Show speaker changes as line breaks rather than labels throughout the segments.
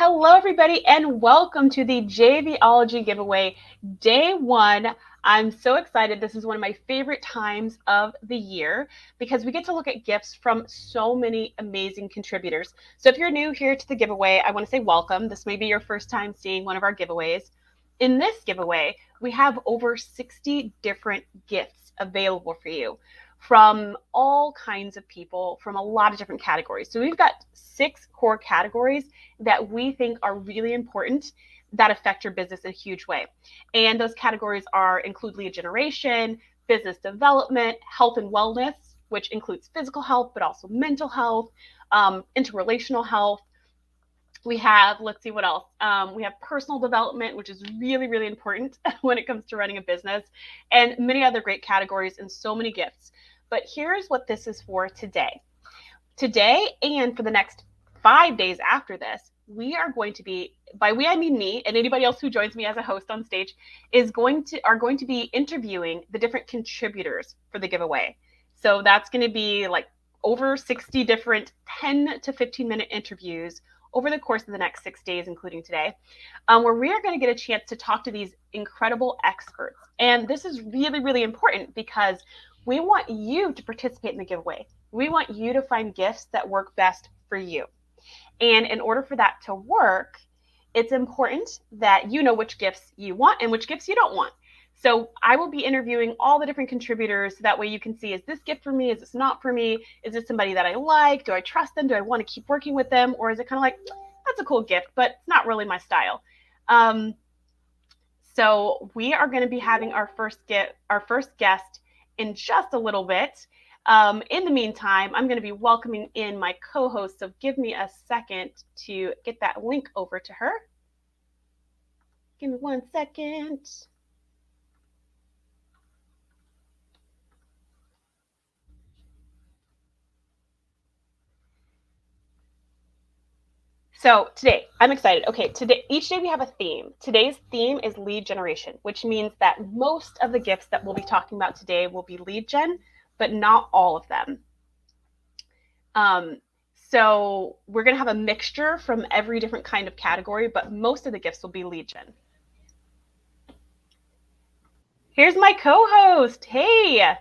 Hello, everybody, and welcome to the JVology giveaway, day one. I'm so excited. This is one of my favorite times of the year because we get to look at gifts from so many amazing contributors. So if you're new here to the giveaway, I want to say welcome. This may be your first time seeing one of our giveaways. In this giveaway, we have over 60 different gifts available for you from all kinds of people from a lot of different categories. So we've got 6 core categories that we think are really important that affect your business in a huge way. And those categories include lead generation, business development, health and wellness, which includes physical health, but also mental health, interrelational health. We have, let's see what else. We have personal development, which is really, really important when it comes to running a business, and many other great categories and so many gifts. But here's what this is for today. Today and for the next 5 days after this, we are going to be, by we I mean me and anybody else who joins me as a host on stage, are going to be interviewing the different contributors for the giveaway. So that's going to be like over 60 different 10 to 15 minute interviews over the course of the next 6 days, including today, where we are going to get a chance to talk to these incredible experts. And this is really, really important because we want you to participate in the giveaway. We want you to find gifts that work best for you. And in order for that to work, it's important that you know which gifts you want and which gifts you don't want. So I will be interviewing all the different contributors. That way you can see, is this gift for me? Is this not for me? Is this somebody that I like? Do I trust them? Do I want to keep working with them? Or is it kind of like, that's a cool gift, but it's not really my style. So we are going to be having our first guest in just a little bit. In the meantime, I'm going to be welcoming in my co-host. So give me a second to get that link over to her. Give me 1 second. So today, I'm excited. Okay, each day we have a theme. Today's theme is lead generation, which means that most of the gifts that we'll be talking about today will be lead gen, but not all of them. So we're going to have a mixture from every different kind of category, but most of the gifts will be lead gen. Here's my co-host. Hey.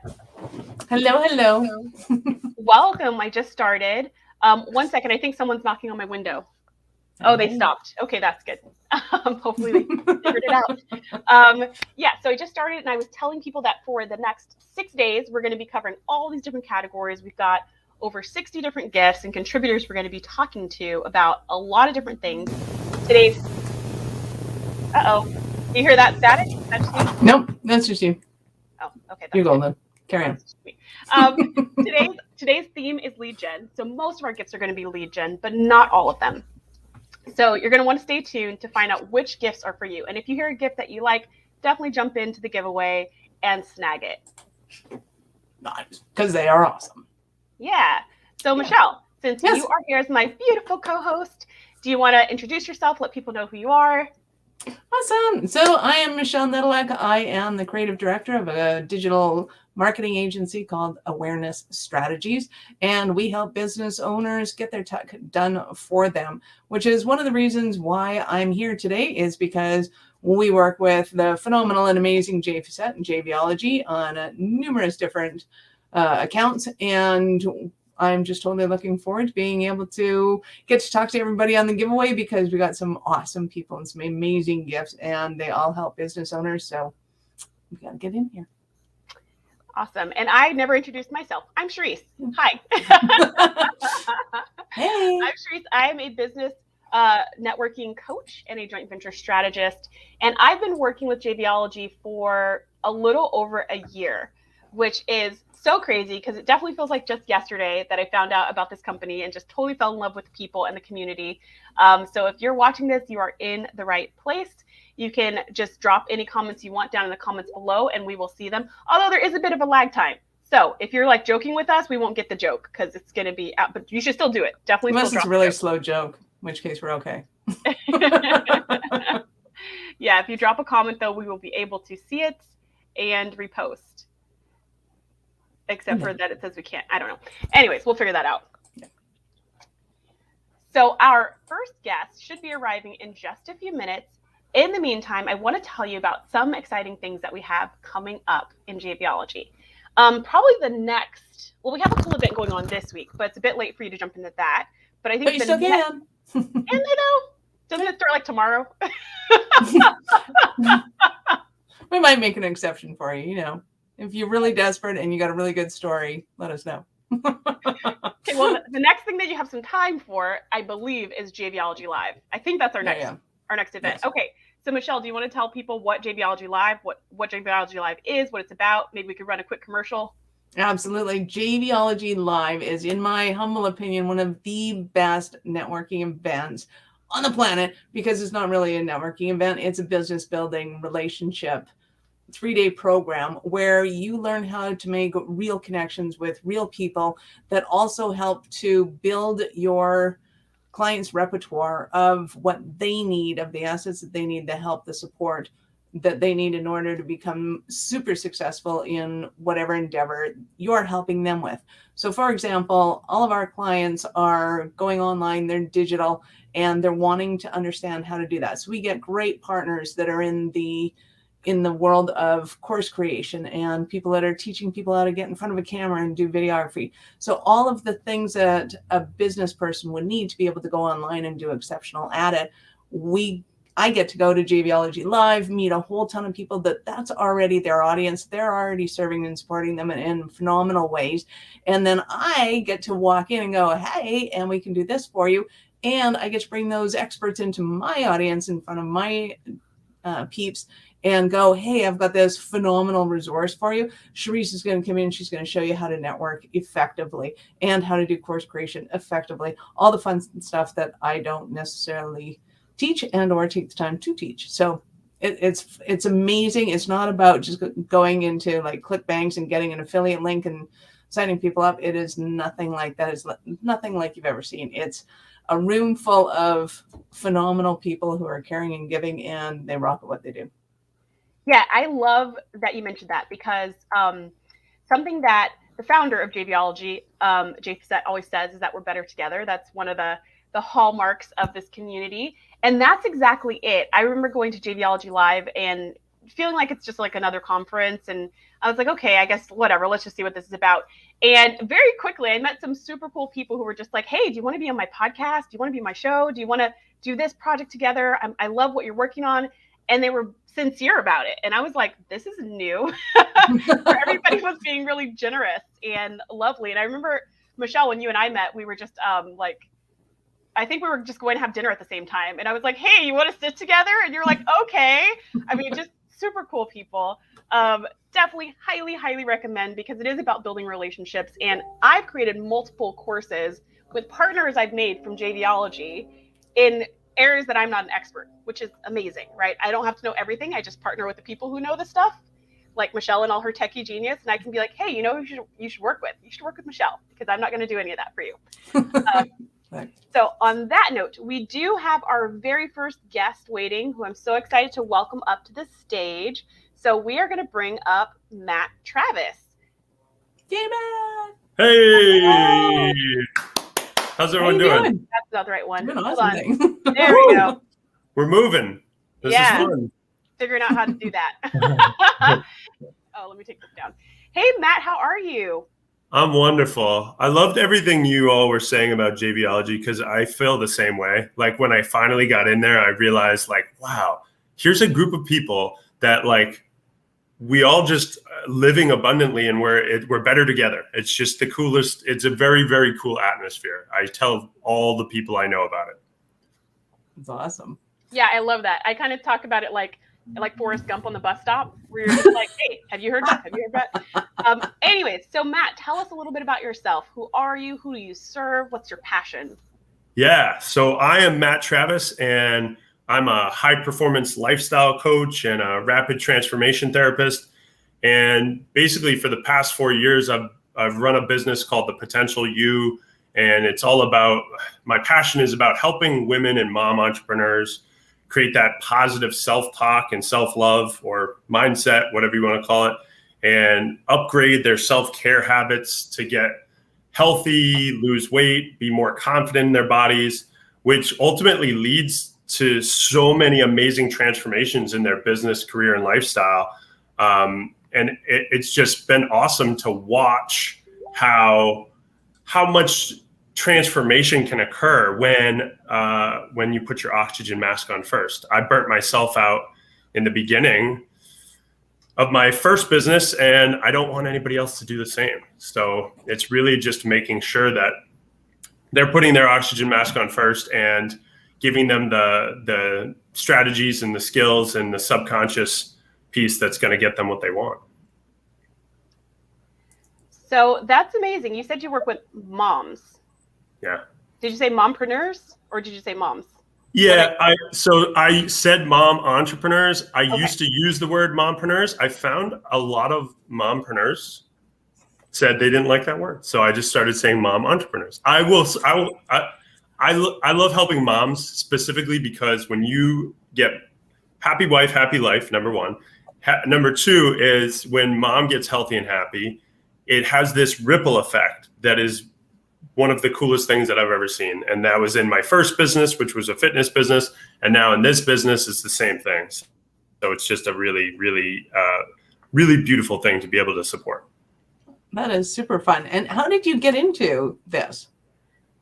Hello.
Welcome. I just started. 1 second. I think someone's knocking on my window. Oh, they stopped. Okay, that's good. Hopefully they figured it out. Yeah, so I just started and I was telling people that for the next 6 days, we're going to be covering all these different categories. We've got over 60 different gifts and contributors we're going to be talking to about a lot of different things. Today's, you hear that static? That's just me?
Nope, that's just you.
Oh, okay.
You're golden. Carry
on. Today's theme is lead gen. So most of our gifts are going to be lead gen, but not all of them. So you're going to want to stay tuned to find out which gifts are for you. And if you hear a gift that you like, definitely jump into the giveaway and snag it.
Nice, because they are awesome.
Yeah. So Michelle, since you are here as my beautiful co-host, do you want to introduce yourself, let people know who you are?
Awesome. So I am Michelle Nedelec. I am the creative director of a digital marketing agency called Awareness Strategies, and we help business owners get their tech done for them, which is one of the reasons why I'm here today, is because we work with the phenomenal and amazing JVset and JVology on numerous different accounts, and I'm just totally looking forward to being able to get to talk to everybody on the giveaway, because we got some awesome people and some amazing gifts, and they all help business owners. So we got to get in here.
Awesome. And I never introduced myself. I'm Sharice. Hi.
Hey.
I'm Sharice. I am a business networking coach and a joint venture strategist. And I've been working with JVology for a little over a year, which is so crazy because it definitely feels like just yesterday that I found out about this company and just totally fell in love with the people and the community. So if you're watching this, you are in the right place. You can just drop any comments you want down in the comments below and we will see them. Although there is a bit of a lag time. So if you're like joking with us, we won't get the joke because it's going to be out, but you should still do it. Definitely.
Unless it's a really slow joke, in which case we're okay.
Yeah, if you drop a comment though, we will be able to see it and repost. Except for that it says we can't. I don't know. Anyways, we'll figure that out. So our first guest should be arriving in just a few minutes. In the meantime, I want to tell you about some exciting things that we have coming up in JVology. Probably the next, well, we have a cool event going on this week, but it's a bit late for you to jump into that. But I think
But you still can.
And I know, doesn't it start like tomorrow?
We might make an exception for you, you know. If you're really desperate and you got a really good story, let us know.
Okay, well, the next thing that you have some time for, I believe, is JVology Live. I think that's our next event. Yes. Okay, so Michelle, do you want to tell people what JVology Live, what JVology Live is, what it's about? Maybe we could run a quick commercial.
Absolutely. JVology Live is, in my humble opinion, one of the best networking events on the planet, because it's not really a networking event. It's a business building relationship 3-day program where you learn how to make real connections with real people that also help to build your clients' repertoire of what they need, of the assets that they need, the help, the support that they need in order to become super successful in whatever endeavor you're helping them with. So for example, all of our clients are going online, they're digital, and they're wanting to understand how to do that. So we get great partners that are in the world of course creation and people that are teaching people how to get in front of a camera and do videography. So all of the things that a business person would need to be able to go online and do exceptional at it, I get to go to JVology Live, meet a whole ton of people that's already their audience. They're already serving and supporting them in phenomenal ways. And then I get to walk in and go, hey, and we can do this for you. And I get to bring those experts into my audience in front of my peeps and go, hey, I've got this phenomenal resource for you. Charisse is going to come in. She's going to show you how to network effectively and how to do course creation effectively. All the fun stuff that I don't necessarily teach and or take the time to teach. So it's amazing. It's not about just going into like ClickBanks and getting an affiliate link and signing people up. It is nothing like that. It's nothing like you've ever seen. It's a room full of phenomenal people who are caring and giving, and they rock at what they do.
Yeah, I love that you mentioned that, because something that the founder of JVology, Jay Fissette, always says is that we're better together. That's one of the hallmarks of this community. And that's exactly it. I remember going to JVology Live and feeling like it's just like another conference. And I was like, okay, I guess whatever, let's just see what this is about. And very quickly, I met some super cool people who were just like, hey, do you want to be on my podcast? Do you want to be on my show? Do you want to do this project together? I love what you're working on. And they were sincere about it. And I was like, this is new. Everybody was being really generous and lovely. And I remember, Michelle, when you and I met, we were just I think we were just going to have dinner at the same time. And I was like, hey, you want to sit together? And you're like, okay. I mean, just super cool people. Definitely highly, highly recommend, because it is about building relationships. And I've created multiple courses with partners I've made from JVology in areas that I'm not an expert, which is amazing, right? I don't have to know everything. I just partner with the people who know the stuff, like Michelle and all her techie genius. And I can be like, hey, you know who you should work with? You should work with Michelle, because I'm not going to do any of that for you. So on that note, we do have our very first guest waiting, who I'm so excited to welcome up to the stage. So we are going to bring up Matt Travis.
Yay, Matt!
Hey! Hello. How's everyone doing?
That's not the right one.
Hold on.
There we go.
We're moving. This is fun.
Figuring out how to do that. Oh, let me take this down. Hey, Matt, how are you?
I'm wonderful. I loved everything you all were saying about JVology, because I feel the same way. Like when I finally got in there, I realized like, wow, here's a group of people that like we all just living abundantly, and we're better together. It's just the coolest. It's a very, very cool atmosphere. I tell all the people I know about it.
It's awesome.
Yeah, I love that. I kind of talk about it like Forrest Gump on the bus stop, where you're just like, hey, have you heard that? Have you heard that? Anyways, so Matt, tell us a little bit about yourself. Who are you? Who do you serve? What's your passion?
Yeah, so I am Matt Travis, and I'm a high performance lifestyle coach and a rapid transformation therapist. And basically for the past 4 years, I've run a business called The Potential You. And it's all about, my passion is about helping women and mom entrepreneurs create that positive self-talk and self-love, or mindset, whatever you want to call it, and upgrade their self-care habits to get healthy, lose weight, be more confident in their bodies. which ultimately leads to so many amazing transformations in their business, career, and lifestyle. And it's just been awesome to watch how much transformation can occur when you put your oxygen mask on first. I burnt myself out in the beginning of my first business, and I don't want anybody else to do the same. So it's really just making sure that they're putting their oxygen mask on first and giving them the strategies and the skills and the subconscious piece that's going to get them what they want.
So that's amazing. You said you work with moms.
Yeah.
Did you say mompreneurs or did you say moms?
Yeah, I said mom entrepreneurs. I used to use the word mompreneurs. I found a lot of mompreneurs said they didn't like that word, so I just started saying mom entrepreneurs. I love helping moms specifically because when you get happy wife, happy life, number one. Number two is when mom gets healthy and happy, it has this ripple effect that is one of the coolest things that I've ever seen. And that was in my first business, which was a fitness business. And now in this business, it's the same thing. So it's just a really, really, really beautiful thing to be able to support.
That is super fun. And how did you get into this?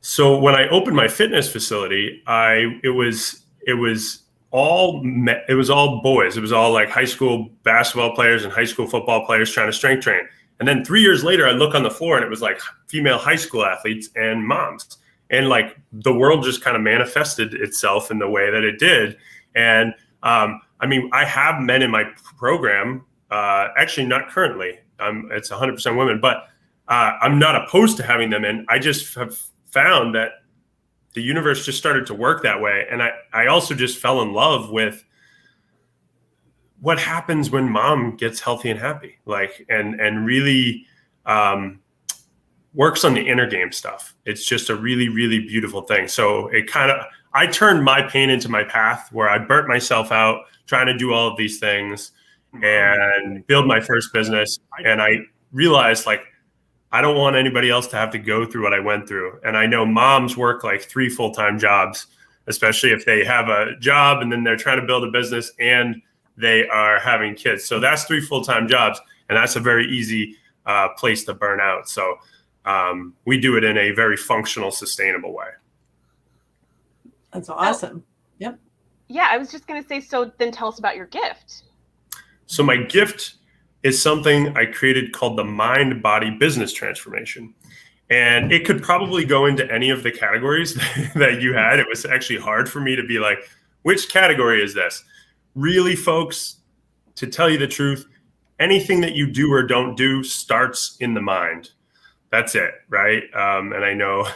So when I opened my fitness facility, it was all boys. It was all like high school basketball players and high school football players trying to strength train. And then 3 years later, I look on the floor and it was like female high school athletes and moms. And like the world just kind of manifested itself in the way that it did. And I mean, I have men in my program, actually not currently. It's 100% women, but I'm not opposed to having them in. I just have found that the universe just started to work that way. And I also just fell in love with what happens when mom gets healthy and happy, like, and really works on the inner game stuff. It's just a really, really beautiful thing. So I turned my pain into my path where I burnt myself out trying to do all of these things and build my first business. And I realized like, I don't want anybody else to have to go through what I went through. And I know moms work like 3 full-time jobs, especially if they have a job and then they're trying to build a business and they are having kids. So that's 3 full-time jobs. And that's a very easy place to burn out. So we do it in a very functional, sustainable way.
That's awesome. Yep.
Yeah, I was just going to say, so then tell us about your gift.
So my gift is something I created called the Mind Body Business Transformation. And it could probably go into any of the categories that you had. It was actually hard for me to be like, which category is this? Really, folks, to tell you the truth, anything that you do or don't do starts in the mind. That's it, right? And I know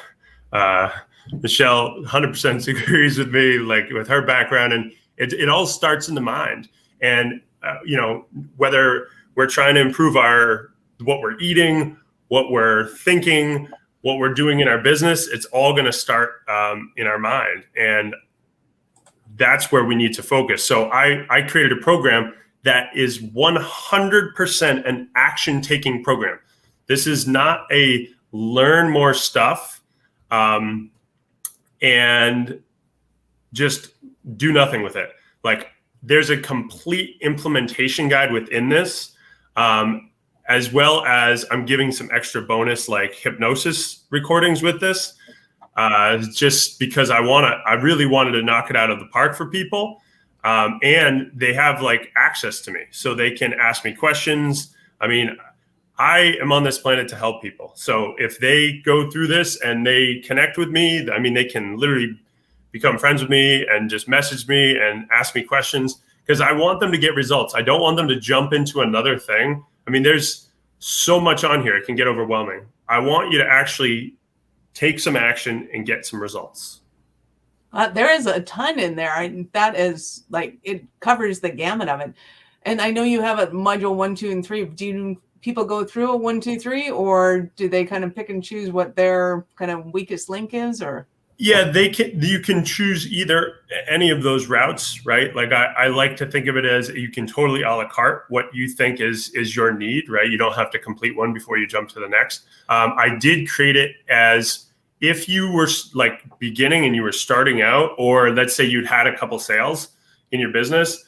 Michelle 100% agrees with me, like with her background, and it all starts in the mind. And whether we're trying to improve what we're eating, what we're thinking, what we're doing in our business, it's all going to start in our mind. And that's where we need to focus. So I created a program that is 100% an action-taking program. This is not a learn more stuff and just do nothing with it. Like there's a complete implementation guide within this, as well as I'm giving some extra bonus like hypnosis recordings with this. Just because I really wanted to knock it out of the park for people. And they have like access to me so they can ask me questions. I mean, I am on this planet to help people. So if they go through this and they connect with me, I mean, they can literally become friends with me and just message me and ask me questions because I want them to get results. I don't want them to jump into another thing. I mean, there's so much on here. It can get overwhelming. I want you to actually take some action and get some results.
There is a ton in there. That is like, it covers the gamut of it. And I know you have a module 1, 2, and 3. Do people go through a 1, 2, 3, or do they kind of pick and choose what their kind of weakest link is? Or
yeah, you can choose either any of those routes, right? Like I like to think of it as you can totally a la carte what you think is your need, right? You don't have to complete one before you jump to the next. I did create it as if you were like beginning and you were starting out, or let's say you'd had a couple sales in your business,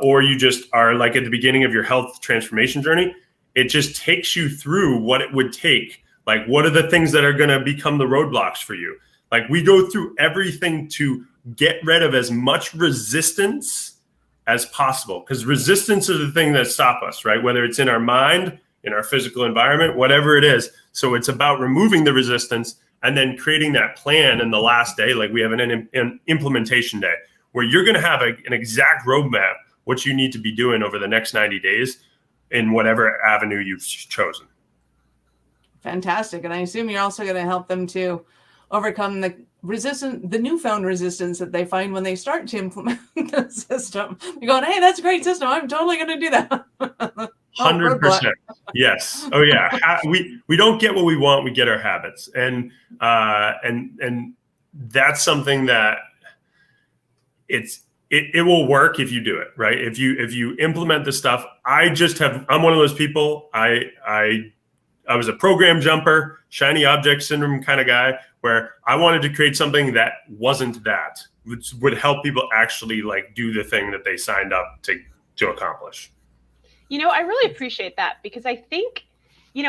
or you just are like at the beginning of your health transformation journey, it just takes you through what it would take. Like, what are the things that are going to become the roadblocks for you? Like, we go through everything to get rid of as much resistance as possible, because resistance is the thing that stops us, right? Whether it's in our mind, in our physical environment, whatever it is. So it's about removing the resistance and then creating that plan in the last day. Like, we have an implementation day where you're going to have an exact roadmap, what you need to be doing over the next 90 days in whatever avenue you've chosen.
Fantastic. And I assume you're also going to help them to overcome the newfound resistance that they find when they start to implement the system. You're going, hey, that's a great system. I'm totally going to do that.
100%. Yes. Oh yeah. We don't get what we want. We get our habits. And that's something that it will work if you do it, right? If you implement the stuff. I'm one of those people. I was a program jumper, shiny object syndrome kind of guy, where I wanted to create something that wasn't that, which would help people actually like do the thing that they signed up to accomplish.
I really appreciate that, because I think,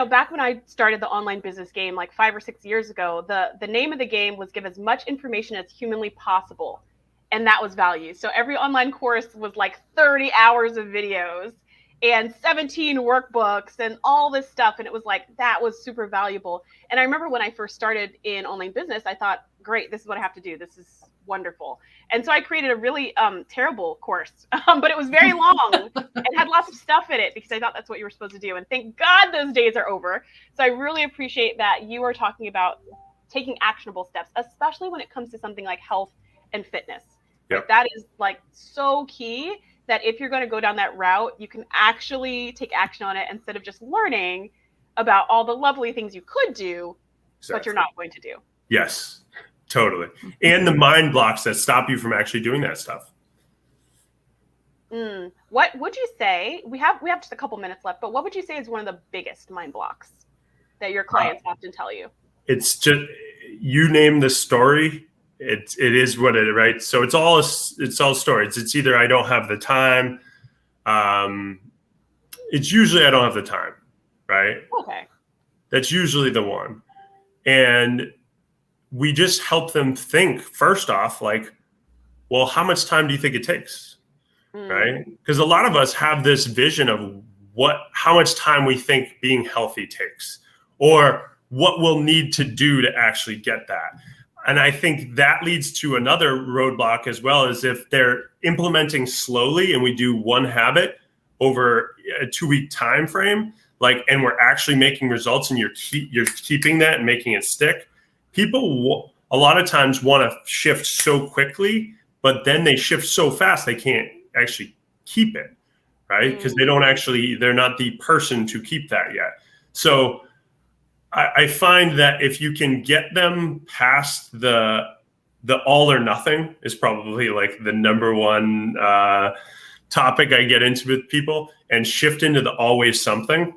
back when I started the online business game like 5 or 6 years ago, the name of the game was give as much information as humanly possible. And that was value. So every online course was like 30 hours of videos and 17 workbooks and all this stuff. And it was like, that was super valuable. And I remember when I first started in online business, I thought, great, this is what I have to do. This is wonderful. And so I created a really terrible course, but it was very long and had lots of stuff in it because I thought that's what you were supposed to do. And thank God those days are over. So I really appreciate that you are talking about taking actionable steps, especially when it comes to something like health and fitness.
Yep.
That is like so key, that if you're going to go down that route, you can actually take action on it instead of just learning about all the lovely things you could do, but you're not going to do.
Yes, totally. And the mind blocks that stop you from actually doing that stuff.
What would you say, we have just a couple minutes left, but what would you say is one of the biggest mind blocks that your clients often tell you?
It's just, you name the story. It is what it, right? So it's all stories. It's either I don't have the time. It's usually I don't have the time, right?
Okay.
That's usually the one. And we just help them think first off, like, well, how much time do you think it takes? Right? Because a lot of us have this vision of how much time we think being healthy takes, or what we'll need to do to actually get that. And I think that leads to another roadblock as well, as if they're implementing slowly and we do one habit over a 2-week time frame, and we're actually making results and you're keeping that and making it stick. People a lot of times want to shift so quickly, but then they shift so fast they can't actually keep it, right? Because they're not the person to keep that yet. So I find that if you can get them past the all or nothing is probably like the number one topic I get into with people, and shift into the always something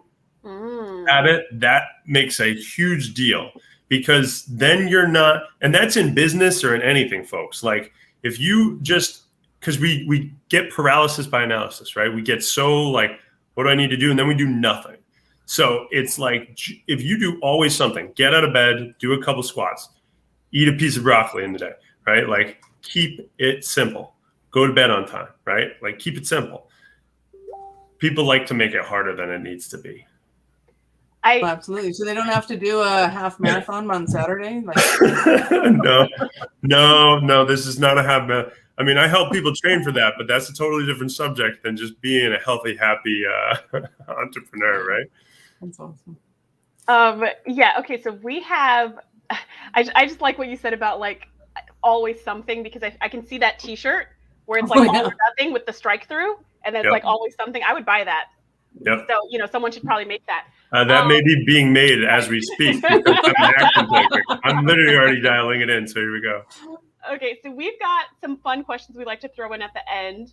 habit, that makes a huge deal, because then you're not, and that's in business or in anything, folks. Like, if you just, because we get paralysis by analysis, right? We get so like, what do I need to do? And then we do nothing. So it's like, if you do always something, get out of bed, do a couple squats, eat a piece of broccoli in the day, right? Like, keep it simple. Go to bed on time, right? Like, keep it simple. People like to make it harder than it needs to be.
Absolutely. So they don't have to do a half marathon on Saturday?
No, this is not a half marathon. I mean, I help people train for that, but that's a totally different subject than just being a healthy, happy entrepreneur, right?
That's awesome.
Yeah. Okay. So we have, I just like what you said about like always something, because I can see that T-shirt where it's like all or nothing with the strike through, and then it's like always something. I would buy that.
Yep.
So someone should probably make that.
That may be being made as we speak, because I'm an action taker. I'm literally already dialing it in. So here we go.
Okay, so we've got some fun questions we like to throw in at the end,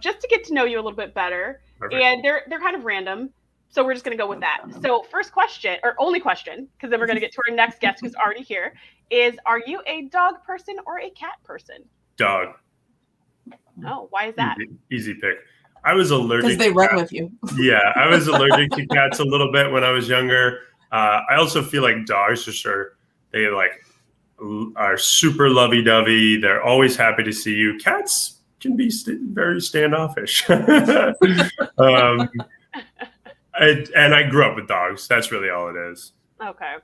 just to get to know you a little bit better. Perfect. And they're kind of random, so we're just going to go with that. So first question, or only question, because then we're going to get to our next guest who's already here, is, are you a dog person or a cat person?
Dog.
Oh, why is that?
Easy pick. I was allergic.
Because they
to
run
cats.
with you.
Yeah, I was allergic to cats a little bit when I was younger. I also feel like dogs they are super lovey-dovey. They're always happy to see you. Cats can be very standoffish. And I grew up with dogs. That's really all it is.
Okay.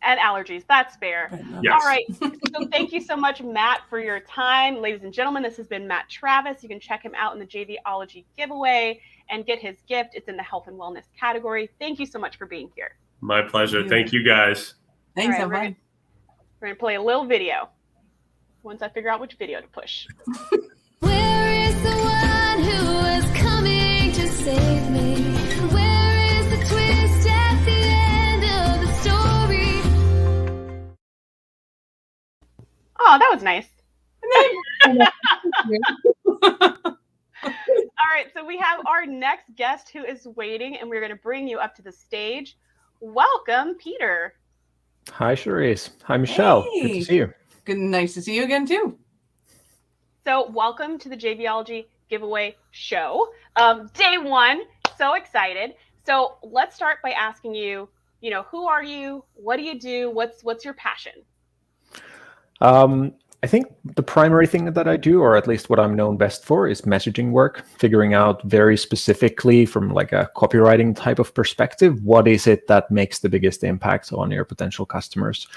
And allergies. That's fair.
Yes.
All right. So thank you so much, Matt, for your time. Ladies and gentlemen, this has been Matt Travis. You can check him out in the JVology giveaway and get his gift. It's in the health and wellness category. Thank you so much for being here.
My pleasure. Thank you, guys.
Thanks,
All right, we're going to play a little video once I figure out which video to push.
Where is the one who was coming to save me? Where is the twist at the end of the story?
Oh, that was nice. All right, so we have our next guest who is waiting, and we're going to bring you up to the stage. Welcome, Peter.
Hi, Charisse. Hi, Michelle. Good
Hey.
to see you.
Good, nice to see you again too.
So welcome to the JVology giveaway show. Day one, so excited. So let's start by asking you, who are you? What do you do? What's your passion?
I think the primary thing that I do, or at least what I'm known best for, is messaging work, figuring out very specifically from like a copywriting type of perspective, what is it that makes the biggest impact on your potential customers.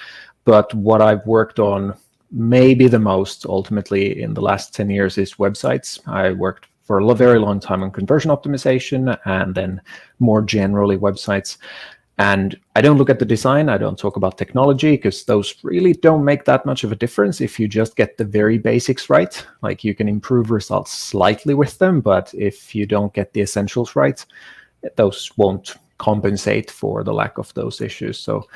But what I've worked on maybe the most ultimately in the last 10 years is websites. I worked for a very long time on conversion optimization and then more generally websites. And I don't look at the design, I don't talk about technology, because those really don't make that much of a difference if you just get the very basics right. Like you can improve results slightly with them, but if you don't get the essentials right, those won't compensate for the lack of those issues. So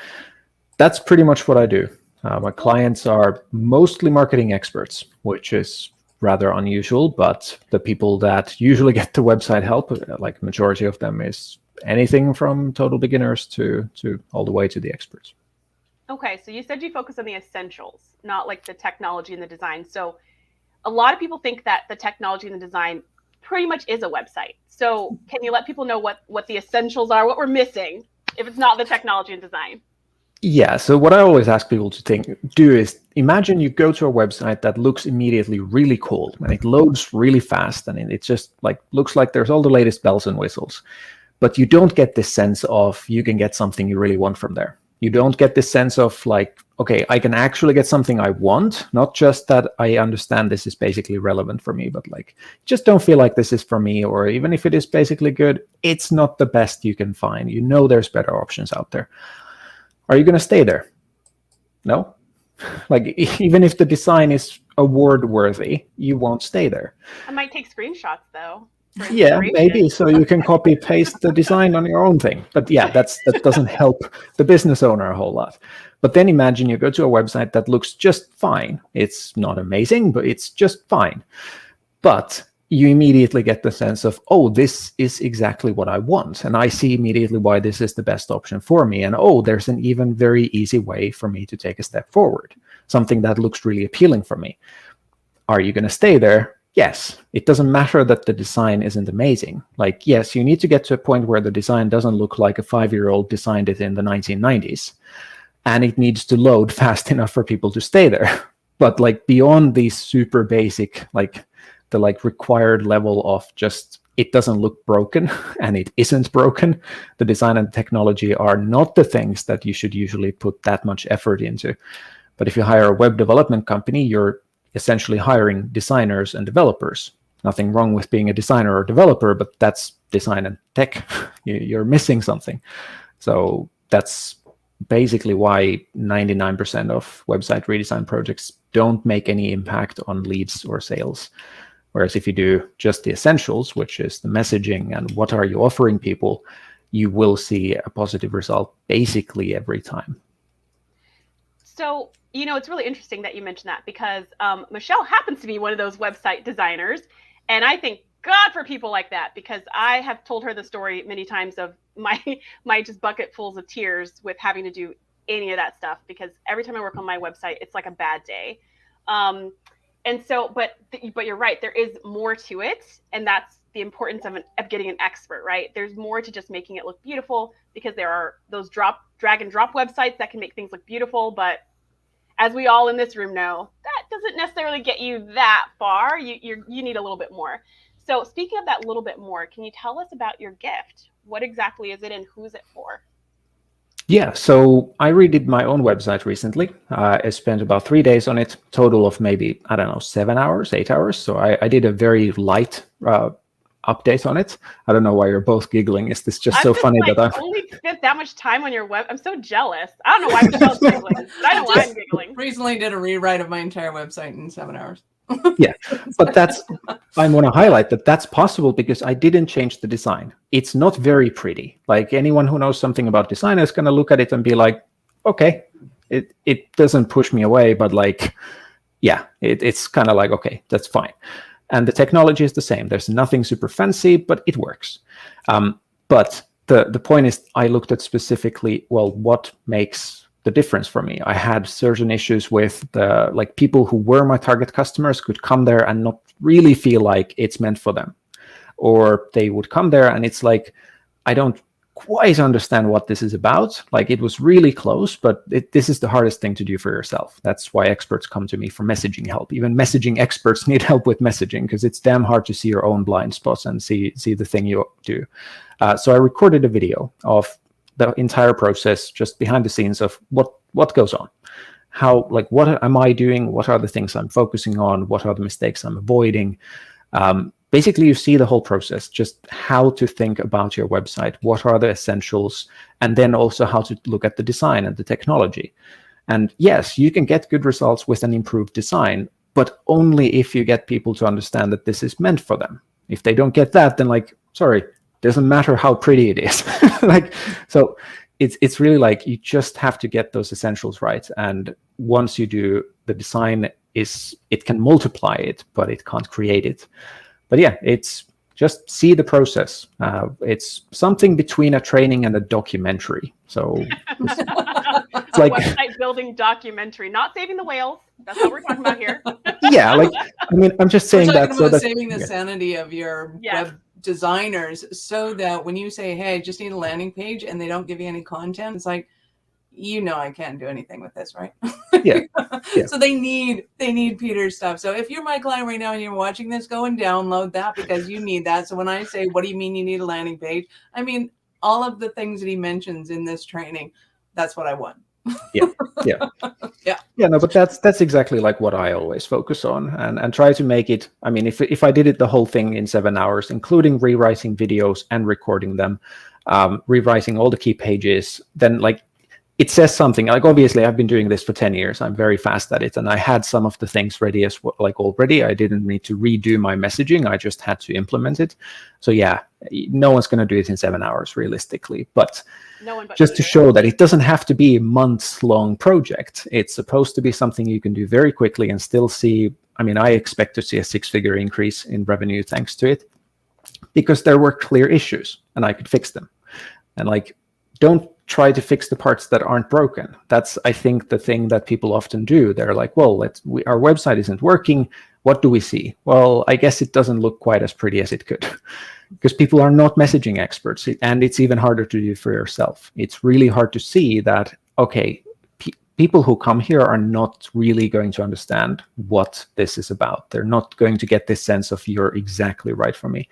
that's pretty much what I do. My clients are mostly marketing experts, which is rather unusual, but the people that usually get the website help, like majority of them, is anything from total beginners to all the way to the experts.
Okay, so you said you focus on the essentials, not like the technology and the design. So a lot of people think that the technology and the design pretty much is a website. So can you let people know what the essentials are, what we're missing if it's not the technology and design?
Yeah, so what I always ask people to do is imagine you go to a website that looks immediately really cool and it loads really fast and it just like looks like there's all the latest bells and whistles. But you don't get this sense of you can get something you really want from there. You don't get this sense of like, okay, I can actually get something I want, not just that I understand this is basically relevant for me, but like, just don't feel like this is for me, or even if it is basically good, it's not the best you can find. You know there's better options out there. Are you going to stay there? No. Like, even if the design is award worthy, you won't stay there.
I might take screenshots though.
Yeah, maybe. So you can copy paste the design on your own thing. But yeah, that doesn't help the business owner a whole lot. But then imagine you go to a website that looks just fine. It's not amazing, but it's just fine. But you immediately get the sense of, oh, this is exactly what I want. And I see immediately why this is the best option for me. And oh, there's an even very easy way for me to take a step forward. Something that looks really appealing for me. Are you going to stay there? Yes. It doesn't matter that the design isn't amazing. Like, yes, you need to get to a point where the design doesn't look like a 5-year-old designed it in the 1990s. And it needs to load fast enough for people to stay there. But like beyond these super basic, like the like required level of just it doesn't look broken and it isn't broken, the design and technology are not the things that you should usually put that much effort into. But if you hire a web development company, you're essentially hiring designers and developers. Nothing wrong with being a designer or developer, but that's design and tech. You're missing something. So that's basically why 99% of website redesign projects don't make any impact on leads or sales. Whereas if you do just the essentials, which is the messaging and what are you offering people, you will see a positive result basically every time.
So, it's really interesting that you mentioned that because Michelle happens to be one of those website designers. And I thank God for people like that, because I have told her the story many times of my just bucketfuls of tears with having to do any of that stuff because every time I work on my website, it's like a bad day. And so, but you're right. There is more to it, and that's the importance of getting an expert, right? There's more to just making it look beautiful because there are those drag and drop websites that can make things look beautiful, but as we all in this room know, that doesn't necessarily get you that far. You need a little bit more. So speaking of that little bit more, can you tell us about your gift? What exactly is it and who's it for?
Yeah, so I redid my own website recently. I spent about 3 days on it, total of maybe, I don't know, 7 hours, 8 hours. So I did a very light update on it. I don't know why you're both giggling. Is this just so funny that I
only spent that much time on your web? I'm so jealous. I don't know why Michelle's giggling, but I know why I'm giggling.
Recently did a rewrite of my entire website in 7 hours.
Yeah, but I want to highlight that that's possible because I didn't change the design. It's not very pretty. Like anyone who knows something about design is going to look at it and be like, okay, it doesn't push me away, but like, yeah, it's kind of like, okay, that's fine. And the technology is the same. There's nothing super fancy, but it works. But the point is, I looked at specifically, well, what makes the difference for me. I had certain issues with the people who were my target customers could come there and not really feel like it's meant for them, or they would come there and it's like, I don't quite understand what this is about. Like it was really close, but this is the hardest thing to do for yourself. That's why experts come to me for messaging help. Even messaging experts need help with messaging because it's damn hard to see your own blind spots and see the thing you do. So I recorded a video of the entire process, just behind the scenes of what goes on, how, like, what am I doing, what are the things I'm focusing on, what are the mistakes I'm avoiding. Basically, you see the whole process, just how to think about your website, what are the essentials, and then also how to look at the design and the technology. And yes, you can get good results with an improved design, but only if you get people to understand that this is meant for them. If they don't get that, then like, sorry, doesn't matter how pretty it is. So it's really like you just have to get those essentials right. And once you do, the design it can multiply it, but it can't create it. But yeah, it's just see the process. It's something between a training and a documentary. So it's like
website building documentary, not saving the whales. That's what we're talking about here.
Yeah, like I mean, I'm just saying that so that
saving the sanity of your web designers, so that when you say, hey, I just need a landing page, and they don't give you any content, it's like, I can't do anything with this, right?
Yeah.
So they need Peter's stuff. So if you're my client right now and you're watching this, go and download that because you need that. So when I say, what do you mean you need a landing page? I mean, all of the things that he mentions in this training, that's what I want.
Yeah. No, but that's exactly like what I always focus on and try to make it. I mean, if I did it the whole thing in 7 hours, including rewriting videos and recording them, rewriting all the key pages, then like it says something. Like obviously I've been doing this for 10 years. I'm very fast at it, and I had some of the things ready already. I didn't need to redo my messaging. I just had to implement it. So yeah, no one's going to do it in 7 hours realistically, but just to show that it doesn't have to be a months-long project. It's supposed to be something you can do very quickly and still see. I mean, I expect to see a 6-figure increase in revenue thanks to it, because there were clear issues and I could fix them. And like, don't try to fix the parts that aren't broken. That's, I think, the thing that people often do. They're like, well, our website isn't working. What do we see? Well, I guess it doesn't look quite as pretty as it could, because people are not messaging experts, and it's even harder to do for yourself. It's really hard to see that, okay, people who come here are not really going to understand what this is about. They're not going to get this sense of you're exactly right for me.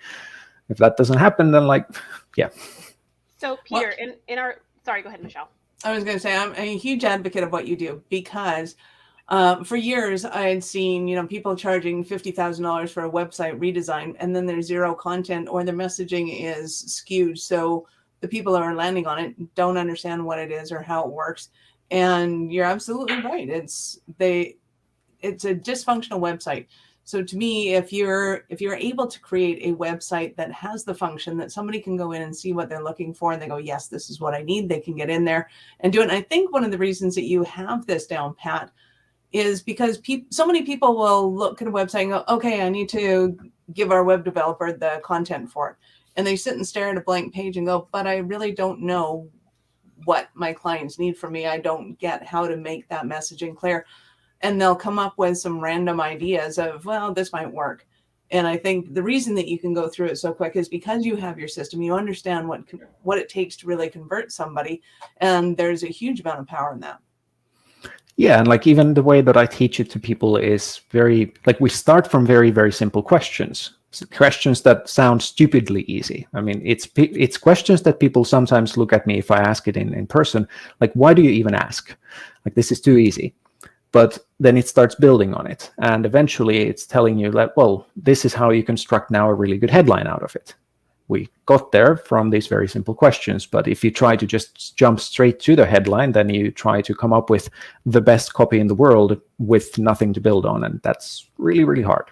If that doesn't happen, then like, yeah.
So Peter, in our, sorry, go ahead, Michelle.
I was going to say, I'm a huge advocate of what you do, because for years I had seen, people charging $50,000 for a website redesign, and then there's zero content, or their messaging is skewed. So the people who are landing on it don't understand what it is or how it works. And you're absolutely right. It's a dysfunctional website. So to me, if you're able to create a website that has the function that somebody can go in and see what they're looking for, and they go, yes, this is what I need, they can get in there and do it. And I think one of the reasons that you have this down pat is because so many people will look at a website and go, okay, I need to give our web developer the content for it. And they sit and stare at a blank page and go, but I really don't know what my clients need from me. I don't get how to make that messaging clear. And they'll come up with some random ideas of, well, this might work. And I think the reason that you can go through it so quick is because you have your system, you understand what it takes to really convert somebody. And there's a huge amount of power in that.
Yeah, and like even the way that I teach it to people is very, like we start from very, very simple questions. Questions that sound stupidly easy. I mean, it's questions that people sometimes look at me if I ask it in person, like, why do you even ask? Like, this is too easy. But then it starts building on it. And eventually it's telling you that, well, this is how you construct now a really good headline out of it. We got there from these very simple questions. But if you try to just jump straight to the headline, then you try to come up with the best copy in the world with nothing to build on. And that's really, really hard.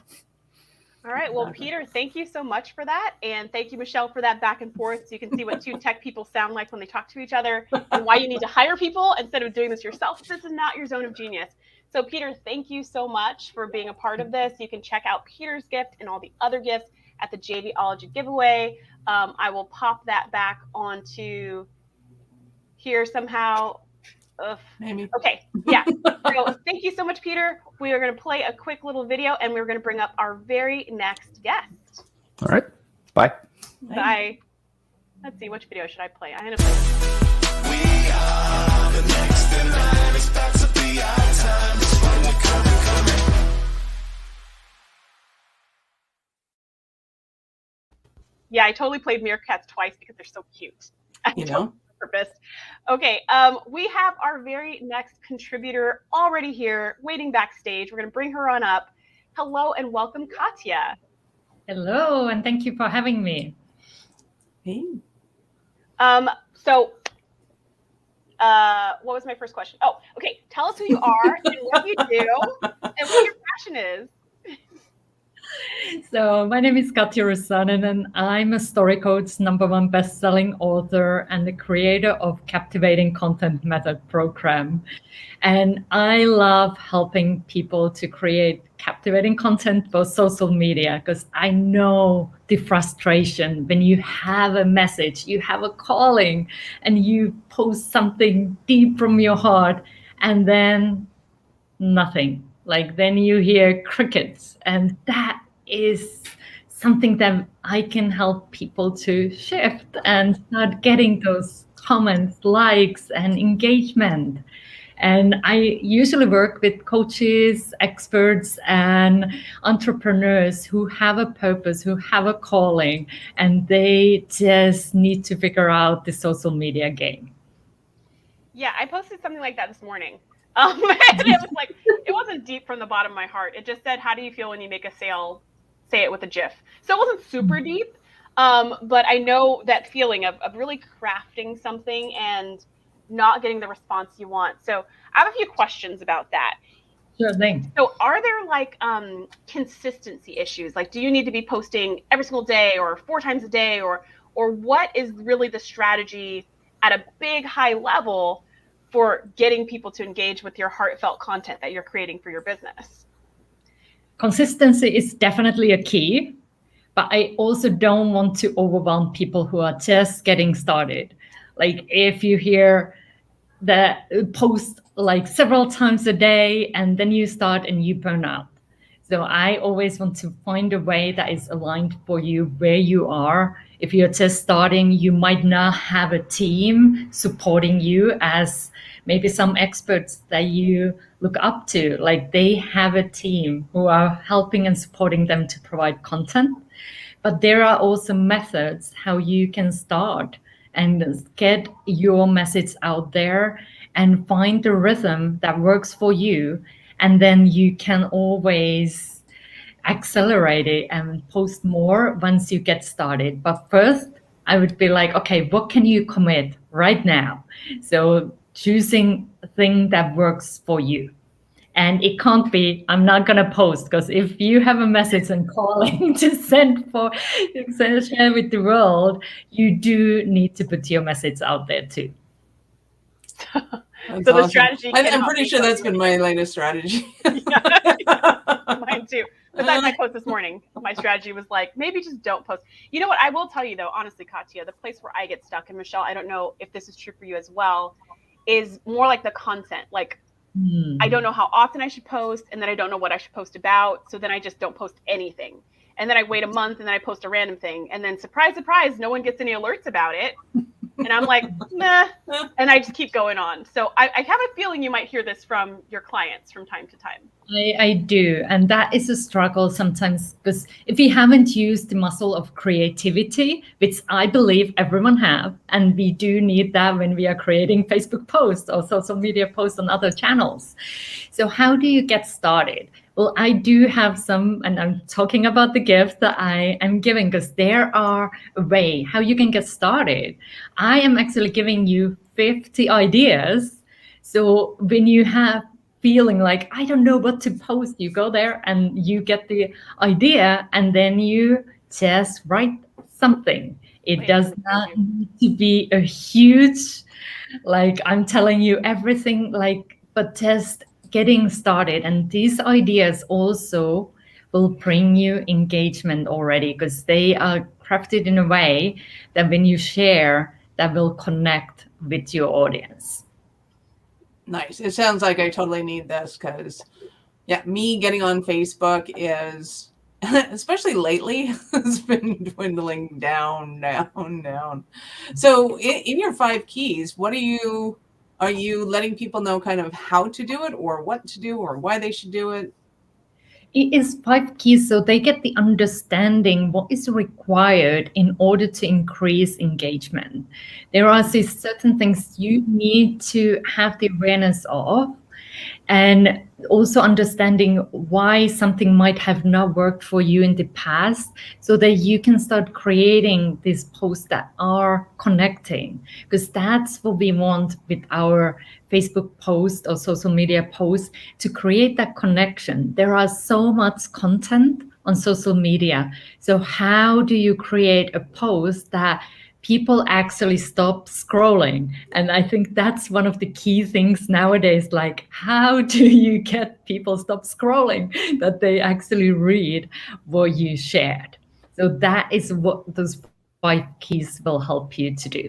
All right. Well, Peter, thank you so much for that. And thank you, Michelle, for that back and forth. So you can see what two tech people sound like when they talk to each other and why you need to hire people instead of doing this yourself. This is not your zone of genius. So Peter, thank you so much for being a part of this. You can check out Peter's gift and all the other gifts at the JVology giveaway. I will pop that back onto here somehow.
Maybe.
Okay, yeah. So thank you so much, Peter. We are going to play a quick little video, and we're going to bring up our very next guest.
All right. Bye.
Bye. Let's see, which video should I play? I'm going to play.
We are the next in line. It's about to be our time. Just when we're coming.
Yeah, I totally played meerkats twice because they're so cute.
You know?
Purpose. Okay, we have our very next contributor already here, waiting backstage. We're going to bring her on up. Hello and welcome, Katya.
Hello, and thank you for having me.
Hey.
So, what was my first question? Oh, okay. Tell us who you are and what you do and what your passion is.
So my name is Katja Rusanen, and I'm a StoryCode's #1 best-selling author and the creator of Captivating Content Method program. And I love helping people to create captivating content for social media, because I know the frustration when you have a message, you have a calling, and you post something deep from your heart, and then nothing. Like then you hear crickets, and that is something that I can help people to shift and start getting those comments, likes, and engagement. And I usually work with coaches, experts, and entrepreneurs who have a purpose, who have a calling, and they just need to figure out the social media game.
Yeah, I posted something like that this morning. And it was like, it wasn't deep from the bottom of my heart. It just said, how do you feel when you make a sale? Say it with a GIF. So it wasn't super deep, but I know that feeling of really crafting something and not getting the response you want. So I have a few questions about that.
Sure thing.
So are there like consistency issues? Like, do you need to be posting every single day or 4 times a day, or what is really the strategy at a big high level for getting people to engage with your heartfelt content that you're creating for your business?
Consistency is definitely a key, but I also don't want to overwhelm people who are just getting started. Like if you hear the post like several times a day and then you start and you burn out. So I always want to find a way that is aligned for you where you are. If you're just starting, you might not have a team supporting you as maybe some experts that you look up to. Like they have a team who are helping and supporting them to provide content. But there are also methods how you can start and get your message out there and find the rhythm that works for you. And then you can always accelerate it and post more once you get started. But first, I would be like, okay, what can you commit right now? So choosing a thing that works for you. And it can't be, I'm not going to post, because if you have a message and calling to share with the world, you do need to put your message out there too.
That's
So the
awesome.
strategy.
I'm pretty sure that's been my latest strategy.
Yeah, mine too. Besides my post this morning, my strategy was like, maybe just don't post. You know what? I will tell you though, honestly, Katya, the place where I get stuck, and Michelle, I don't know if this is true for you as well, is more like the content. Like, I don't know how often I should post, and then I don't know what I should post about. So then I just don't post anything. And then I wait a month and then I post a random thing. And then surprise, surprise, no one gets any alerts about it. And I'm like, nah. And I just keep going on. So I have a feeling you might hear this from your clients from time to time.
I do. And that is a struggle sometimes, because if we haven't used the muscle of creativity, which I believe everyone have, and we do need that when we are creating Facebook posts or social media posts on other channels. So how do you get started? Well, I do have some, and I'm talking about the gift that I am giving, because there are a way how you can get started. I am actually giving you 50 ideas. So when you have feeling like, I don't know what to post, you go there and you get the idea, and then you just write something. It does not need to be a huge, like I'm telling you everything, like, but just getting started. And these ideas also will bring you engagement already, because they are crafted in a way that when you share, that will connect with your audience.
Nice. It sounds like I totally need this, because yeah, me getting on Facebook is, especially lately, has been dwindling down. So in your 5 keys, what are you letting people know kind of how to do it, or what to do, or why they should do it?
It is 5 keys, so they get the understanding what is required in order to increase engagement. There are these certain things you need to have the awareness of, and also understanding why something might have not worked for you in the past, so that you can start creating these posts that are connecting, because that's what we want with our Facebook post or social media posts, to create that connection. There are so much content on social media. So how do you create a post that people actually stop scrolling? And I think that's one of the key things nowadays. Like, how do you get people stop scrolling, that they actually read what you shared? So that is what those 5 keys will help you to do.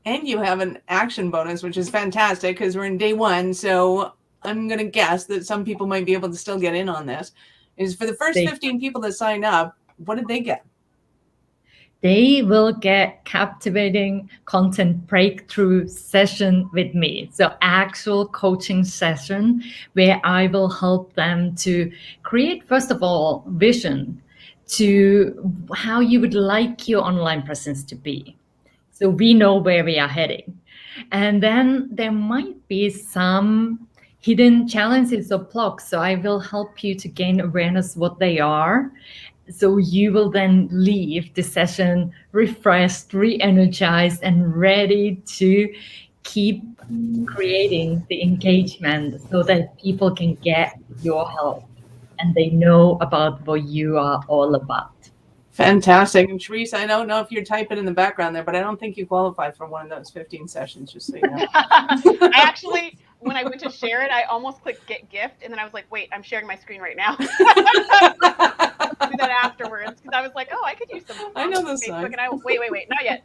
And you have an action bonus, which is fantastic, because we're in day 1. So I'm going to guess that some people might be able to still get in on this. Is for the first 15 people that sign up, what did they get?
They will get captivating content breakthrough session with me. So actual coaching session where I will help them to create, first of all, vision to how you would like your online presence to be. So we know where we are heading. And then there might be some hidden challenges or blocks. So I will help you to gain awareness what they are. So you will then leave the session refreshed, re-energized, and ready to keep creating the engagement, so that people can get your help and they know about what you are all about.
Fantastic. And Therese, I don't know if you're typing in the background there, but I don't think you qualify for one of those 15 sessions, just so you know.
I actually, when I went to share it, I almost clicked get gift, and then I was like, wait, I'm sharing my screen right now. Do that afterwards, because I was like, oh, I could use some.
I know this
Facebook,
sign.
and I wait, not yet.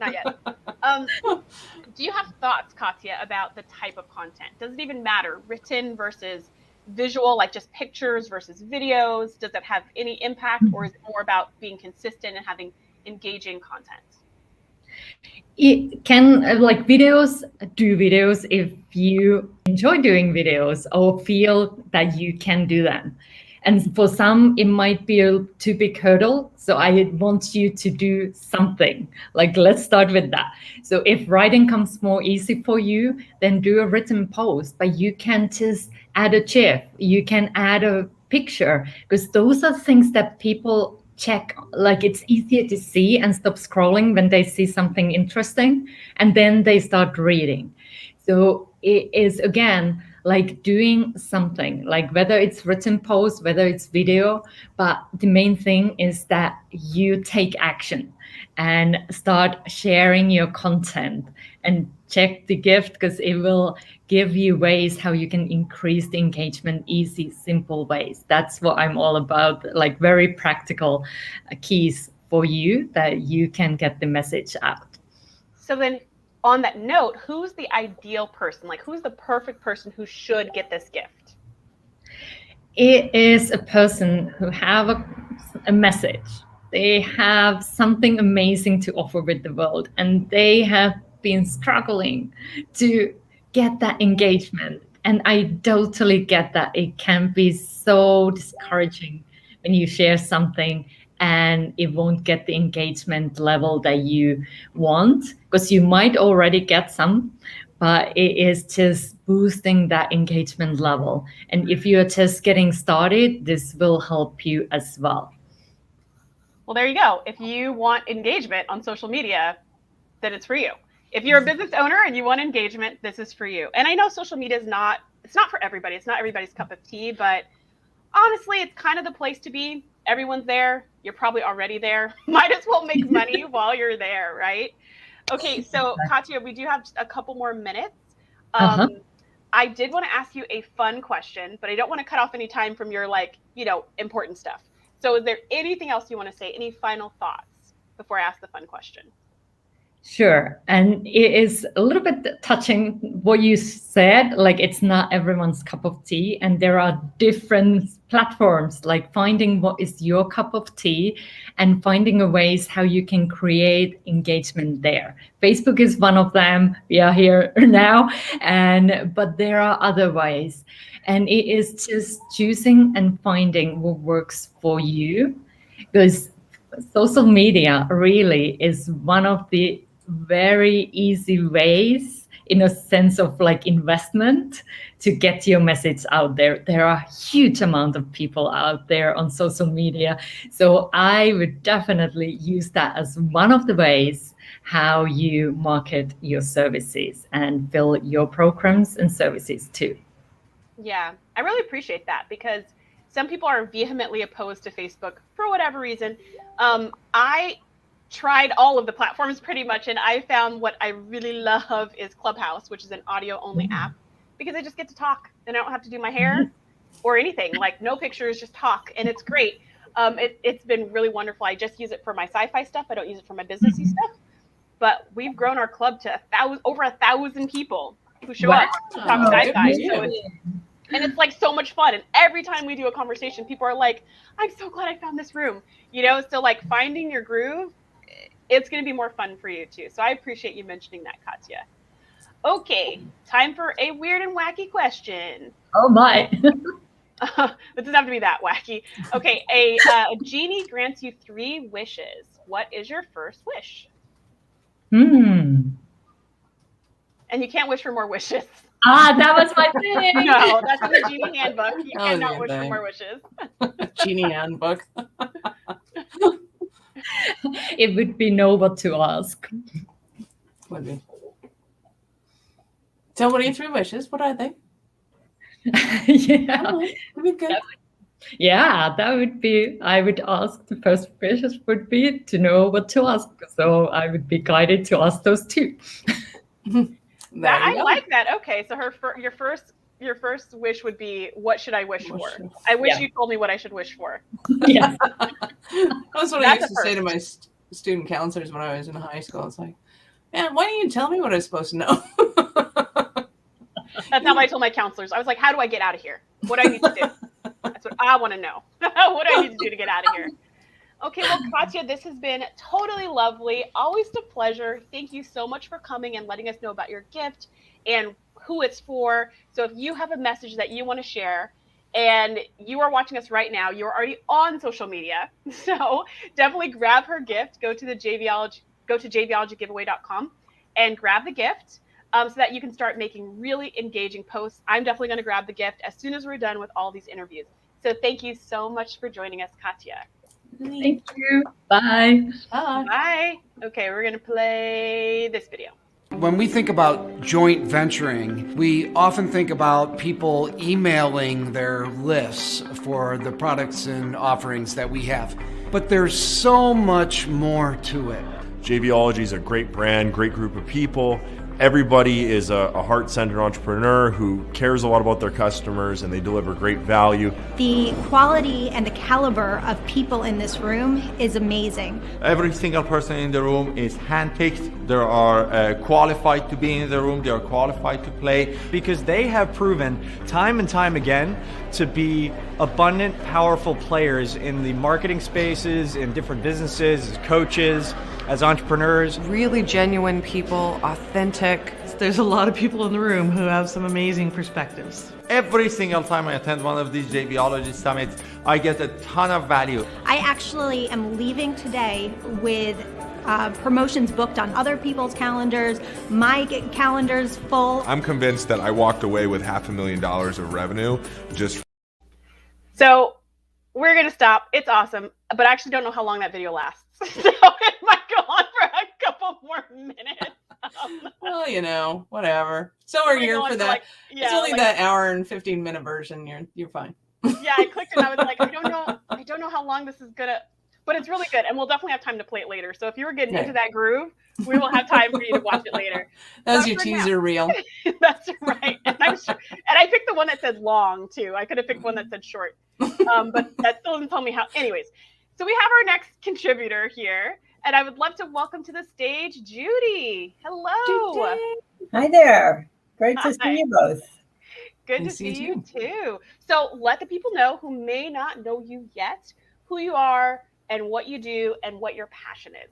Do you have thoughts, Katya, about the type of content? Does it even matter, written versus visual, like just pictures versus videos? Does that have any impact, or is it more about being consistent and having engaging content?
It can, like videos, do videos if you enjoy doing videos or feel that you can do them. And for some, it might be a too big hurdle. So I want you to do something. Like, let's start with that. So if writing comes more easy for you, then do a written post. But you can just add a GIF. You can add a picture, because those are things that people check. Like, it's easier to see and stop scrolling when they see something interesting, and then they start reading. So it is, again, like doing something, like whether it's written post, whether it's video, but the main thing is that you take action and start sharing your content and check the gift because it will give you ways how you can increase the engagement, easy, simple ways. That's what I'm all about, like very practical keys for you that you can get the message out.
So then on that note, who's the ideal person? Like who's the perfect person who should get this gift?
It is a person who have a message. They have something amazing to offer with the world, and they have been struggling to get that engagement. And I totally get that. It can be so discouraging when you share something and it won't get the engagement level that you want, because you might already get some, but it is just boosting that engagement level. And if you're just getting started, this will help you as well.
Well, there you go. If you want engagement on social media, then it's for you. If you're a business owner and you want engagement, this is for you. And I know social media it's not for everybody. It's not everybody's cup of tea, but honestly, it's kind of the place to be. Everyone's there. You're probably already there. Might as well make money while you're there, right? Okay, so Katja, we do have a couple more minutes. I did want to ask you a fun question, but I don't want to cut off any time from your important stuff. So is there anything else you want to say? Any final thoughts before I ask the fun question?
Sure. And it is a little bit touching what you said, like it's not everyone's cup of tea. And there are different platforms, like finding what is your cup of tea and finding a ways how you can create engagement there. Facebook is one of them. We are here now. But there are other ways. And it is just choosing and finding what works for you, because social media really is one of the very easy ways, in a sense of like investment, to get your message out there. There are a huge amount of people out there on social media. So I would definitely use that as one of the ways how you market your services and build your programs and services too.
Yeah, I really appreciate that, because some people are vehemently opposed to Facebook for whatever reason. I tried all of the platforms pretty much, and I found what I really love is Clubhouse, which is an audio only app, because I just get to talk and I don't have to do my hair or anything, like no pictures, just talk, and it's great. It's been really wonderful. I just use it for my sci-fi stuff. I don't use it for my businessy stuff, but we've grown our club to over 1,000 people who show up to talk sci-fi. And it's like so much fun. And every time we do a conversation, people are like, I'm so glad I found this room. So like finding your groove, it's going to be more fun for you too. So I appreciate you mentioning that, Katja. Okay, time for a weird and wacky question.
Oh my.
It doesn't have to be that wacky. Okay, a genie grants you 3 wishes. What is your first wish?
And
you can't wish for more wishes.
That was my thing.
No, that's in the genie handbook. You cannot wish for more wishes.
Genie handbook.
It would be know what to ask.
Would be. So what are your 3 wishes? What are they?
Yeah.
Oh, that'd be good.
Yeah, that would be, I would ask, the first wishes would be to know what to ask. So I would be guided to ask those 2.
I like that. Okay, so your first wish would be, what should I wish for? I wish you told me what I should wish for.
Yes.
That's what I used to say to my student counselors when I was in high school. It's like, man, why don't you tell me what I'm supposed to know?
That's not what I told my counselors. I was like, how do I get out of here? What do I need to do? That's what I want to know. What do I need to do to get out of here? Okay, well, Katja, this has been totally lovely. Always a pleasure. Thank you so much for coming and letting us know about your gift and who it's for. So if you have a message that you want to share and you are watching us right now, you're already on social media. So definitely grab her gift. Go to JVologyGiveaway.com and grab the gift so that you can start making really engaging posts. I'm definitely going to grab the gift as soon as we're done with all these interviews. So thank you so much for joining us, Katja.
Thank you. Bye.
Bye. Okay, we're going to play this video.
When we think about joint venturing, we often think about people emailing their lists for the products and offerings that we have. But there's so much more to it.
JVology is a great brand, great group of people. Everybody is a heart-centered entrepreneur who cares a lot about their customers, and they deliver great value.
The quality and the caliber of people in this room is amazing.
Every single person in the room is handpicked. They are qualified to be in the room. They are qualified to play.
Because they have proven time and time again to be abundant, powerful players in the marketing spaces, in different businesses, as coaches, as entrepreneurs.
Really genuine people, authentic. There's a lot of people in the room who have some amazing perspectives.
Every single time I attend one of these JVology summits, I get a ton of value.
I actually am leaving today with promotions booked on other people's calendars. My calendar's full.
I'm convinced that I walked away with $500,000 of revenue just.
So we're going to stop. It's awesome. But I actually don't know how long that video lasts. So it might go on for a couple more minutes.
Well, you know, whatever. So we're here for that. It's only that hour and 15-minute version. You're fine.
Yeah, I clicked and I was like, I don't know how long this is gonna, but it's really good, and we'll definitely have time to play it later. So if you were getting into that groove, we will have time for you to watch it later.
That was your teaser reel.
That's right. And I picked the one that said long too. I could have picked one that said short, but that still doesn't tell me how. Anyways, so we have our next contributor here. And I would love to welcome to the stage Judy. Hello.
Judy. Hi there. Great to see you both.
Good to see you too. So let the people know who may not know you yet, who you are and what you do and what your passion is.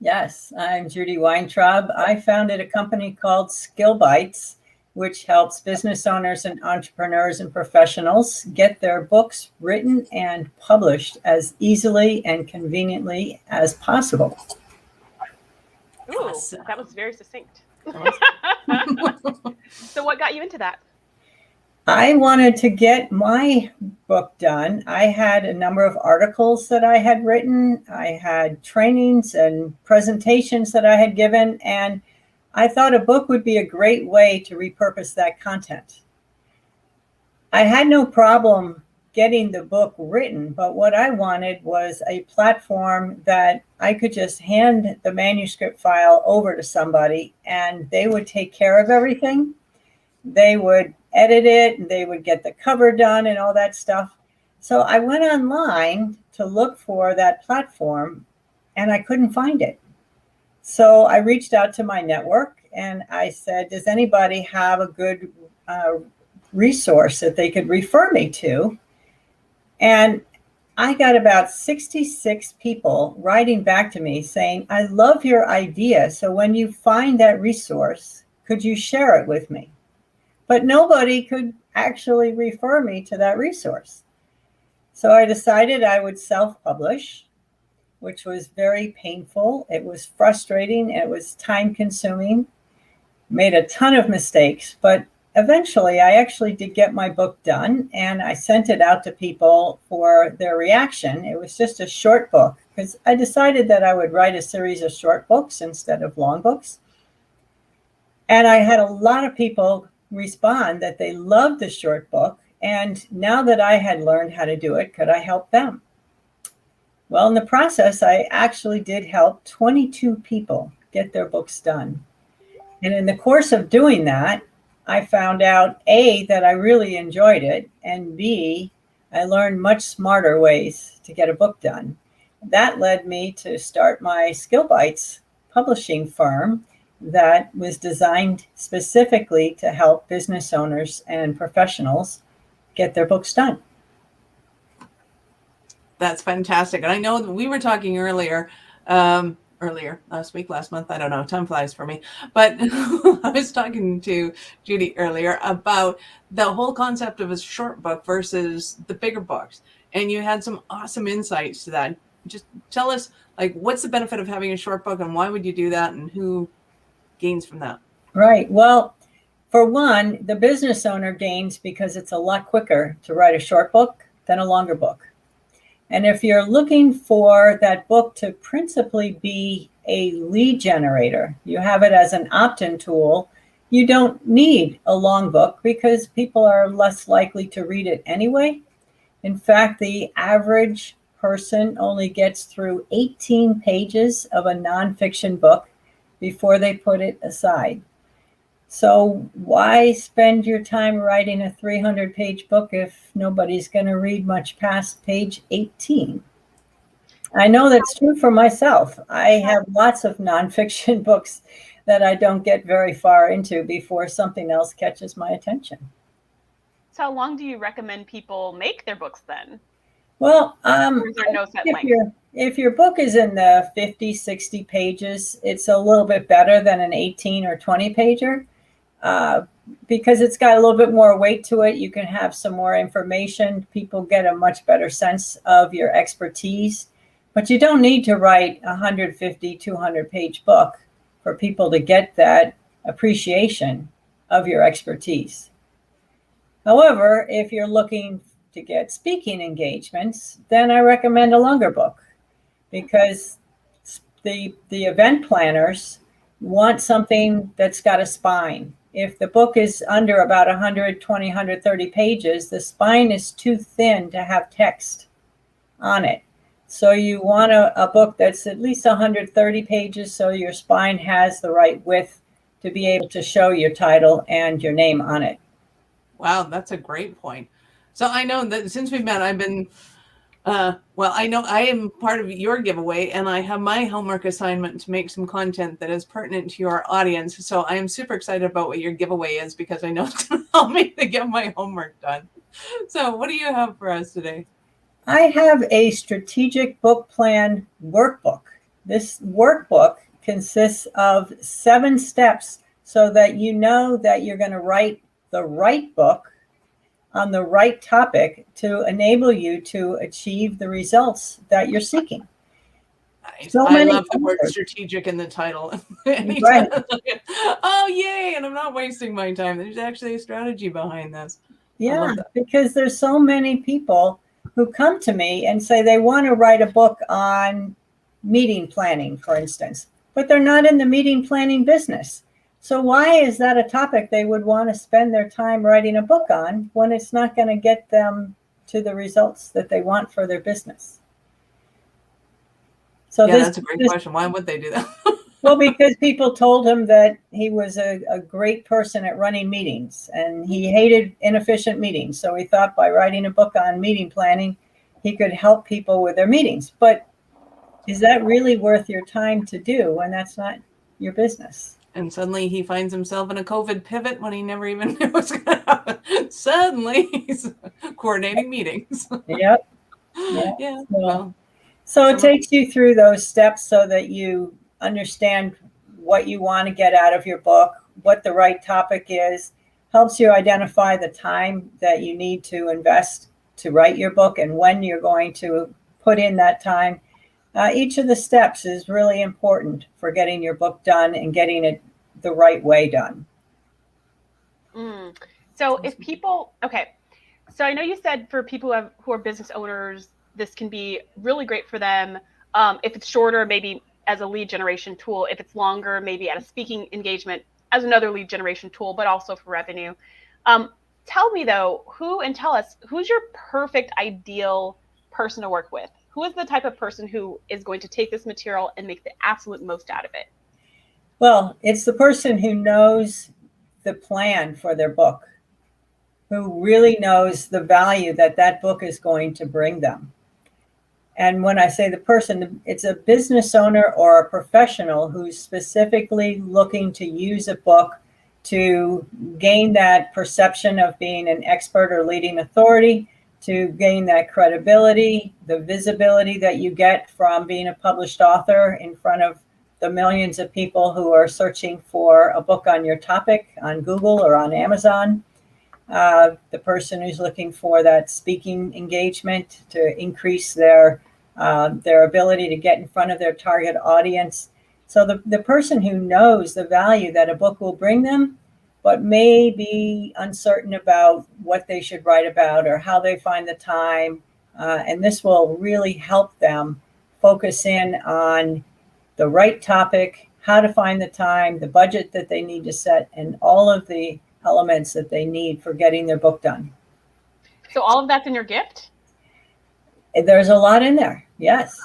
Yes, I'm Judy Weintraub. I founded a company called Skill Bites, which helps business owners and entrepreneurs and professionals get their books written and published as easily and conveniently as possible.
Ooh, awesome. That was very succinct. So what got you into that?
I wanted to get my book done. I had a number of articles that I had written. I had trainings and presentations that I had given, and I thought a book would be a great way to repurpose that content. I had no problem getting the book written, but what I wanted was a platform that I could just hand the manuscript file over to somebody and they would take care of everything. They would edit it and they would get the cover done and all that stuff. So I went online to look for that platform and I couldn't find it. So I reached out to my network and I said, does anybody have a good resource that they could refer me to? And I got about 66 people writing back to me saying, I love your idea. So when you find that resource, could you share it with me? But nobody could actually refer me to that resource. So I decided I would self-publish, which was very painful. It was frustrating. It was time consuming, made a ton of mistakes, but eventually I actually did get my book done and I sent it out to people for their reaction. It was just a short book because I decided that I would write a series of short books instead of long books. And I had a lot of people respond that they loved the short book. And now that I had learned how to do it, could I help them? Well, in the process, I actually did help 22 people get their books done. And in the course of doing that, I found out, A, that I really enjoyed it, and B, I learned much smarter ways to get a book done. That led me to start my Skill Bites publishing firm that was designed specifically to help business owners and professionals get their books done.
That's fantastic. And I know that we were talking earlier last week, last month, I don't know, time flies for me. But I was talking to Judy earlier about the whole concept of a short book versus the bigger books. And you had some awesome insights to that. Just tell us, like, what's the benefit of having a short book and why would you do that and who gains from that?
Right. Well, for one, the business owner gains because it's a lot quicker to write a short book than a longer book. And if you're looking for that book to principally be a lead generator, you have it as an opt-in tool, you don't need a long book because people are less likely to read it anyway. In fact, the average person only gets through 18 pages of a nonfiction book before they put it aside. So why spend your time writing a 300-page book if nobody's going to read much past page 18? I know that's true for myself. I have lots of nonfiction books that I don't get very far into before something else catches my attention.
So how long do you recommend people make their books then?
Well,
Or is there no set length?
if your book is in the 50, 60 pages, it's a little bit better than an 18 or 20 pager because it's got a little bit more weight to it. You can have some more information. People get a much better sense of your expertise. But you don't need to write a 150, 200-page book for people to get that appreciation of your expertise. However, if you're looking to get speaking engagements, then I recommend a longer book because the event planners want something that's got a spine. If the book is under about 120, 130 pages, the spine is too thin to have text on it. So you want a book that's at least 130 pages so your spine has the right width to be able to show your title and your name on it.
Wow, that's a great point. So I know that since we've met, I've been, I know I am part of your giveaway and I have my homework assignment to make some content that is pertinent to your audience. So I am super excited about what your giveaway is because I know it's going to help me to get my homework done. So what do you have for us today?
I have a strategic book plan workbook. This workbook consists of 7 steps so that you know that you're going to write the right book on the right topic to enable you to achieve the results that you're seeking.
Nice.
So
I
many
love the word
authors.
strategic in the title.
Right.
Oh, yay. And I'm not wasting my time. There's actually a strategy behind this. I
Yeah,
love that.
because there's so many people who come to me and say they want to write a book on meeting planning, for instance, but they're not in the meeting planning business. So why is that a topic they would want to spend their time writing a book on when it's not going to get them to the results that they want for their business? So
Yeah, that's a great question. Why would they do that?
Well, because people told him that he was a great person at running meetings and he hated inefficient meetings. So he thought by writing a book on meeting planning, he could help people with their meetings. But is that really worth your time to do when that's not your business?
And suddenly he finds himself in a COVID pivot when he never even knew what's going to happen. Suddenly he's coordinating meetings.
Yep.
Yeah.
So it takes you through those steps so that you understand what you want to get out of your book, what the right topic is, helps you identify the time that you need to invest to write your book and when you're going to put in that time. Each of the steps is really important for getting your book done and getting it the right way done.
So if people, so I know you said for people who are business owners, this can be really great for them. If it's shorter, maybe as a lead generation tool. If it's longer, maybe at a speaking engagement as another lead generation tool, but also for revenue. Tell me though, tell us, who's your perfect ideal person to work with? Who is the type of person who is going to take this material and make the absolute most out of it?
Well, it's the person who knows the plan for their book, who really knows the value that that book is going to bring them. And when I say the person, it's a business owner or a professional who's specifically looking to use a book to gain that perception of being an expert or leading authority, to gain that credibility, the visibility that you get from being a published author in front of the millions of people who are searching for a book on your topic on Google or on Amazon. The person who's looking for that speaking engagement to increase their ability to get in front of their target audience. So the person who knows the value that a book will bring them, but may be uncertain about what they should write about or how they find the time. And this will really help them focus in on the right topic, how to find the time, the budget that they need to set, and all of the elements that they need for getting their book done.
So all of that's in your gift?
There's a lot in there, yes.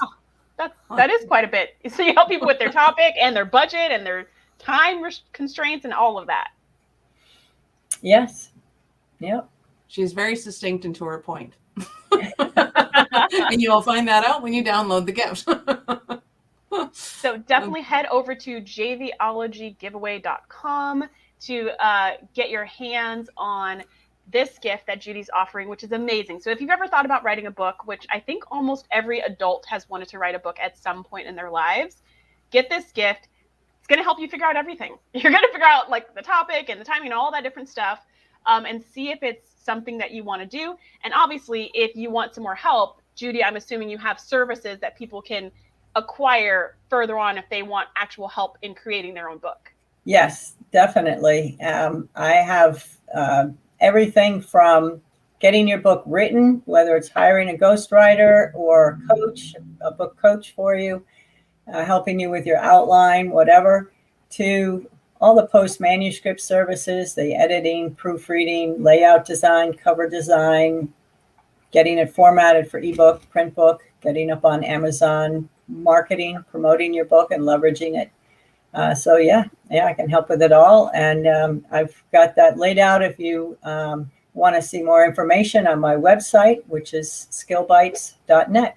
Oh, that is quite a bit. So you help people with their topic and their budget and their time constraints and all of that.
Yes. Yep.
She's very succinct and to her point. And you'll find that out when you download the gift.
So definitely head over to jvologyggiveaway.com to get your hands on this gift that Judy's offering, which is amazing. So if you've ever thought about writing a book, which I think almost every adult has wanted to write a book at some point in their lives, get this gift. It's going to help you figure out everything. You're going to figure out like the topic and the timing and all that different stuff, and see if it's something that you want to do. And obviously, if you want some more help, Judy, I'm assuming you have services that people can acquire further on if they want actual help in creating their own book.
Yes, definitely. I have everything from getting your book written, whether it's hiring a ghostwriter or a book coach for you, helping you with your outline, whatever, to all the post-manuscript services, the editing, proofreading, layout design, cover design, getting it formatted for ebook, print book, getting up on Amazon, marketing, promoting your book and leveraging it. So yeah, I can help with it all. And I've got that laid out. If you want to see more information on my website, which is skillbites.net.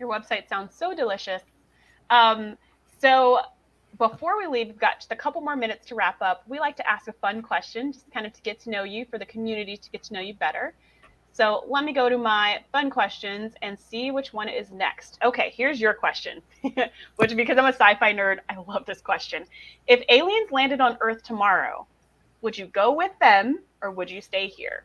Your website sounds so delicious. So before we leave, we've got just a couple more minutes to wrap up. We like to ask a fun question, just kind of to get to know you, for the community to get to know you better. So let me go to my fun questions and see which one is next. Okay, here's your question, which, because I'm a sci-fi nerd, I love this question. If aliens landed on Earth tomorrow, would you go with them or would you stay here?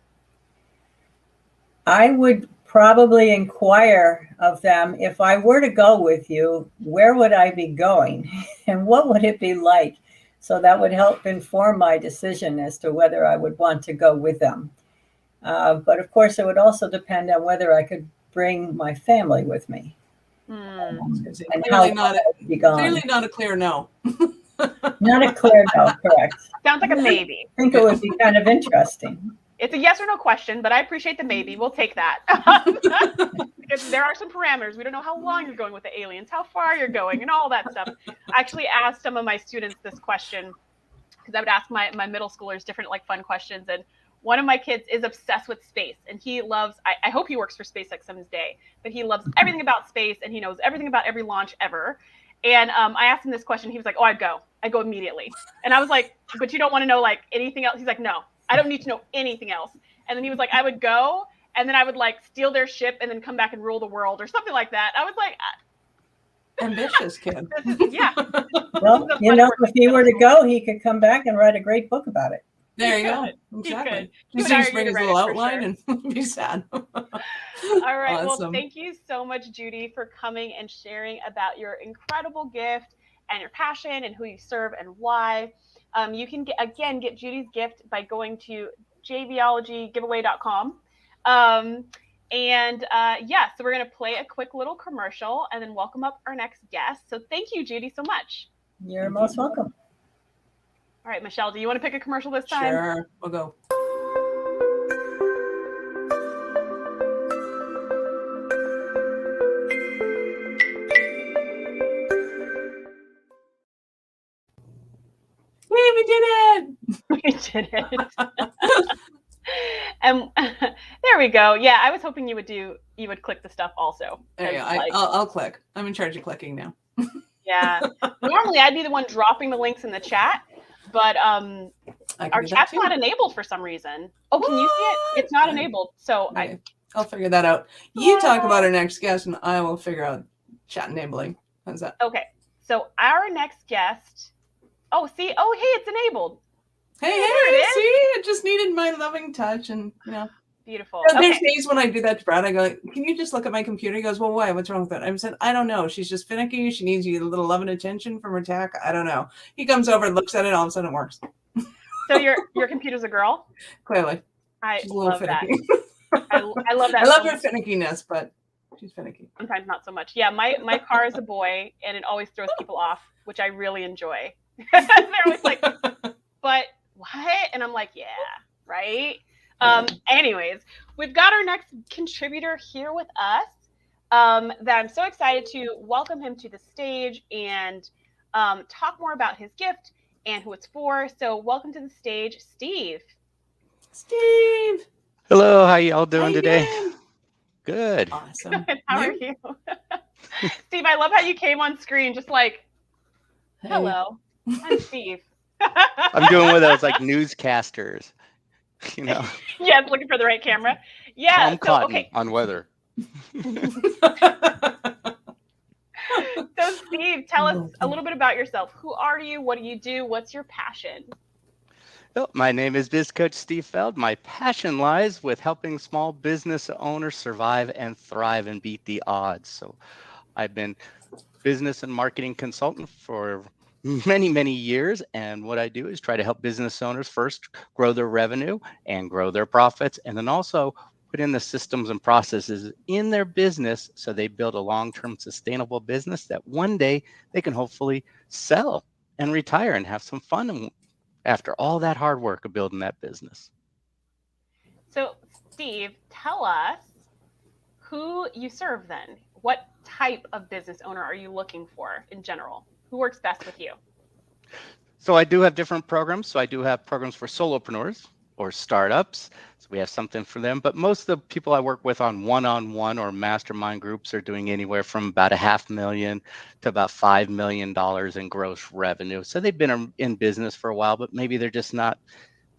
I would probably inquire of them, if I were to go with you, where would I be going and what would it be like? So that would help inform my decision as to whether I would want to go with them. But of course, it would also depend on whether I could bring my family with me. And
Clearly
how
not,
I would be gone.
clearly not a clear no.
Not a clear no, correct.
Sounds like a maybe.
I think it would be kind of interesting.
It's a yes or no question, but I appreciate the maybe. We'll take that. Because there are some parameters. We don't know how long you're going with the aliens, how far you're going, and all that stuff. I actually asked some of my students this question because I would ask my middle schoolers different like fun questions. And one of my kids is obsessed with space, and he loves, I hope he works for SpaceX someday, but he loves everything about space, and he knows everything about every launch ever. And I asked him this question. He was like, oh, I'd go immediately. And I was like, but you don't want to know like anything else? He's like, no, I don't need to know anything else. And then he was like, I would go, and then I would like steal their ship and then come back and rule the world or something like that. I was like,
ambitious kid.
Yeah.
Well, you know, if he were to go, he could come back and write a great book about it.
There you go. Exactly.
He
Just
would
bring his little outline and be sad.
All right.
Awesome.
Well, thank you so much, Judy, for coming and sharing about your incredible gift and your passion and who you serve and why. You can get Judy's gift by going to JVologyGiveaway.com. So we're going to play a quick little commercial and then welcome up our next guest. So thank you, Judy, so much.
You're most welcome.
All right, Michelle, do you want to pick a commercial this time?
Sure, we'll go. Hey, we did it!
We did it. And there we go. Yeah, I was hoping you would click the stuff also.
There you go. I'll click. I'm in charge of clicking now.
Yeah. Normally I'd be the one dropping the links in the chat, but our chat's not enabled for some reason. Oh, can you see it? It's not enabled. So
okay. I'll figure that out. You talk about our next guest and I will figure out chat enabling. How's that?
Okay. So our next guest. Oh, see. Oh, hey, it's enabled.
Hey, see, it just needed my loving touch, and
beautiful.
There's days when I do that to Brad. I go, "Can you just look at my computer?" He goes, "Well, why? What's wrong with it?" I said, "I don't know. She's just finicky. She needs you a little love and attention from her tech. I don't know." He comes over and looks at it. All of a sudden, it works.
So your computer's a girl?
Clearly,
she's a little finicky. That. I love that.
I love her finickiness, but she's finicky.
Sometimes not so much. Yeah, my car is a boy, and it always throws people off, which I really enjoy. They're always like, "But what?" And I'm like, "Yeah, right." Anyways, we've got our next contributor here with us that I'm so excited to welcome him to the stage and talk more about his gift and who it's for. So welcome to the stage, Steve.
Steve.
Hello, how y'all
How
doing
you
today?
doing?
Good.
Awesome.
Good. How are you? Steve, I love how you came on screen just like, hello, I'm Steve.
I'm doing one of those like newscasters, you know.
Yes, looking for the right camera. Yeah.
Tom
So
Cotton
okay.
on weather.
So Steve, tell us a little bit about yourself. Who are you? What do you do? What's your passion?
Well, my name is Biz Coach Steve Feld. My passion lies with helping small business owners survive and thrive and beat the odds. So I've been business and marketing consultant for many, many years. And what I do is try to help business owners first grow their revenue and grow their profits, and then also put in the systems and processes in their business so they build a long-term sustainable business that one day they can hopefully sell and retire and have some fun after all that hard work of building that business.
So Steve, tell us who you serve then. What type of business owner are you looking for in general? Who works best with you?
So I do have different programs. So I do have programs for solopreneurs or startups. So we have something for them. But most of the people I work with on one-on-one or mastermind groups are doing anywhere from about $500,000 to about $5 million in gross revenue. So they've been in business for a while, but maybe they're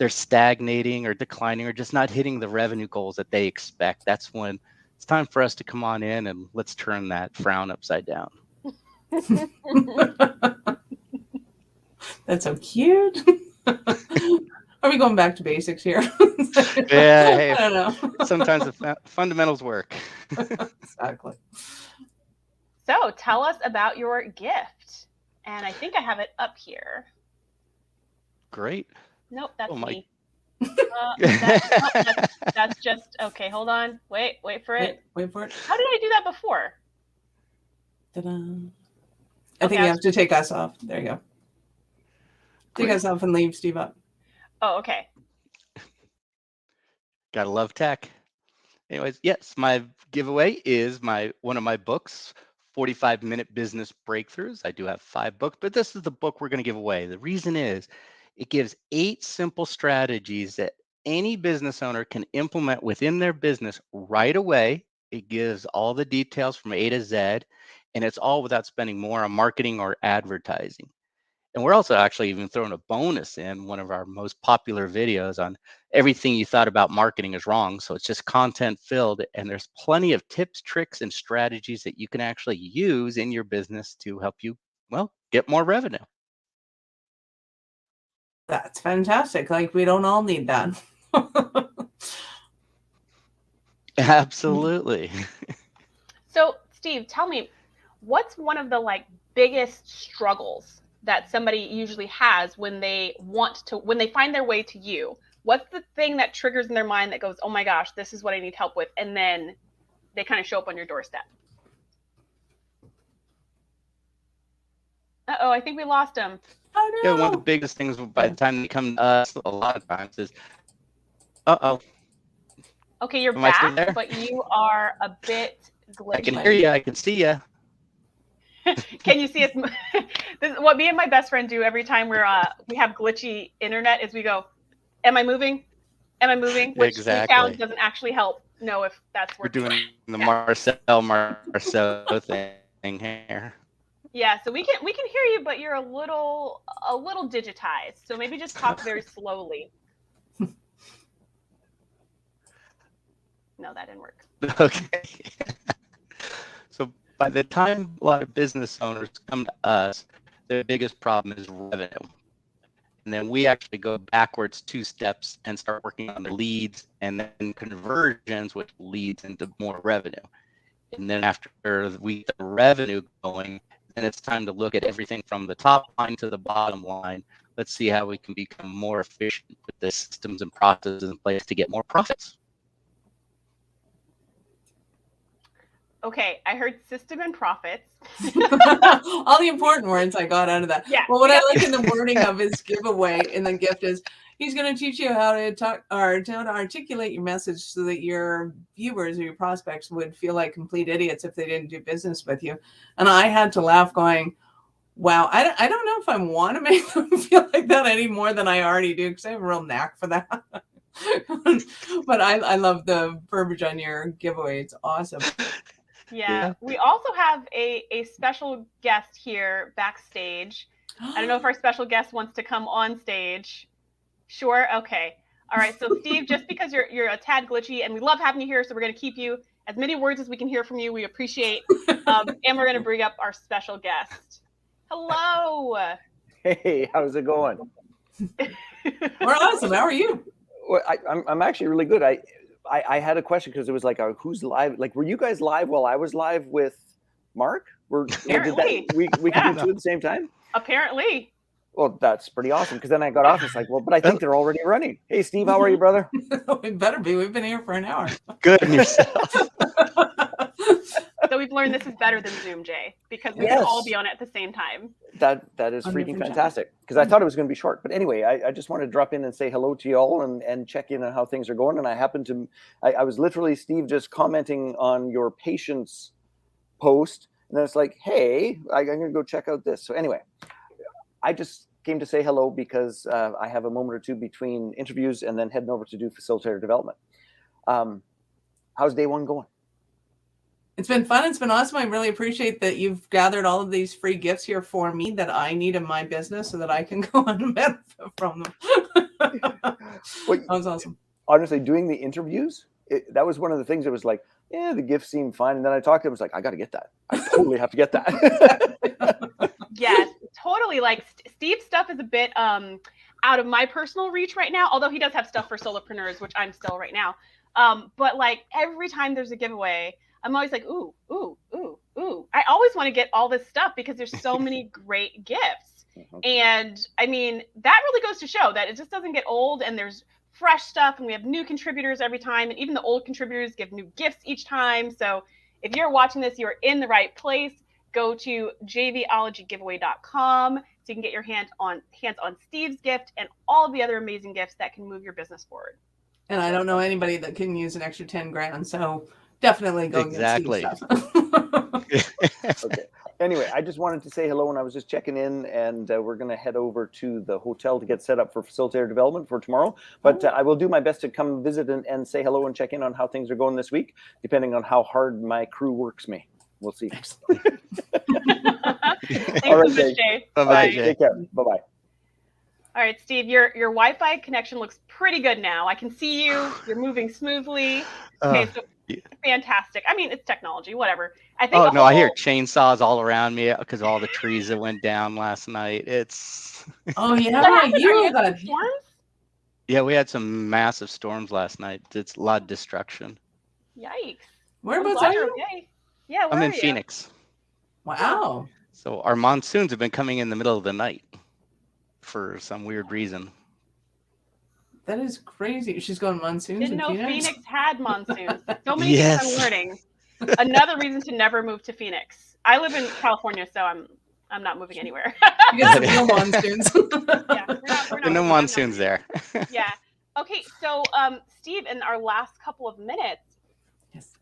stagnating or declining or just not hitting the revenue goals that they expect. That's when it's time for us to come on in and let's turn that frown upside down.
That's so cute. Are we going back to basics here?
Yeah, hey,
I don't know.
Sometimes the fundamentals work.
Exactly.
So tell us about your gift. And I think I have it up here.
Great.
Nope, that's
my-
me. That's just, okay, hold on. Wait for it.
Wait for it.
How did I do that before?
Ta-da. I think you have to take us off. There you go. Take us off and leave Steve up.
Oh, okay.
Gotta love tech. Anyways, yes, my giveaway is one of my books, 45-minute business breakthroughs. I do have 5 books, but this is the book we're going to give away. The reason is it gives 8 simple strategies that any business owner can implement within their business right away. It gives all the details from A to Z, and it's all without spending more on marketing or advertising. And we're also actually even throwing a bonus in one of our most popular videos on everything you thought about marketing is wrong. So it's just content filled, and there's plenty of tips, tricks, and strategies that you can actually use in your business to help you, well, get more revenue.
That's fantastic. Like, we don't all need that.
Absolutely.
So Steve, tell me, what's one of the biggest struggles that somebody usually has when they find their way to you? What's the thing that triggers in their mind that goes, oh my gosh, this is what I need help with, and then they kind of show up on your doorstep? Uh-oh, I think we lost him.
Oh
Yeah,
no.
one of the biggest things by the time they come to us a lot of times is, uh-oh.
Okay, you're
Am I still
back,
there?
but you are a bit glitchy.
I can hear you. I can see you.
Can you see us? This is what me and my best friend do every time we have glitchy internet is we go, am I moving? Am I moving? Which
Exactly.
the sound doesn't actually help know if that's
We're
working.
doing the Marcel thing here.
Yeah, so we can hear you, but you're a little digitized. So maybe just talk very slowly. No, that didn't work.
Okay. So by the time a lot of business owners come to us, their biggest problem is revenue. And then we actually go backwards 2 steps and start working on the leads and then conversions, which leads into more revenue. And then after we get the revenue going, then it's time to look at everything from the top line to the bottom line. Let's see how we can become more efficient with the systems and processes in place to get more profits.
Okay, I heard system and profits.
All the important words I got out of that.
Yeah.
Well, what I like in the wording of his giveaway in the gift is he's going to teach you how to talk or how to articulate your message so that your viewers or your prospects would feel like complete idiots if they didn't do business with you. And I had to laugh going, Wow, I don't know if I want to make them feel like that any more than I already do, because I have a real knack for that. But I love the verbiage on your giveaway. It's awesome.
Yeah. We also have a special guest here backstage. I don't know if our special guest wants to come on stage. Sure. Okay. All right. So Steve, just because you're a tad glitchy, and we love having you here, so we're going to keep you as many words as we can hear from you. We appreciate, and we're going to bring up our special guest. Hello.
Hey, how's it going?
We're awesome. How are you?
Well, I'm actually really good. I had a question because it was like, who's live? Like, were you guys live while I was live with Mark?
Apparently.
We could do two at the same time?
Apparently.
Well, that's pretty awesome. Because then I got off. It's like, well, but I think they're already running. Hey, Steve, how are you, brother?
We better be. We've been here for an hour.
Good. And yourself?
So we've learned this is better than Zoom, Jay, because we
Yes.
can all be on it at the same time.
That is freaking fantastic. Because I thought it was going to be short. But anyway, I just wanted to drop in and say hello to you all and check in on how things are going. And I happened to, I was literally, Steve, just commenting on your patients post. And then it's like, hey, I'm going to go check out this. So anyway, I just came to say hello because I have a moment or two between interviews and then heading over to do facilitator development. How's day one going?
It's been fun. It's been awesome. I really appreciate that you've gathered all of these free gifts here for me that I need in my business so that I can go on and benefit from them. That was awesome.
Honestly, doing the interviews, that was one of the things that was like, yeah, the gifts seemed fine. And then I talked to him, I was like, I got to get that. I totally have to get that.
Yes, totally. Like Steve's stuff is a bit out of my personal reach right now, although he does have stuff for solopreneurs, which I'm still right now. But like every time there's a giveaway, I'm always like, ooh, ooh, ooh, ooh. I always want to get all this stuff because there's so many great gifts. And I mean, that really goes to show that it just doesn't get old, and there's fresh stuff, and we have new contributors every time. And even the old contributors give new gifts each time. So if you're watching this, you're in the right place. Go to JVologyGiveaway.com so you can get your hands on Steve's gift and all of the other amazing gifts that can move your business forward.
And I don't know anybody that can use an extra 10 grand. So definitely go
Exactly.
get Steve's stuff.
Okay. Anyway, I just wanted to say hello, and I was just checking in, and we're going to head over to the hotel to get set up for facilitator development for tomorrow. But I will do my best to come visit and say hello and check in on how things are going this week, depending on how hard my crew works me. We'll see.
Thanks
All right,
so much, Jay.
Bye-bye,
Jay. Take care. Bye-bye.
All right, Steve, your Wi-Fi connection looks pretty good now. I can see you. You're moving smoothly. Okay, so fantastic. I mean, it's technology, whatever. I think.
Oh no, I hear chainsaws all around me because of all the trees that went down last night. It's.
Oh yeah, you got
storms.
Yeah, we had some massive storms last night. It's a lot of destruction.
Yikes.
Whereabouts are you?
Okay. Yeah, where
I'm
are
in
you?
Phoenix.
Wow.
So our monsoons have been coming in the middle of the night for some weird reason.
That is crazy. She's going monsoons.
Didn't
in
know
Phoenix?
Phoenix had monsoons. So many
Yes.
things I'm learning. Another reason to never move to Phoenix. I live in California, so I'm not moving anywhere.
You get some real monsoons.
Yeah, we're not
There are no monsoons there.
Yeah. Okay, so Steve, in our last couple of minutes,
yes.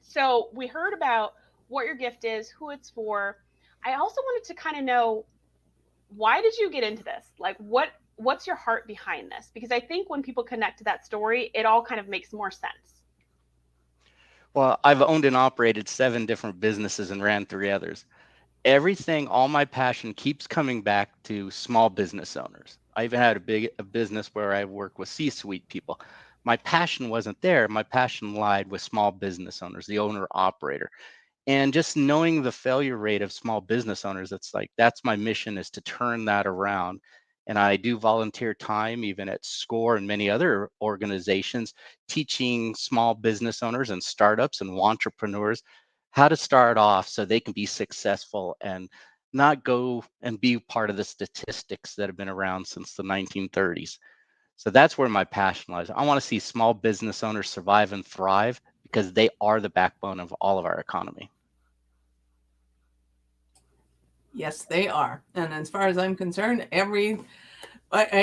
So we heard about what your gift is, who it's for. I also wanted to kind of know, why did you get into this? Like, what's your heart behind this? Because I think when people connect to that story, it all kind of makes more sense.
Well, I've owned and operated 7 different businesses and ran 3 others. Everything, all my passion keeps coming back to small business owners. I even had a business where I work with C-suite people. My passion wasn't there. My passion lied with small business owners, the owner operator. And just knowing the failure rate of small business owners, it's like, that's my mission, is to turn that around. And I do volunteer time, even at SCORE and many other organizations, teaching small business owners and startups and entrepreneurs how to start off so they can be successful and not go and be part of the statistics that have been around since the 1930s. So that's where my passion lies. I want to see small business owners survive and thrive because they are the backbone of all of our economy.
Yes, they are. And as far as I'm concerned, I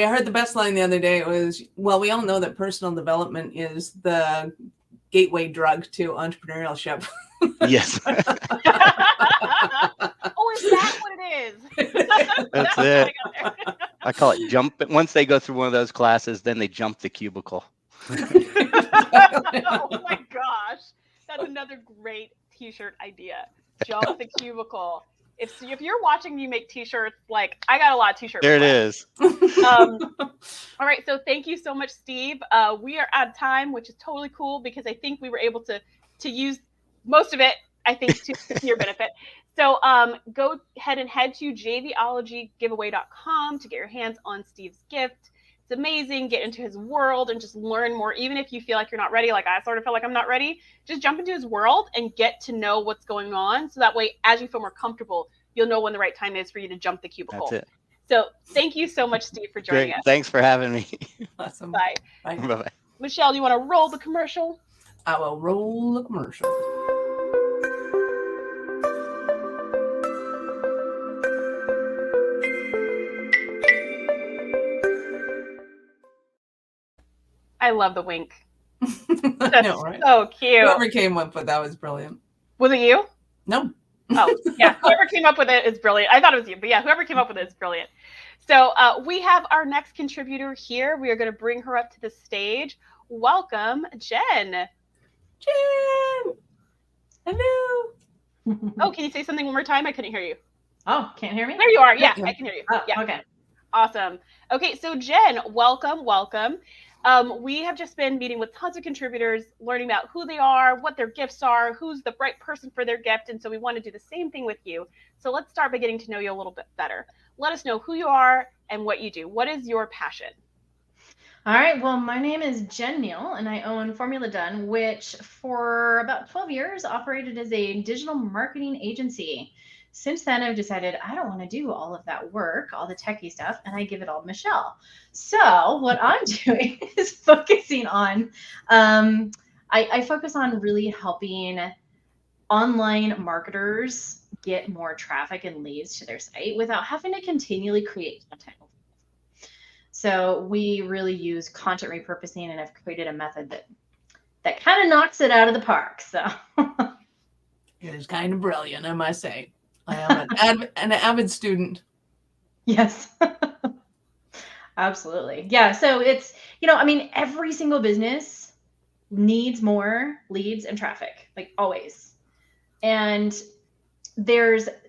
heard the best line the other day. It was, well, we all know that personal development is the gateway drug to entrepreneurship.
Yes.
Oh, is that what it
That's it. I call it jump. Once they go through one of those classes, then they jump the cubicle.
Oh my gosh, that's another great T-shirt idea. Jump the cubicle. If you're watching me make T-shirts, like I got a lot of T-shirts.
There it is.
All right, so thank you so much, Steve. We are out of time, which is totally cool because I think we were able to use most of it, I think, to your benefit. So go ahead and head to JVologyGiveaway.com to get your hands on Steve's gift. It's amazing. Get into his world and just learn more. Even if you feel like you're not ready, like I sort of feel like I'm not ready, just jump into his world and get to know what's going on. So that way, as you feel more comfortable, you'll know when the right time is for you to jump the cubicle.
That's it.
So thank you so much, Steve, for joining us.
Thanks for having me.
Awesome.
Bye.
Bye.
Bye-bye.
Michelle, do you want to roll the commercial?
I will roll the commercial.
I love the wink.
I know, right?
So cute.
Whoever came up with that was brilliant.
Was it you?
No.
Oh, yeah. Whoever came up with it is brilliant. I thought it was you, but yeah, whoever came up with it is brilliant. So we have our next contributor here. We are going to bring her up to the stage. Welcome, Jen.
Jen! Hello.
Oh, can you say something one more time? I couldn't hear you.
Oh, can't hear me?
There you are. Yeah, I can hear you.
Oh,
yeah.
okay.
Awesome. Okay, so Jen, welcome. We have just been meeting with tons of contributors, learning about who they are, what their gifts are, who's the right person for their gift. And so we want to do the same thing with you. So let's start by getting to know you a little bit better. Let us know who you are and what you do. What is your passion?
All right. Well, my name is Jen Neal, and I own Formula Done, which for about 12 years operated as a digital marketing agency. Since then, I've decided I don't want to do all of that work, all the techie stuff, and I give it all to Michelle. So what I'm doing is focusing on, I focus on really helping online marketers get more traffic and leads to their site without having to continually create content. So we really use content repurposing, and I've created a method that kind of knocks it out of the park. So
it is kind of brilliant, I must say. I am an avid student.
Yes. Absolutely. Yeah. So it's, I mean, every single business needs more leads and traffic, like always. And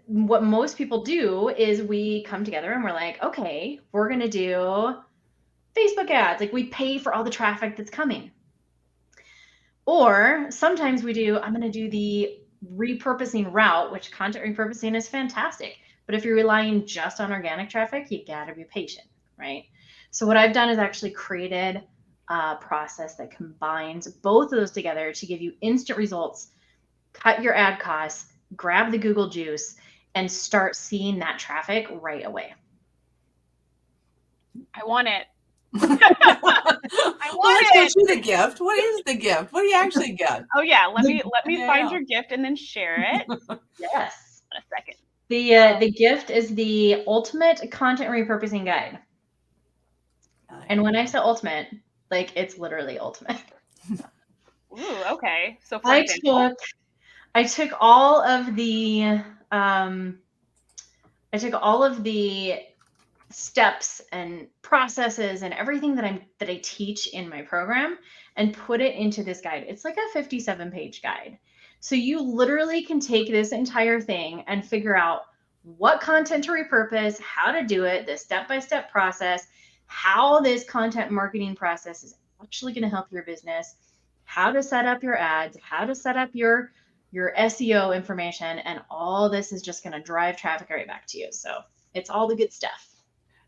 what most people do is we come together and we're like, okay, we're going to do Facebook ads. Like we pay for all the traffic that's coming. Or sometimes I'm going to do the repurposing route, which content repurposing is fantastic. But if you're relying just on organic traffic, you got to be patient, right? So what I've done is actually created a process that combines both of those together to give you instant results, cut your ad costs, grab the Google juice, and start seeing that traffic right away.
I want it.
Let's get you the gift. What is the gift? What do you actually get?
Oh yeah, let me find your gift and then share it.
Yes.
In a second.
The gift is the ultimate content repurposing guide. And when I say ultimate, like it's literally ultimate.
Ooh, okay. So for
I took all of the steps and processes and everything that I teach in my program and put it into this guide. It's like a 57-page guide. So you literally can take this entire thing and figure out what content to repurpose, how to do it, the step-by-step process, how this content marketing process is actually going to help your business, how to set up your ads, how to set up your SEO information, and all this is just going to drive traffic right back to you. So it's all the good stuff.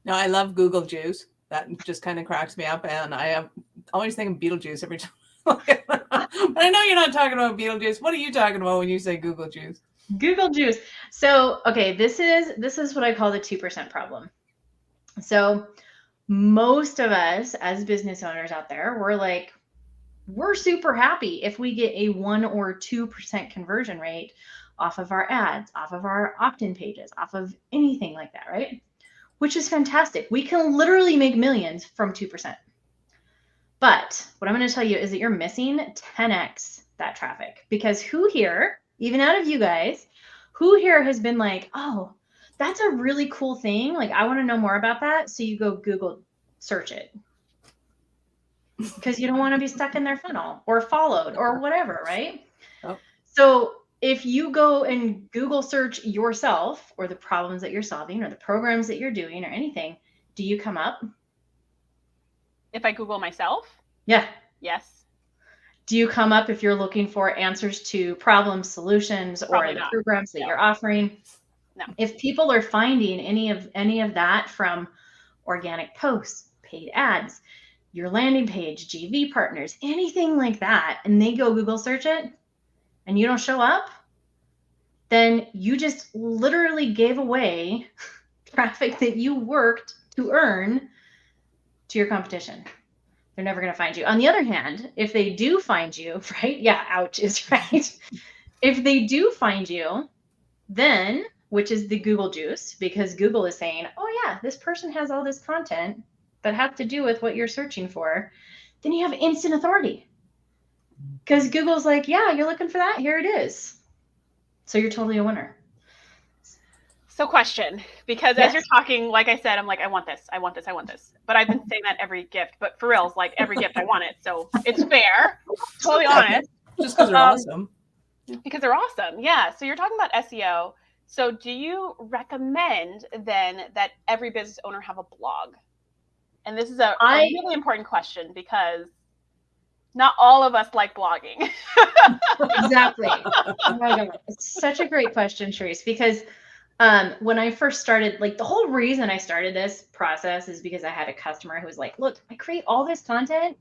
No, I love Google Juice. That just kind of cracks me up, and I am always thinking Beetlejuice every time. But I know you're not talking about Beetlejuice. What are you talking about when you say Google Juice?
Google Juice. So, okay, this is what I call the 2% problem. So most of us as business owners out there, we're super happy if we get a 1 or 2% conversion rate off of our ads, off of our opt-in pages, off of anything like that, right? Which is fantastic. We can literally make millions from 2%. But what I'm going to tell you is that you're missing 10x that traffic, because who here, even out of you guys, who here has been like, oh, that's a really cool thing. Like, I want to know more about that. So you go Google search it. Because you don't want to be stuck in their funnel or followed or whatever, right?
Oh.
So if you go and Google search yourself or the problems that you're solving or the programs that you're doing or anything, do you come up?
If I Google myself?
Yeah.
Yes.
Do you come up if you're looking for answers to problem solutions
Probably
or the
not.
programs that
No.
you're offering?
No.
If people are finding any of that from organic posts, paid ads, your landing page, JV partners, anything like that, and they go Google search it and you don't show up, then you just literally gave away traffic that you worked to earn to your competition. They're never going to find you. On the other hand, if they do find you, right? Yeah, ouch is right. If they do find you, then, which is the Google juice, because Google is saying, oh yeah, this person has all this content that have to do with what you're searching for, then you have instant authority. Because Google's like, yeah, you're looking for that? Here it is. So you're totally a winner.
So question, because as you're talking, like I said, I'm like, I want this, I want this, I want this. But I've been saying that every gift, but for reals, like every gift I want it. So it's fair, totally honest.
Just because they're awesome.
Because they're awesome, yeah. So you're talking about SEO. So do you recommend then that every business owner have a blog? And this is a really important question because not all of us like blogging.
Exactly. Oh my God. It's such a great question, Therese, because when I first started, like the whole reason I started this process is because I had a customer who was like, look, I create all this content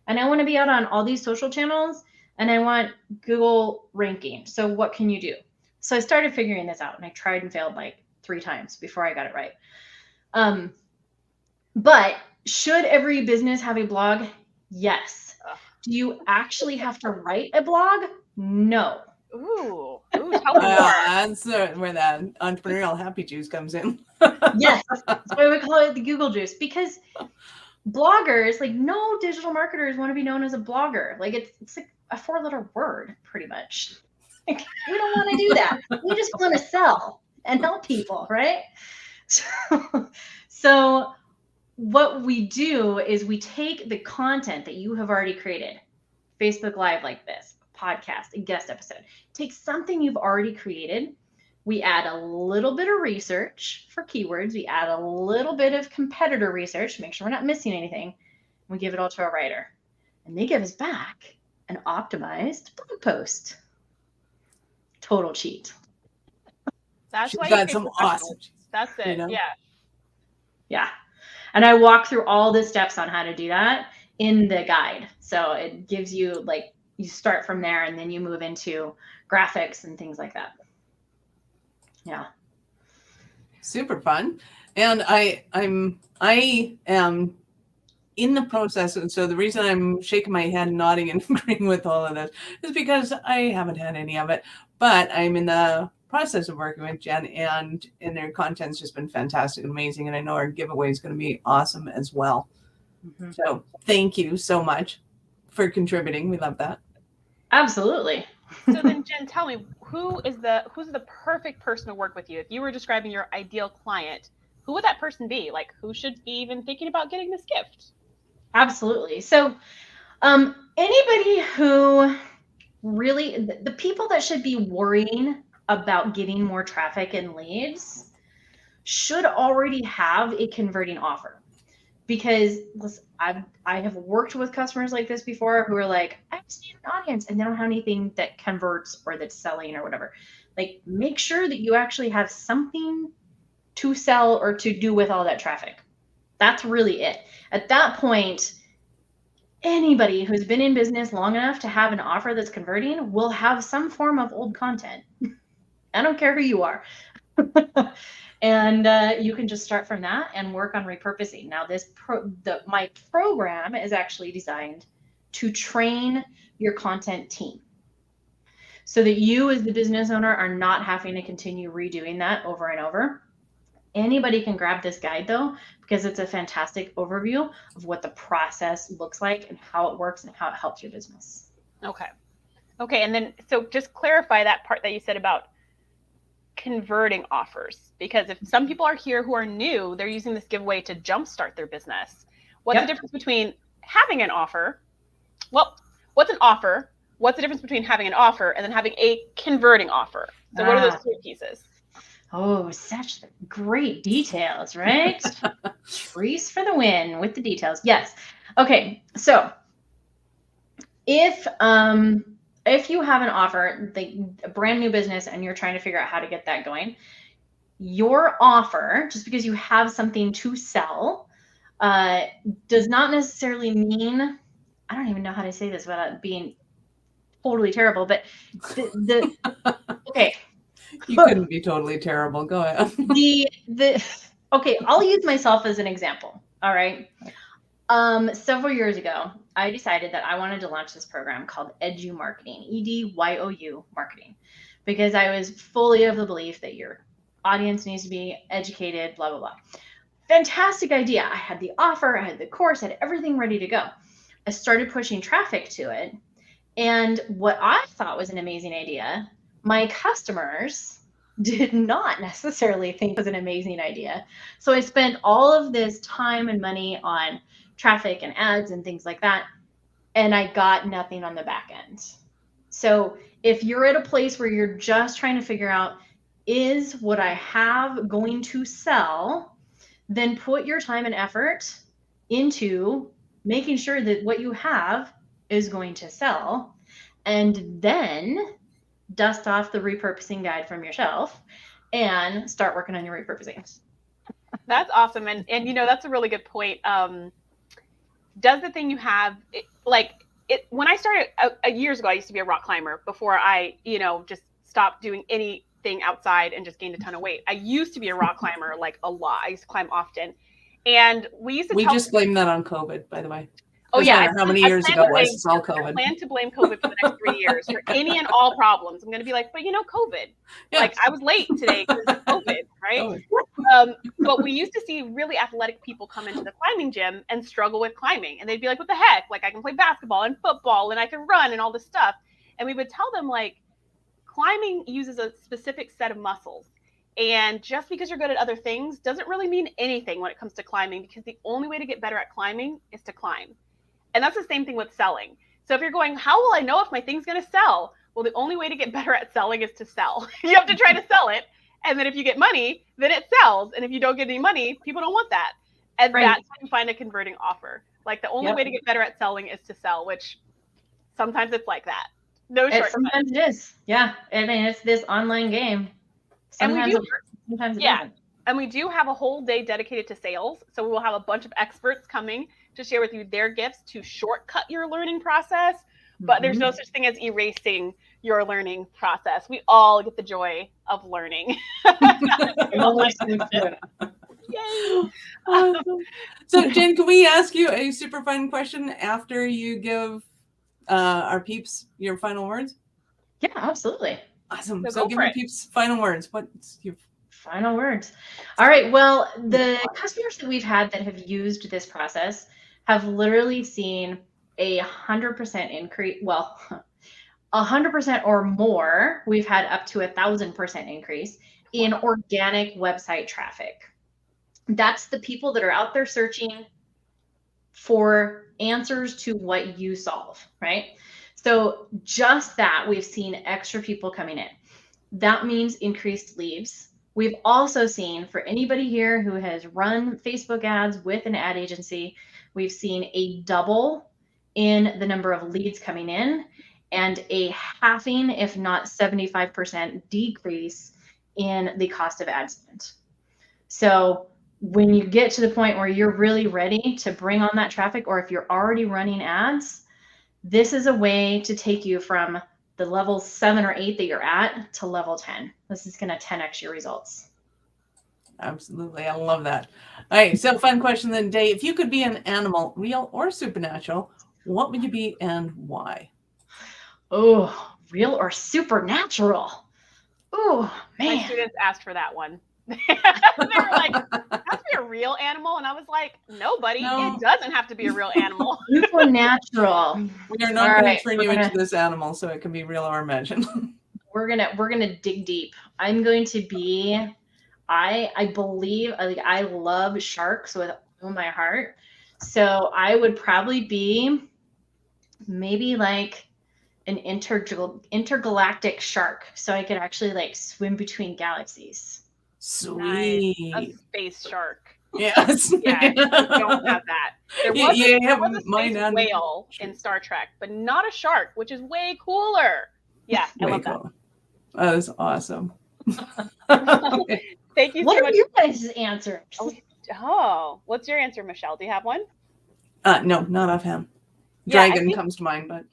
and I want to be out on all these social channels and I want Google ranking. So what can you do? So I started figuring this out and I tried and failed like 3 times before I got it right. But should every business have a blog? Yes. Do you actually have to write a blog? No.
Ooh, tell me more.
That's where that entrepreneurial happy juice comes in.
Yes, that's why we call it the Google juice, because bloggers, like no digital marketers want to be known as a blogger. Like it's like a 4-letter word, pretty much. Like, we don't want to do that. We just want to sell and help people, right? So what we do is we take the content that you have already created, Facebook Live like this, podcast, a guest episode, take something you've already created. We add a little bit of research for keywords. We add a little bit of competitor research, make sure we're not missing anything. We give it all to our writer and they give us back an optimized blog post. Total cheat.
That's
She's
why
got some awesome.
That's it.
You know?
Yeah.
Yeah. And I walk through all the steps on how to do that in the guide. So it gives you like, you start from there and then you move into graphics and things like that. Yeah.
Super fun. And I am in the process. And so the reason I'm shaking my head, nodding and agreeing with all of this is because I haven't had any of it, but I'm in the process of working with Jen and their content's just been fantastic and amazing. And I know our giveaway is going to be awesome as well. Mm-hmm. So thank you so much for contributing. We love that.
Absolutely.
So then Jen, tell me, who's the perfect person to work with you? If you were describing your ideal client, who would that person be? Like who should be even thinking about getting this gift?
Absolutely. So anybody who really, the people that should be worrying about getting more traffic and leads should already have a converting offer. Because listen, I have worked with customers like this before who are like, I just need an audience, and they don't have anything that converts or that's selling or whatever. Like, make sure that you actually have something to sell or to do with all that traffic. That's really it. At that point, anybody who's been in business long enough to have an offer that's converting will have some form of old content. I don't care who you are. And you can just start from that and work on repurposing. Now, my program is actually designed to train your content team so that you as the business owner are not having to continue redoing that over and over. Anybody can grab this guide though, because it's a fantastic overview of what the process looks like and how it works and how it helps your business.
Okay. And then, so just clarify that part that you said about converting offers? Because if some people are here who are new, they're using this giveaway to jumpstart their business. What's the difference between having an offer? Well, what's an offer? What's the difference between having an offer and then having a converting offer? So what are those two pieces?
Oh, such great details, right? Trees for the win with the details. Yes. Okay. So if you have an offer, a brand new business, and you're trying to figure out how to get that going, your offer, just because you have something to sell, does not necessarily mean, I don't even know how to say this without being totally terrible, but okay.
You couldn't be totally terrible. Go ahead.
Okay, I'll use myself as an example. All right. Several years ago, I decided that I wanted to launch this program called Edu Marketing, EDYOU marketing, because I was fully of the belief that your audience needs to be educated, blah, blah, blah. Fantastic idea. I had the offer, I had the course, I had everything ready to go. I started pushing traffic to it. And what I thought was an amazing idea, my customers did not necessarily think was an amazing idea. So I spent all of this time and money on traffic and ads and things like that, and I got nothing on the back end. So if you're at a place where you're just trying to figure out, is what I have going to sell, then put your time and effort into making sure that what you have is going to sell, and then dust off the repurposing guide from your shelf and start working on your repurposing.
That's awesome. And that's a really good point. Does the thing you have, when I started years ago, I used to be a rock climber before I, just stopped doing anything outside and just gained a ton of weight. I used to be a rock climber, a lot. I used to climb often. And we used to
just blame that on COVID, by the way.
Oh yeah,
how many years ago was it's all COVID?
I plan to blame COVID for the next 3 years for any and all problems. I'm going to be like, but COVID. Yeah. I was late today because of COVID, right? But we used to see really athletic people come into the climbing gym and struggle with climbing, and they'd be like, "What the heck? I can play basketball and football and I can run and all this stuff." And we would tell them climbing uses a specific set of muscles. And just because you're good at other things doesn't really mean anything when it comes to climbing, because the only way to get better at climbing is to climb. And that's the same thing with selling. So if you're going, how will I know if my thing's going to sell? Well, the only way to get better at selling is to sell. You have to try to sell it. And then if you get money, then it sells. And if you don't get any money, people don't want that. And that's how you find a converting offer. The only way to get better at selling is to sell, which sometimes it's like that. No shortcut.
Sometimes it is. Yeah. I mean, it's this online game. Sometimes it works, sometimes it doesn't.
And we do have a whole day dedicated to sales. So we will have a bunch of experts coming to share with you their gifts to shortcut your learning process. But there's no such thing as erasing your learning process. We all get the joy of learning.
Yay. So Jen, can we ask you a super fun question after you give our peeps your final words?
Yeah, absolutely.
Awesome. So give our peeps final words. What's your
final words? All right. Well, the customers that we've had that have used this process have literally seen 100% increase. Well, 100% or more. We've had up to 1,000% increase in organic website traffic. That's the people that are out there searching for answers to what you solve, right? So just that, we've seen extra people coming in. That means increased leads. We've also seen, for anybody here who has run Facebook ads with an ad agency, we've seen a double in the number of leads coming in and a halving, if not 75% decrease in the cost of ad spend. So when you get to the point where you're really ready to bring on that traffic, or if you're already running ads, this is a way to take you from the level 7 or 8 that you're at to level 10. This is going to 10x your results.
Absolutely. I love that. All right. So fun question then, Dave. If you could be an animal, real or supernatural, what would you be and why?
Oh, real or supernatural? Oh, man.
My students asked for that one. They were like, "Has to be a real animal?" And I was like, "No, buddy, it doesn't have to be a real animal."
Supernatural.
We are not going to turn you into this animal, so it can be real or imagined.
we're gonna dig deep. I'm going to be. I believe I love sharks with all my heart. So I would probably be maybe like an intergalactic shark, so I could actually like swim between galaxies.
Sweet.
Nice. A space shark.
Yes.
Yeah, we don't have that. There was, there was a
mine
space
and-
whale in Star Trek, but not a shark, which is way cooler. Yeah, I
Way
love that.
cool. That is awesome.
Thank you so
What
much.
are your guys' answers?
Oh, what's your answer, Michelle? Do you have one?
No, not offhand.
Yeah, I
Dragon
think-
comes to mind, but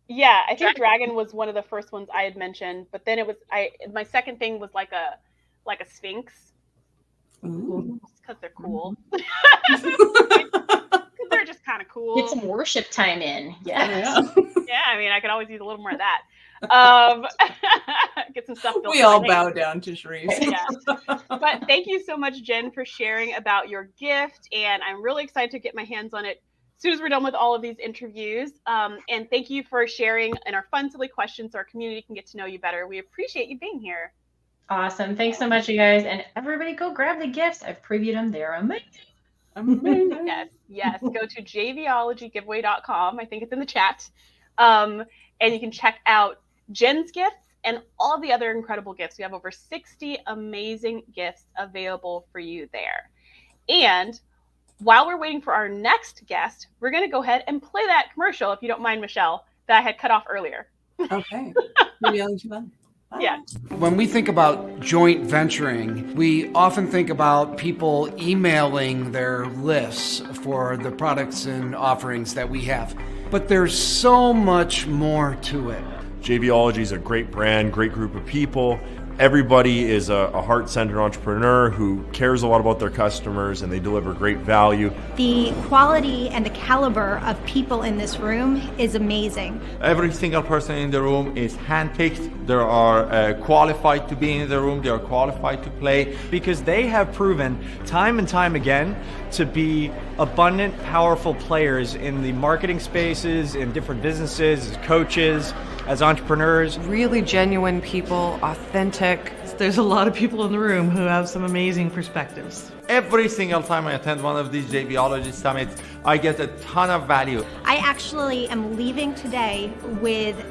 Yeah, I think Dragon was one of the first ones I had mentioned, but then it was my second thing was like a sphinx. Because they're cool. They're just kind of cool.
Get some worship time in. Yeah.
Yeah, I mean, I could always use a little more of that. Get some stuff built.
we all bow down to Sharice.
Yeah. But thank you so much, Jen, for sharing about your gift, and I'm really excited to get my hands on it as soon as we're done with all of these interviews. And thank you for sharing in our fun, silly questions so our community can get to know you better. We appreciate you being here.
Awesome. Thanks so much, you guys. And everybody go grab the gifts. I've previewed them. They're amazing.
Yes. Go to JVologyGiveaway.com. I think it's in the chat. And you can check out Jen's gifts and all the other incredible gifts. We have over 60 amazing gifts available for you there. And while we're waiting for our next guest, we're going to go ahead and play that commercial, if you don't mind, Michelle, that I had cut off earlier.
Okay. Maybe I'll do that.
Yeah.
When we think about joint venturing, we often think about people emailing their lists for the products and offerings that we have. But there's so much more to it.
JVology is a great brand, great group of people. Everybody is a heart-centered entrepreneur who cares a lot about their customers, and they deliver great value.
The quality and the caliber of people in this room is amazing.
Every single person in the room is handpicked. They are qualified to be in the room. They are qualified to play.
Because they have proven time and time again to be abundant, powerful players in the marketing spaces, in different businesses, as coaches, as entrepreneurs.
Really genuine people, authentic. There's a lot of people in the room who have some amazing perspectives.
Every single time I attend one of these JVology summits, I get a ton of value.
I actually am leaving today with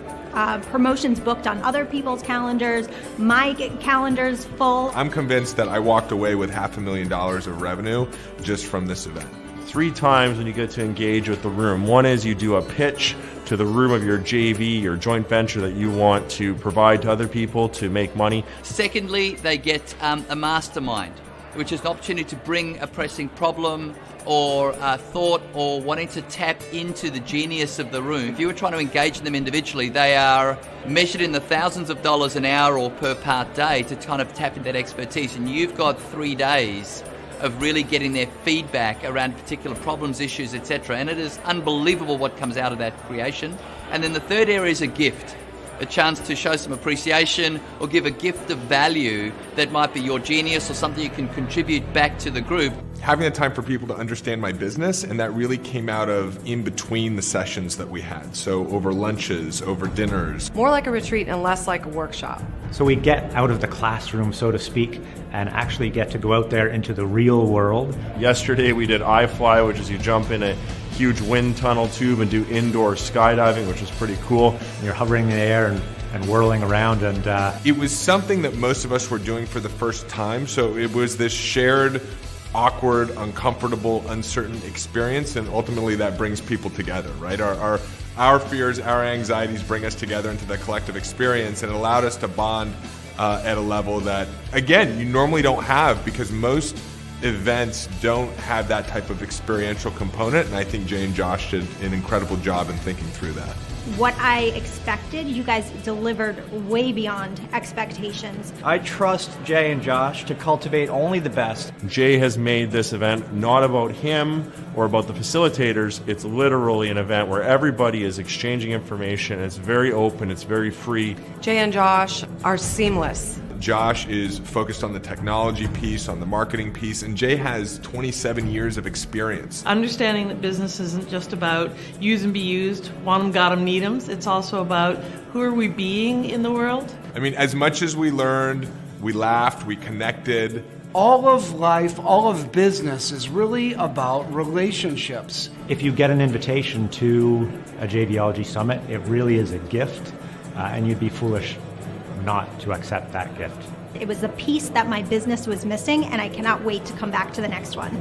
promotions booked on other people's calendars. My calendar's full.
I'm convinced that I walked away with $500,000 of revenue just from this event.
3 times when you get to engage with the room. One is you do a pitch to the room of your JV, your joint venture that you want to provide to other people to make money.
Secondly, they get a mastermind, which is an opportunity to bring a pressing problem or a thought or wanting to tap into the genius of the room. If you were trying to engage them individually, they are measured in the thousands of dollars an hour or per part day to kind of tap into that expertise. And you've got 3 days of really getting their feedback around particular problems, issues, etc. And it is unbelievable what comes out of that creation. And then the third area is a gift, a chance to show some appreciation or give a gift of value that might be your genius or something you can contribute back to the group.
Having the time for people to understand my business, and that really came out of in between the sessions that we had. So over lunches, over dinners.
More like a retreat and less like a workshop.
So we get out of the classroom, so to speak, and actually get to go out there into the real world.
Yesterday we did iFly, which is you jump in a huge wind tunnel tube and do indoor skydiving, which is pretty cool.
You're hovering in the air and whirling around, and
It was something that most of us were doing for the first time, so it was this shared, awkward, uncomfortable, uncertain experience, and ultimately that brings people together, right? Our fears, our anxieties bring us together into the collective experience, and it allowed us to bond at a level that, again, you normally don't have, because most events don't have that type of experiential component, and I think Jay and Josh did an incredible job in thinking through that.
What I expected, you guys delivered way beyond expectations.
I trust Jay and Josh to cultivate only the best.
Jay has made this event not about him or about the facilitators. It's literally an event where everybody is exchanging information. It's very open, it's very free.
Jay and Josh are seamless.
Josh is focused on the technology piece, on the marketing piece, and Jay has 27 years of experience.
Understanding that business isn't just about use and be used, want 'em, got 'em, need 'em. It's also about who are we being in the world.
I mean, as much as we learned, we laughed, we connected.
All of life, all of business is really about relationships.
If you get an invitation to a JVology summit, it really is a gift, and you'd be foolish not to accept that gift.
It was the piece that my business was missing, and I cannot wait to come back to the next one.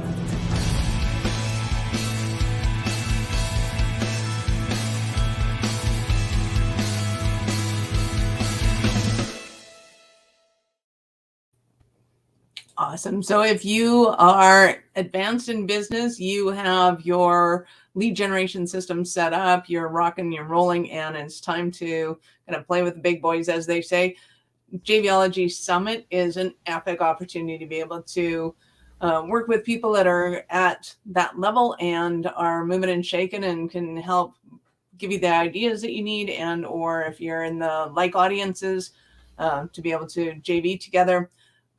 Awesome. So if you are advanced in business, you have your lead generation system set up, you're rocking, you're rolling, and it's time to kind of play with the big boys, as they say. JVology Summit is an epic opportunity to be able to work with people that are at that level and are moving and shaking and can help give you the ideas that you need, and or if you're in the like audiences, to be able to JV together.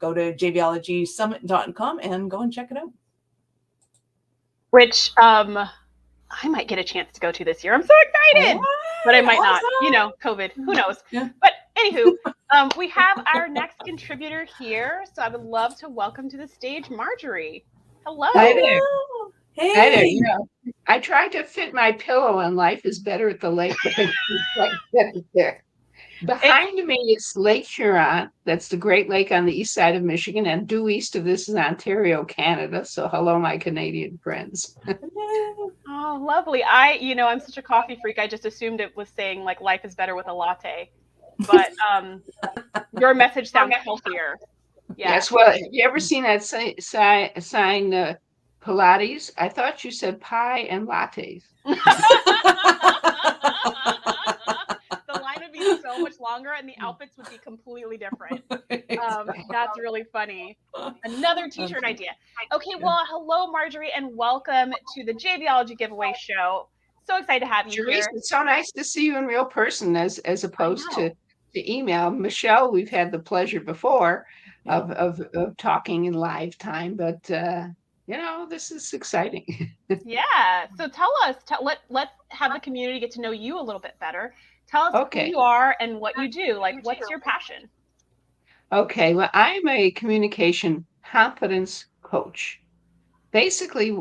Go to jvologsummit.com and go and check it out.
Which I might get a chance to go to this year. I'm so excited, but I might not. You know, COVID. Who knows?
Yeah.
But anywho, we have our next contributor here, so I would love to welcome to the stage Marjorie. Hello.
Hi there.
Hey.
Hi there. You know, I tried to fit my pillow in Life is Better at the Lake, but I couldn't get it there. Behind me is Lake Huron. That's the Great Lake on the east side of Michigan, and due east of this is Ontario, Canada. So hello, my Canadian friends.
Oh, lovely. I'm such a coffee freak. I just assumed it was saying like life is better with a latte. But your message sounds healthier. Yeah.
Yes. Well, have you ever seen that sign, Pilates? I thought you said pie and lattes.
The line would be so much longer and the outfits would be completely different. That's really funny. Another t-shirt idea. Okay, well, hello, Marjorie, and welcome to the JVology giveaway show. So excited to have you here.
It's so nice to see you in real person as opposed to email. Michelle, we've had the pleasure before of talking in live time, but this is exciting.
Yeah. So tell us, let's have the community get to know you a little bit better. Tell us who you are and what you do. Like, what's your passion?
Okay. Well, I'm a communication confidence coach. Basically,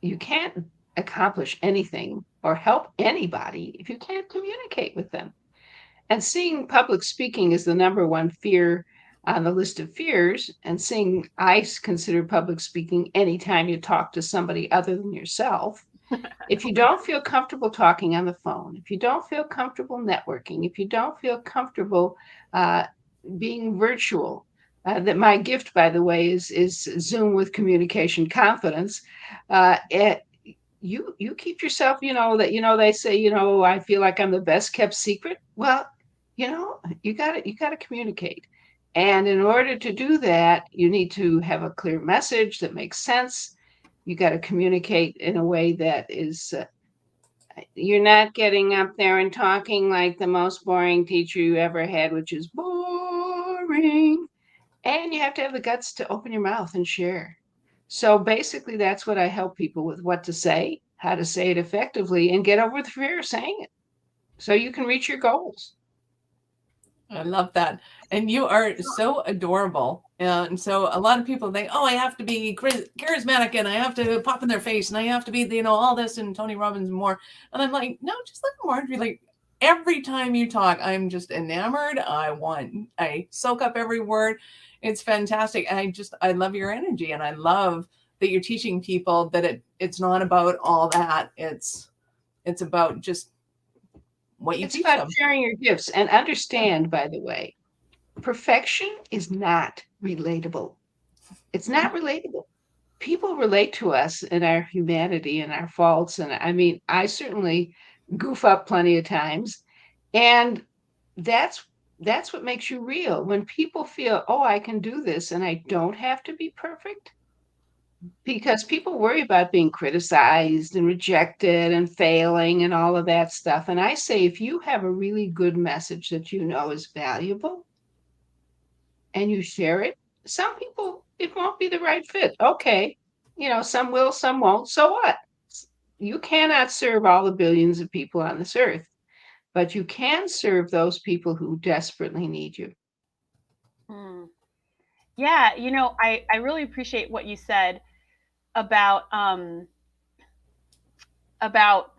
you can't accomplish anything or help anybody if you can't communicate with them. And seeing public speaking is the number one fear on the list of fears. And I consider public speaking anytime you talk to somebody other than yourself. If you don't feel comfortable talking on the phone, if you don't feel comfortable networking, if you don't feel comfortable being virtual, that my gift, by the way, is Zoom with communication confidence. You keep yourself, they say, I feel like I'm the best kept secret. Well, you got to communicate. And in order to do that, you need to have a clear message that makes sense. You got to communicate in a way that is, you're not getting up there and talking like the most boring teacher you ever had, which is boring. And you have to have the guts to open your mouth and share. So basically, that's what I help people with: what to say, how to say it effectively, and get over the fear of saying it so you can reach your goals.
I love that. And you are so adorable. And so a lot of people think, I have to be charismatic and I have to pop in their face and I have to be, all this and Tony Robbins and more. And I'm like, no, just look at Marjorie. Like, every time you talk, I'm just enamored. I soak up every word. It's fantastic. And I love your energy. And I love that you're teaching people that it's not about all that. It's about just what you teach them.
It's about sharing your gifts. And understand, by the way, perfection is not relatable. It's not relatable. People relate to us in our humanity and our faults. And I mean, I certainly goof up plenty of times. And that's what makes you real. When people feel, I can do this and I don't have to be perfect. Because people worry about being criticized and rejected and failing and all of that stuff. And I say, if you have a really good message that is valuable, and you share it, some people, it won't be the right fit. Okay. Some will, some won't. So what? You cannot serve all the billions of people on this earth, but you can serve those people who desperately need you.
Hmm. Yeah, I really appreciate what you said about about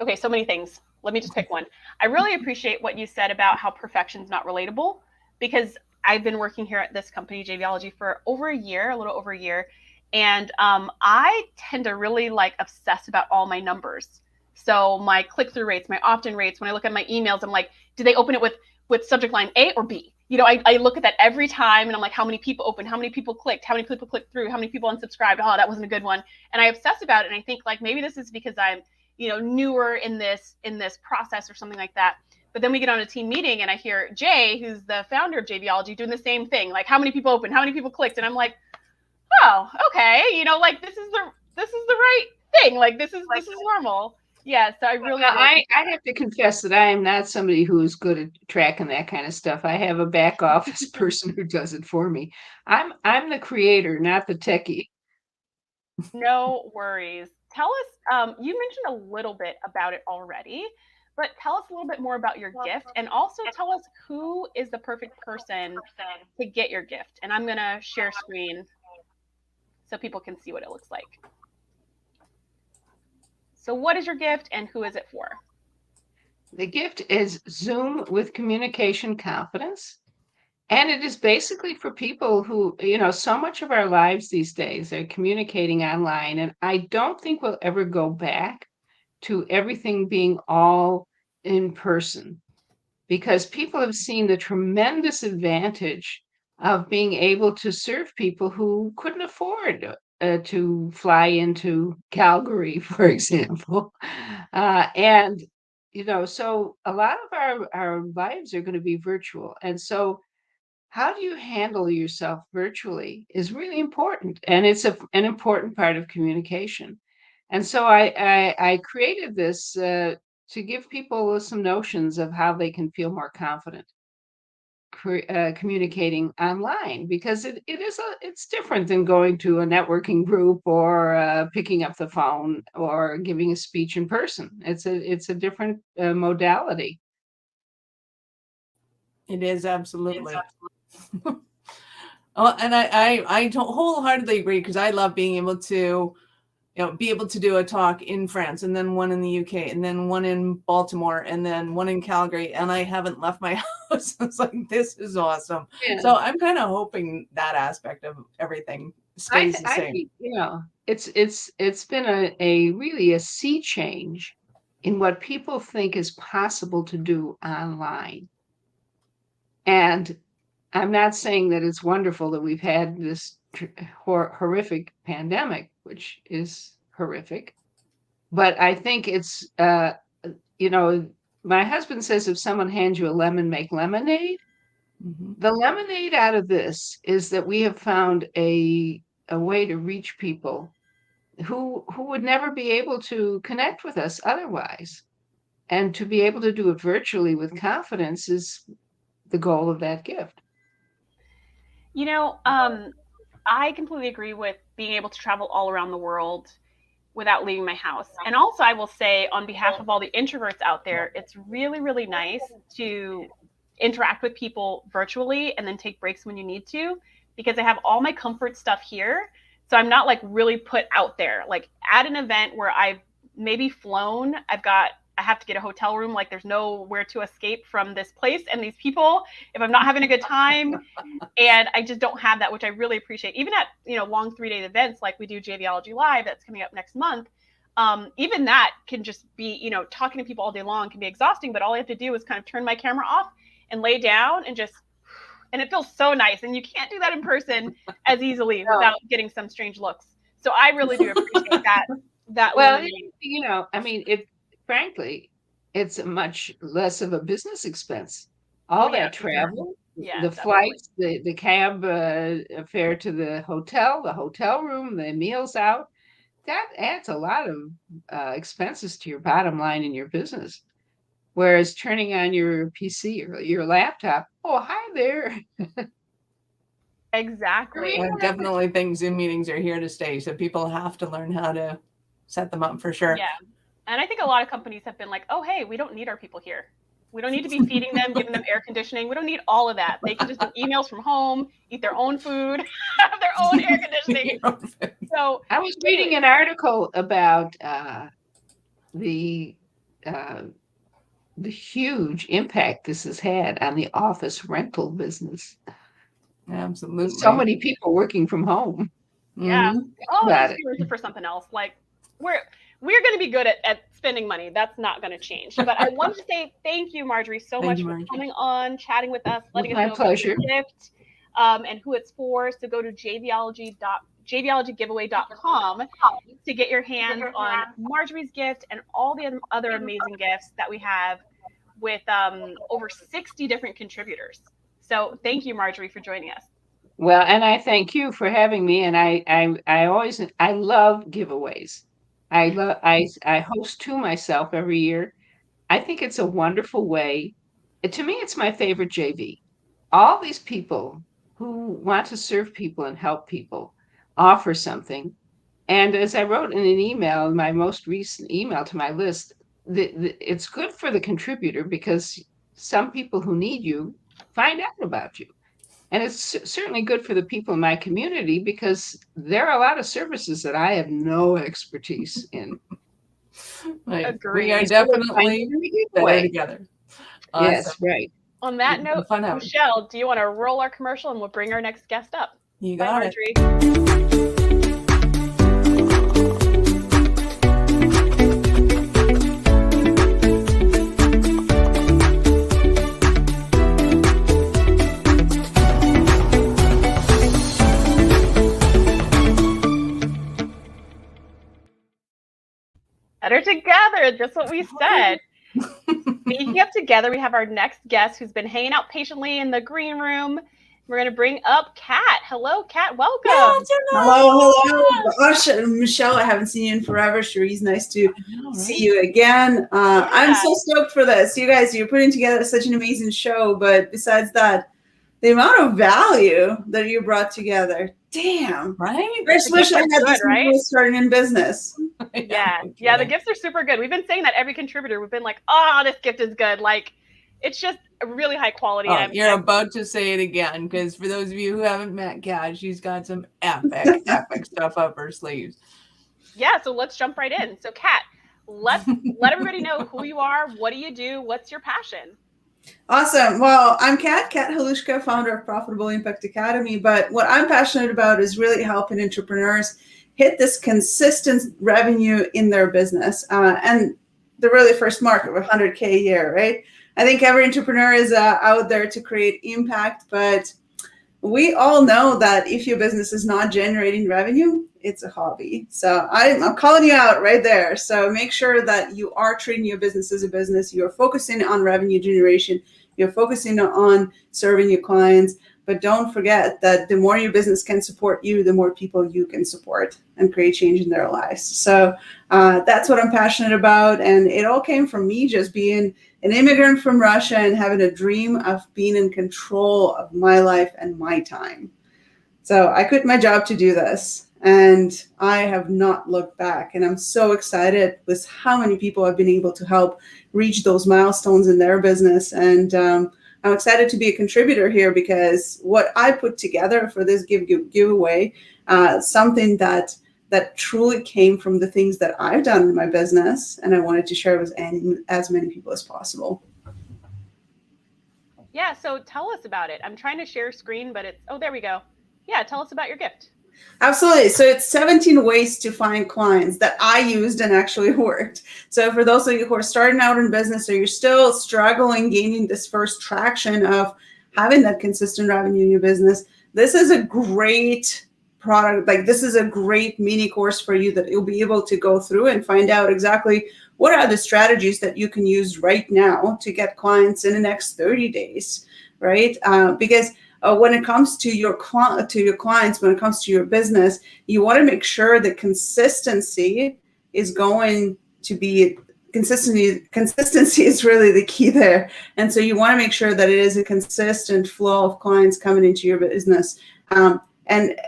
okay, so many things. Let me just pick one. I really appreciate what you said about how perfection's not relatable, because I've been working here at this company, JVology, for over a year, a little over a year, and I tend to really like obsess about all my numbers. So my click-through rates, my opt-in rates. When I look at my emails, I'm like, did they open it with subject line A or B? I look at that every time, and I'm like, how many people opened? How many people clicked? How many people clicked through? How many people unsubscribed? Oh, that wasn't a good one. And I obsess about it, and I think like maybe this is because I'm newer in this process or something like that. But then we get on a team meeting and I hear Jay, who's the founder of JVology, doing the same thing. Like, how many people opened? How many people clicked? And I'm like, oh, okay. Like this is the right thing. Like this is normal. Yeah. So I really
Well, I have to confess that I am not somebody who is good at tracking that kind of stuff. I have a back office person who does it for me. I'm the creator, not the techie.
No worries. Tell us, you mentioned a little bit about it already, but tell us a little bit more about your gift, and also tell us who is the perfect person to get your gift. And I'm going to share screen so people can see what it looks like. So what is your gift and who is it for?
The gift is Zoom with communication confidence. And it is basically for people who, so much of our lives these days are communicating online. And I don't think we'll ever go back to everything being all in person, because people have seen the tremendous advantage of being able to serve people who couldn't afford to fly into Calgary, for example. And, so a lot of our lives are going to be virtual. And so how do you handle yourself virtually is really important, and it's an important part of communication. And so I created this to give people some notions of how they can feel more confident communicating online, because it's different than going to a networking group or picking up the phone or giving a speech in person. It's a different modality.
It is absolutely. Oh, and I wholeheartedly agree, because I love being able to, be able to do a talk in France, and then one in the UK, and then one in Baltimore, and then one in Calgary, and I haven't left my house. It's like, this is awesome.
Yeah.
So I'm kind of hoping that aspect of everything stays the same.
think, it's been a really a sea change in what people think is possible to do online. And I'm not saying that it's wonderful that we've had this horrific pandemic, which is horrific, but I think it's, my husband says if someone hands you a lemon, make lemonade. The lemonade out of this is that we have found a way to reach people who would never be able to connect with us otherwise. And to be able to do it virtually with confidence is the goal of that gift.
I completely agree with being able to travel all around the world without leaving my house. And also, I will say, on behalf of all the introverts out there, it's really, really nice to interact with people virtually and then take breaks when you need to, because I have all my comfort stuff here. So I'm not like really put out there. Like at an event where I've maybe flown, I have to get a hotel room. Like there's nowhere to escape from this place and these people if I'm not having a good time. And I just don't have that, which I really appreciate. Even at long 3-day events like we do JVology Live that's coming up next month, even that can just be talking to people all day long can be exhausting. But all I have to do is kind of turn my camera off and lay down and it feels so nice. And you can't do that in person as easily without getting some strange looks. So I really do appreciate that.
Well, frankly, it's much less of a business expense. All that travel, the flights, the cab fare to the hotel room, the meals out, that adds a lot of expenses to your bottom line in your business. Whereas turning on your PC or your laptop, oh, hi there.
Exactly.
I definitely think Zoom meetings are here to stay. So people have to learn how to set them up for sure.
Yeah. And I think a lot of companies have been like, oh, hey, we don't need our people here. We don't need to be feeding them, giving them air conditioning. We don't need all of that. They can just do emails from home, eat their own food, have their own air conditioning. So
I was reading an article about the huge impact this has had on the office rental business.
Absolutely.
So many people working from home.
Yeah. Oh,
About
just use it for something else. Like we're going to be good at spending money. That's not going to change. But I wanted to say thank you, Marjorie, so much for coming on, chatting with us, letting us
My
know
pleasure.
about your gift and who it's for. So go to JVologyGiveaway.com to get your hands on Marjorie's gift and all the other amazing gifts that we have with over 60 different contributors. So thank you, Marjorie, for joining us.
Well, and I thank you for having me. And I love giveaways. I host two myself every year. I think it's a wonderful way. To me, it's my favorite JV. All these people who want to serve people and help people offer something. And as I wrote in an email, my most recent email to my list, it's good for the contributor because some people who need you find out about you. And it's certainly good for the people in my community because there are a lot of services that I have no expertise in.
We are definitely better together.
Yes,
Awesome.
right.
On that note, Michelle, do you want to roll our commercial and we'll bring our next guest up?
You
got
it.
Marjorie. Better together, just what we said. Speaking of together, we have our next guest who's been hanging out patiently in the green room. We're going to bring up Kat. Hello, Kat. Welcome.
Hello. Gosh, Michelle, I haven't seen you in forever. Cherise, nice to see you again. I'm so stoked for this. You guys, you're putting together such an amazing show. But besides that, the amount of value that you brought together, damn.
Right?
I just wish I had this when I
right?
was starting in business.
Yeah, the gifts are super good. We've been saying that every contributor. We've been like, oh, this gift is good. Like, it's just really high quality.
Oh, you're about to say it again, because for those of you who haven't met Kat, she's got some epic, epic stuff up her sleeves.
Yeah, so let's jump right in. So, Kat, let everybody know who you are. What do you do? What's your passion?
Awesome. Well, I'm Kat Halushka, founder of Profitable Impact Academy. But what I'm passionate about is really helping entrepreneurs hit this consistent revenue in their business. And the really first mark of 100K a year, right? I think every entrepreneur is out there to create impact, but we all know that if your business is not generating revenue, it's a hobby. So I'm calling you out right there. So make sure that you are treating your business as a business. You're focusing on revenue generation. You're focusing on serving your clients. But don't forget that the more your business can support you, the more people you can support and create change in their lives. So that's what I'm passionate about. And it all came from me just being an immigrant from Russia and having a dream of being in control of my life and my time. So I quit my job to do this. And I have not looked back. And I'm so excited with how many people I've been able to help reach those milestones in their business. And I'm excited to be a contributor here because what I put together for this giveaway, something that truly came from the things that I've done in my business, and I wanted to share with as many people as possible.
Yeah, so tell us about it. I'm trying to share screen, but it's, oh, there we go. Yeah, tell us about your gift.
Absolutely. So it's 17 ways to find clients that I used and actually worked. So for those of you who are starting out in business or you're still struggling gaining this first traction of having that consistent revenue in your business, this is a great product. Like this is a great mini course for you that you'll be able to go through and find out exactly what are the strategies that you can use right now to get clients in the next 30 days, right? Because when it comes to your clients, when it comes to your business, you want to make sure that consistency is going to be consistency is really the key there. And so you want to make sure that it is a consistent flow of clients coming into your business. And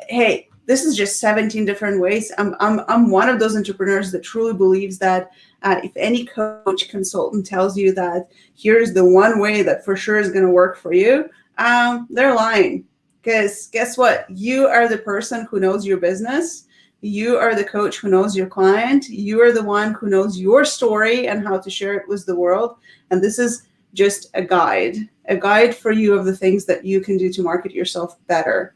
hey, this is just 17 different ways. I'm one of those entrepreneurs that truly believes that if any coach, consultant tells you that here's the one way that for sure is going to work for you, they're lying. Because guess what? You are the person who knows your business. You are the coach who knows your client. You are the one who knows your story and how to share it with the world. And this is just a guide for you of the things that you can do to market yourself better.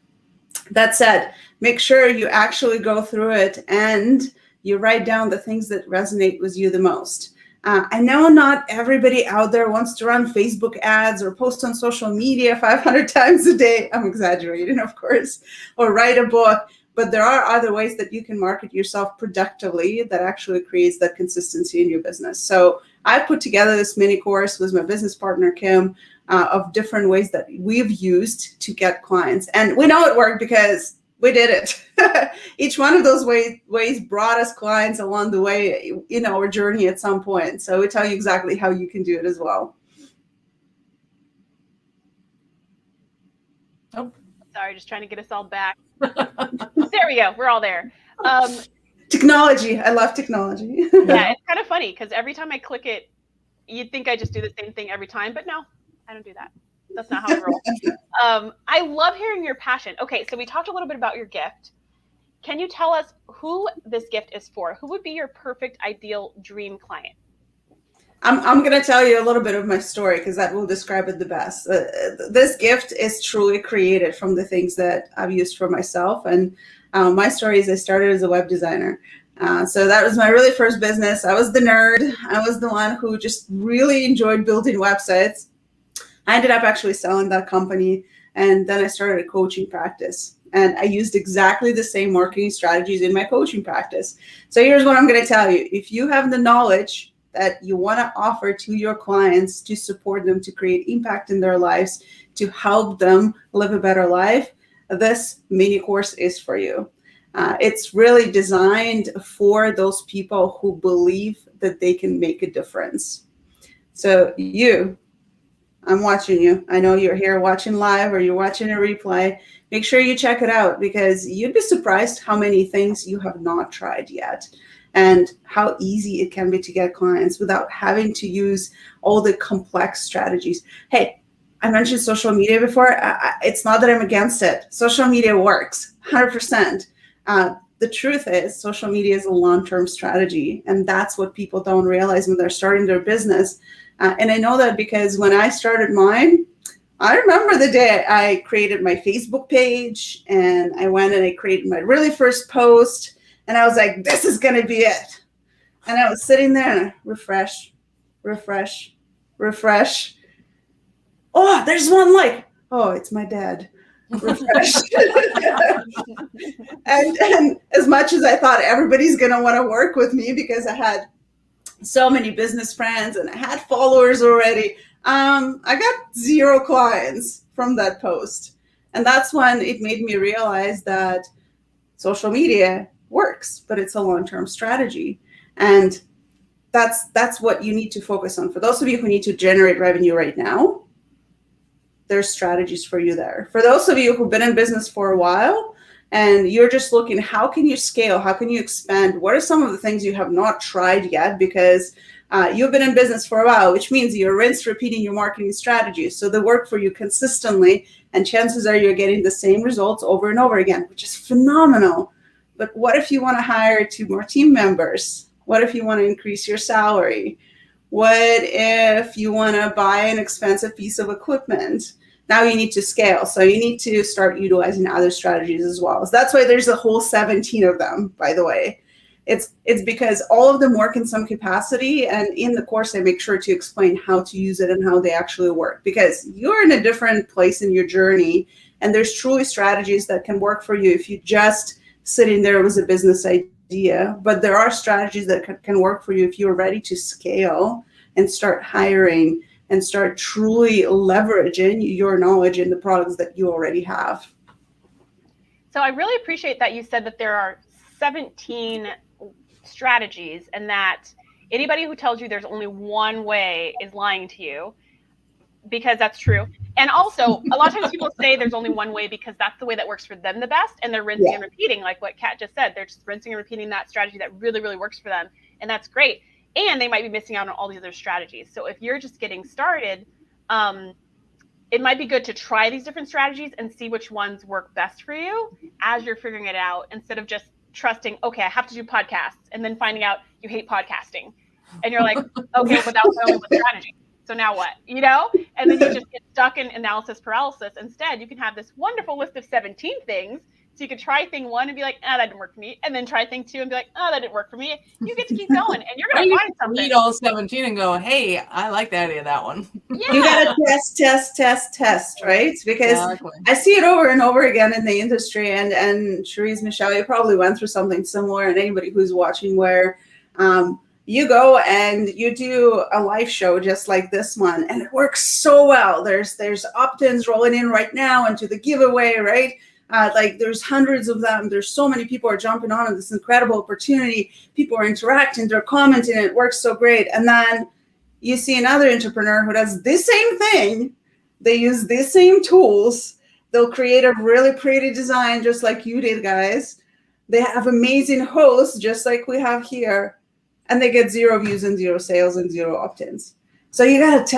That said, make sure you actually go through it and you write down the things that resonate with you the most. I know not everybody out there wants to run Facebook ads or post on social media 500 times a day. I'm exaggerating, of course, or write a book. But there are other ways that you can market yourself productively that actually creates that consistency in your business. So I put together this mini course with my business partner, Kim, of different ways that we've used to get clients. And we know it worked because we did it. Each one of those ways brought us clients along the way in our journey at some point. So we tell you exactly how you can do it as well.
Oh.
Sorry, just trying to get us all back. There we go. We're all there.
Technology. I love technology.
Yeah, it's kind of funny because every time I click it, you'd think I just do the same thing every time, but no, I don't do that. That's not how I roll. I love hearing your passion. Okay, so we talked a little bit about your gift. Can you tell us who this gift is for? Who would be your perfect, ideal dream client?
I'm going to tell you a little bit of my story because that will describe it the best. This gift is truly created from the things that I've used for myself. And my story is I started as a web designer. So that was my really first business. I was the nerd. I was the one who just really enjoyed building websites. I ended up actually selling that company. And then I started a coaching practice. And I used exactly the same marketing strategies in my coaching practice. So here's what I'm going to tell you. If you have the knowledge that you want to offer to your clients to support them, to create impact in their lives, to help them live a better life, this mini course is for you. It's really designed for those people who believe that they can make a difference. So I'm watching you. I know you're here watching live or you're watching a replay. Make sure you check it out because you'd be surprised how many things you have not tried yet and how easy it can be to get clients without having to use all the complex strategies. Hey, I mentioned social media before. It's not that I'm against it. Social media works 100%. The truth is social media is a long-term strategy, and that's what people don't realize when they're starting their business. And I know that because when I started mine, I remember the day I created my Facebook page and I went and I created my really first post. And I was like, this is going to be it. And I was sitting there and I refresh. Oh, there's one like, oh, it's my dad. Refresh. and as much as I thought everybody's going to want to work with me because I had so many business friends and I had followers already, I got 0 clients from that post. And that's when it made me realize that social media works, but it's a long-term strategy. And that's what you need to focus on. For those of you who need to generate revenue right now, there's strategies for you there. For those of you who've been in business for a while and you're just looking, how can you scale? How can you expand? What are some of the things you have not tried yet? Because you've been in business for a while, which means you're repeating your marketing strategies. So they work for you consistently, and chances are you're getting the same results over and over again, which is phenomenal. But what if you want to hire 2 more team members? What if you want to increase your salary? What if you want to buy an expensive piece of equipment? Now you need to scale. So you need to start utilizing other strategies as well. So that's why there's a whole 17 of them, by the way. It's because all of them work in some capacity. And in the course, I make sure to explain how to use it and how they actually work. Because you're in a different place in your journey. And there's truly strategies that can work for you if you just sitting there with a business idea, but there are strategies that can work for you if you're ready to scale and start hiring and start truly leveraging your knowledge in the products that you already have.
So I really appreciate that you said that there are 17 strategies and that Anybody who tells you there's only one way is lying to you, because that's true. And also, a lot of times people say there's only one way because that's the way that works for them the best, and they're rinsing and repeating, like what Kat just said. They're just rinsing and repeating that strategy that really, really works for them, and that's great. And they might be missing out on all these other strategies. So if you're just getting started, it might be good to try these different strategies and see which ones work best for you as you're figuring it out, instead of just trusting, okay, I have to do podcasts, and then finding out you hate podcasting. And you're like, okay, but that was my only one strategy. So now what, you know? And then you just get stuck in analysis paralysis. Instead, you can have this wonderful list of 17 things. So you could try thing 1 and be like, that didn't work for me. And then try thing 2 and be like, that didn't work for me. You get to keep going, and you're going to find something.
Read all 17 and go, hey, I like the idea of that one.
Yeah.
You got to test, right? Because I see it over and over again in the industry. And Cherise, Michelle, you probably went through something similar, and anybody who's watching, where you go and you do a live show just like this one, and it works so well. There's opt-ins rolling in right now into the giveaway, right? Like there's hundreds of them. There's so many people are jumping on this incredible opportunity. People are interacting, they're commenting, it works so great. And then you see another entrepreneur who does this same thing. They use these same tools. They'll create a really pretty design just like you did, guys. They have amazing hosts just like we have here. And they get 0 views and 0 sales and 0 opt-ins. So you got to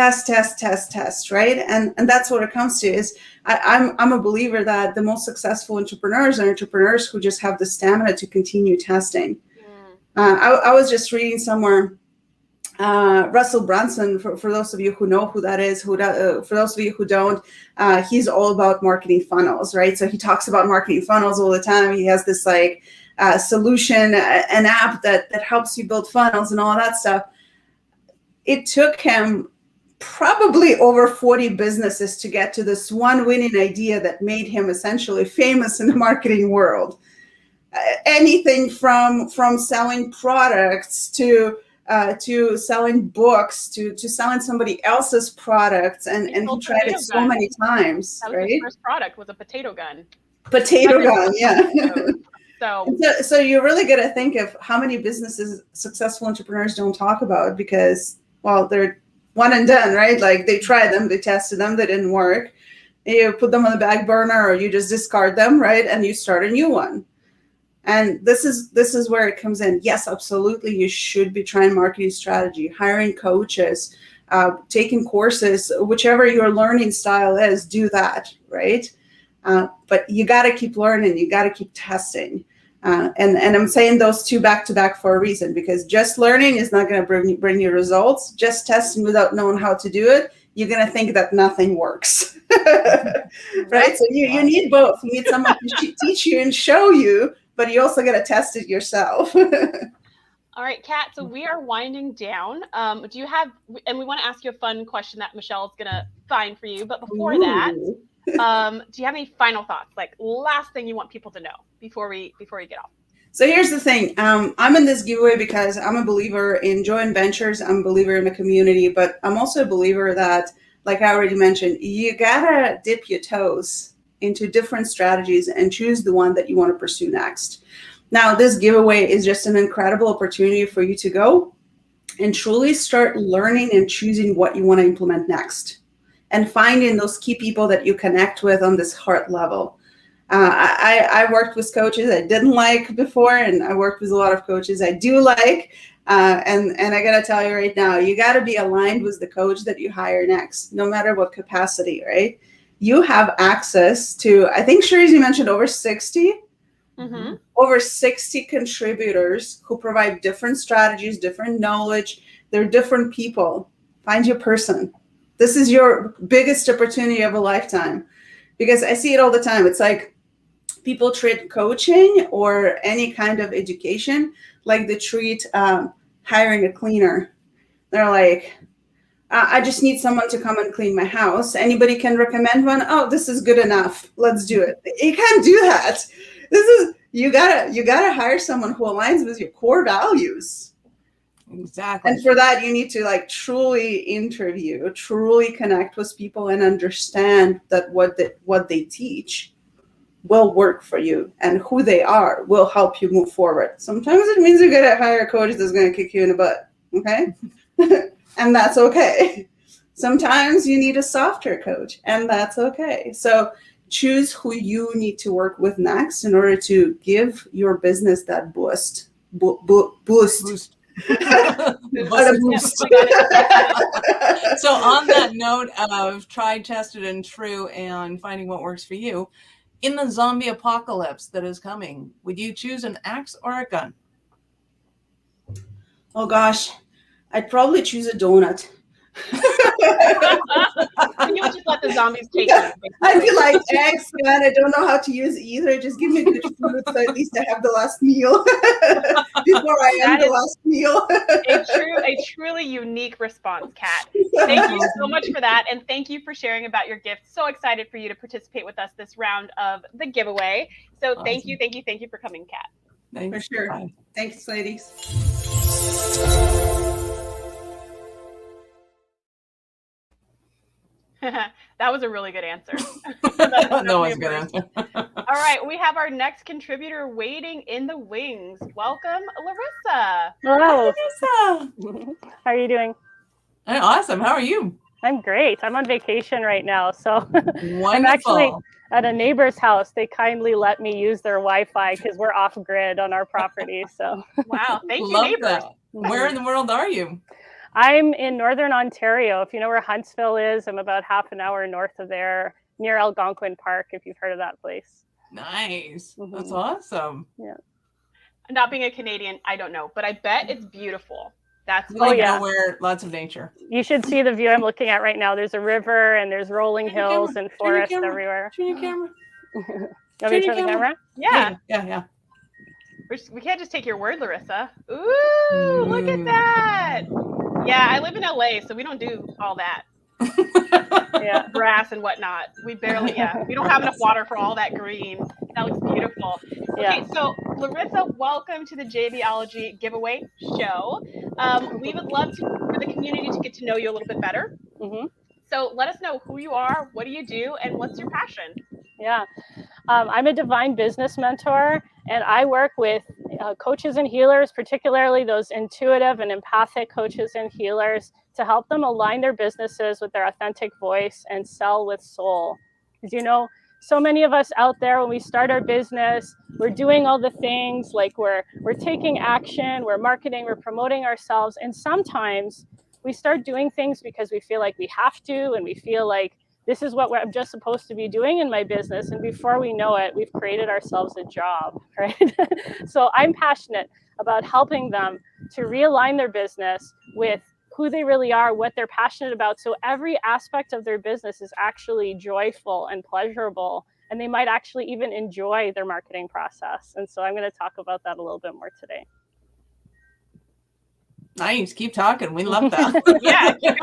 test, right? And that's what it comes to. Is I'm a believer that the most successful entrepreneurs are entrepreneurs who just have the stamina to continue testing. I was just reading somewhere, Russell Brunson, for those of you who know who that is, for those of you who don't, he's all about marketing funnels, right? So he talks about marketing funnels all the time. He has this like solution, an app that helps you build funnels and all that stuff. It took him probably over 40 businesses to get to this one winning idea that made him essentially famous in the marketing world. Anything from selling products to selling books to selling somebody else's products, and he tried it so many times.
That was
right?
His first product was a potato gun.
Potato gun, yeah.
So
you really got to think of how many businesses successful entrepreneurs don't talk about, because, well, they're one and done, right? Like they tried them, they tested them, they didn't work. You put them on the back burner, or you just discard them, right? And you start a new one. And this is where it comes in. Yes, absolutely. You should be trying marketing strategy, hiring coaches, taking courses, whichever your learning style is, do that, right? But you got to keep learning. You got to keep testing. And I'm saying those two back to back for a reason, because just learning is not going to bring you results. Just testing without knowing how to do it, you're going to think that nothing works, right? So you need both. You need someone to teach you and show you, but you also got to test it yourself.
All right, Kat, so we are winding down. Do you have, and we want to ask you a fun question that Michelle's going to find for you, but before that, do you have any final thoughts, like last thing you want people to know before we get off?
So here's the thing. I'm in this giveaway because I'm a believer in joint ventures. I'm a believer in a community, but I'm also a believer that, like I already mentioned, you gotta dip your toes into different strategies and choose the one that you want to pursue next. Now, this giveaway is just an incredible opportunity for you to go and truly start learning and choosing what you want to implement next, and finding those key people that you connect with on this heart level. I worked with coaches I didn't like before, and I worked with a lot of coaches I do like. And I got to tell you right now, you got to be aligned with the coach that you hire next, no matter what capacity, right? You have access to, I think, Cherise, you mentioned over 60 contributors who provide different strategies, different knowledge. They're different people. Find your person. This is your biggest opportunity of a lifetime, because I see it all the time. It's like people treat coaching or any kind of education like they treat hiring a cleaner. They're like, I just need someone to come and clean my house. Anybody can recommend one. Oh, this is good enough. Let's do it. You can't do that. You gotta hire someone who aligns with your core values.
Exactly.
And for that, you need to like truly interview, truly connect with people, and understand that what they teach will work for you, and who they are will help you move forward. Sometimes it means you gotta hire a coach that's gonna kick you in the butt. Okay. And that's okay. Sometimes you need a softer coach, and that's okay. So choose who you need to work with next in order to give your business that boost. Boost.
So on that note of tried, tested, and true and finding what works for you, in the zombie apocalypse that is coming, would you choose an axe or a gun?
Oh gosh, I'd probably choose a donut.
You would just let the zombies take you.
I'd be like, eggs, man, I don't know how to use either. Just give me good food so at least I have the last meal before I end the last meal.
a truly unique response, Kat. Thank you so much for that. And thank you for sharing about your gift. So excited for you to participate with us this round of the giveaway. So thank you for coming, Kat.
Thanks.
For sure. Bye. Thanks, ladies.
That was a really good answer.
That was a good answer.
All right, we have our next contributor waiting in the wings. Welcome, Larissa.
Hello.
Larissa.
How are you doing?
Awesome. How are you?
I'm great. I'm on vacation right now, so
Wonderful.
I'm actually at a neighbor's house. They kindly let me use their Wi-Fi because we're off grid on our property. So
wow, thank you,
Love
neighbors.
that. Where in the world are you?
I'm in Northern Ontario. If you know where Huntsville is, I'm about half an hour north of there, near Algonquin Park, if you've heard of that place.
Nice. That's awesome.
Yeah.
Not being a Canadian, I don't know, but I bet it's beautiful. That's
nowhere, lots of nature.
You should see the view I'm looking at right now. There's a river and there's rolling hills and forest everywhere.
Turn your camera.
You want me to turn the camera?
Yeah. We can't just take your word, Larissa. Ooh, look at that. Yeah, I live in LA, so we don't do all that. Yeah, grass and whatnot. We barely, we don't have enough water for all that green. That looks beautiful. Okay, so Larissa, welcome to the JVology giveaway show. We would love for the community to get to know you a little bit better. So let us know who you are, what do you do, and what's your passion?
Yeah, I'm a divine business mentor, and I work with coaches and healers, particularly those intuitive and empathic coaches and healers, to help them align their businesses with their authentic voice and sell with soul. Because you know, so many of us out there, when we start our business, we're doing all the things, like we're taking action, we're marketing, we're promoting ourselves, and sometimes we start doing things because we feel like we have to, and we feel like this is what I'm just supposed to be doing in my business. And before we know it, we've created ourselves a job, right? So I'm passionate about helping them to realign their business with who they really are, what they're passionate about. So every aspect of their business is actually joyful and pleasurable. And they might actually even enjoy their marketing process. And so I'm going to talk about that a little bit more today.
Nice. Keep talking. We love that.
Keep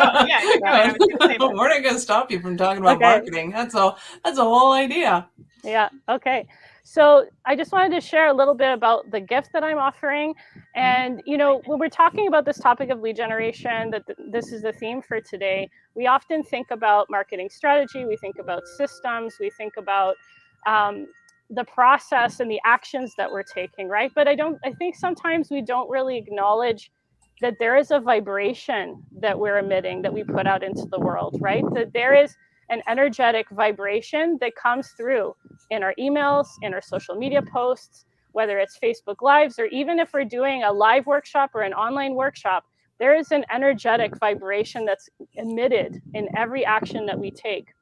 going.
We're not going to stop you from talking about marketing. That's a whole idea.
Yeah. Okay. So I just wanted to share a little bit about the gift that I'm offering. And, you know, when we're talking about this topic of lead generation, that this is the theme for today, we often think about marketing strategy. We think about systems. We think about the process and the actions that we're taking, right? But I think sometimes we don't really acknowledge that there is a vibration that we're emitting, that we put out into the world, right? That there is an energetic vibration that comes through in our emails, in our social media posts, whether it's Facebook Lives, or even if we're doing a live workshop or an online workshop, there is an energetic vibration that's emitted in every action that we take.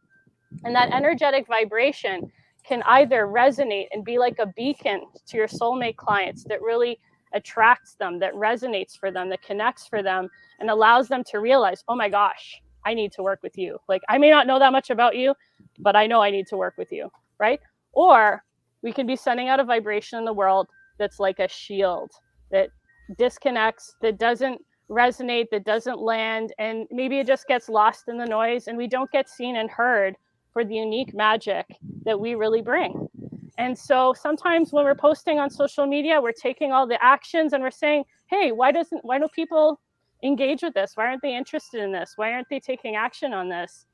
And that energetic vibration can either resonate and be like a beacon to your soulmate clients that really attracts them, that resonates for them, that connects for them, and allows them to realize, oh my gosh, I need to work with you. Like, I may not know that much about you, but I know I need to work with you, right? Or we can be sending out a vibration in the world that's like a shield that disconnects, that doesn't resonate, that doesn't land, and maybe it just gets lost in the noise, and we don't get seen and heard for the unique magic that we really bring. And so sometimes when we're posting on social media, we're taking all the actions and we're saying, hey, why don't people engage with this? Why aren't they interested in this? Why aren't they taking action on this?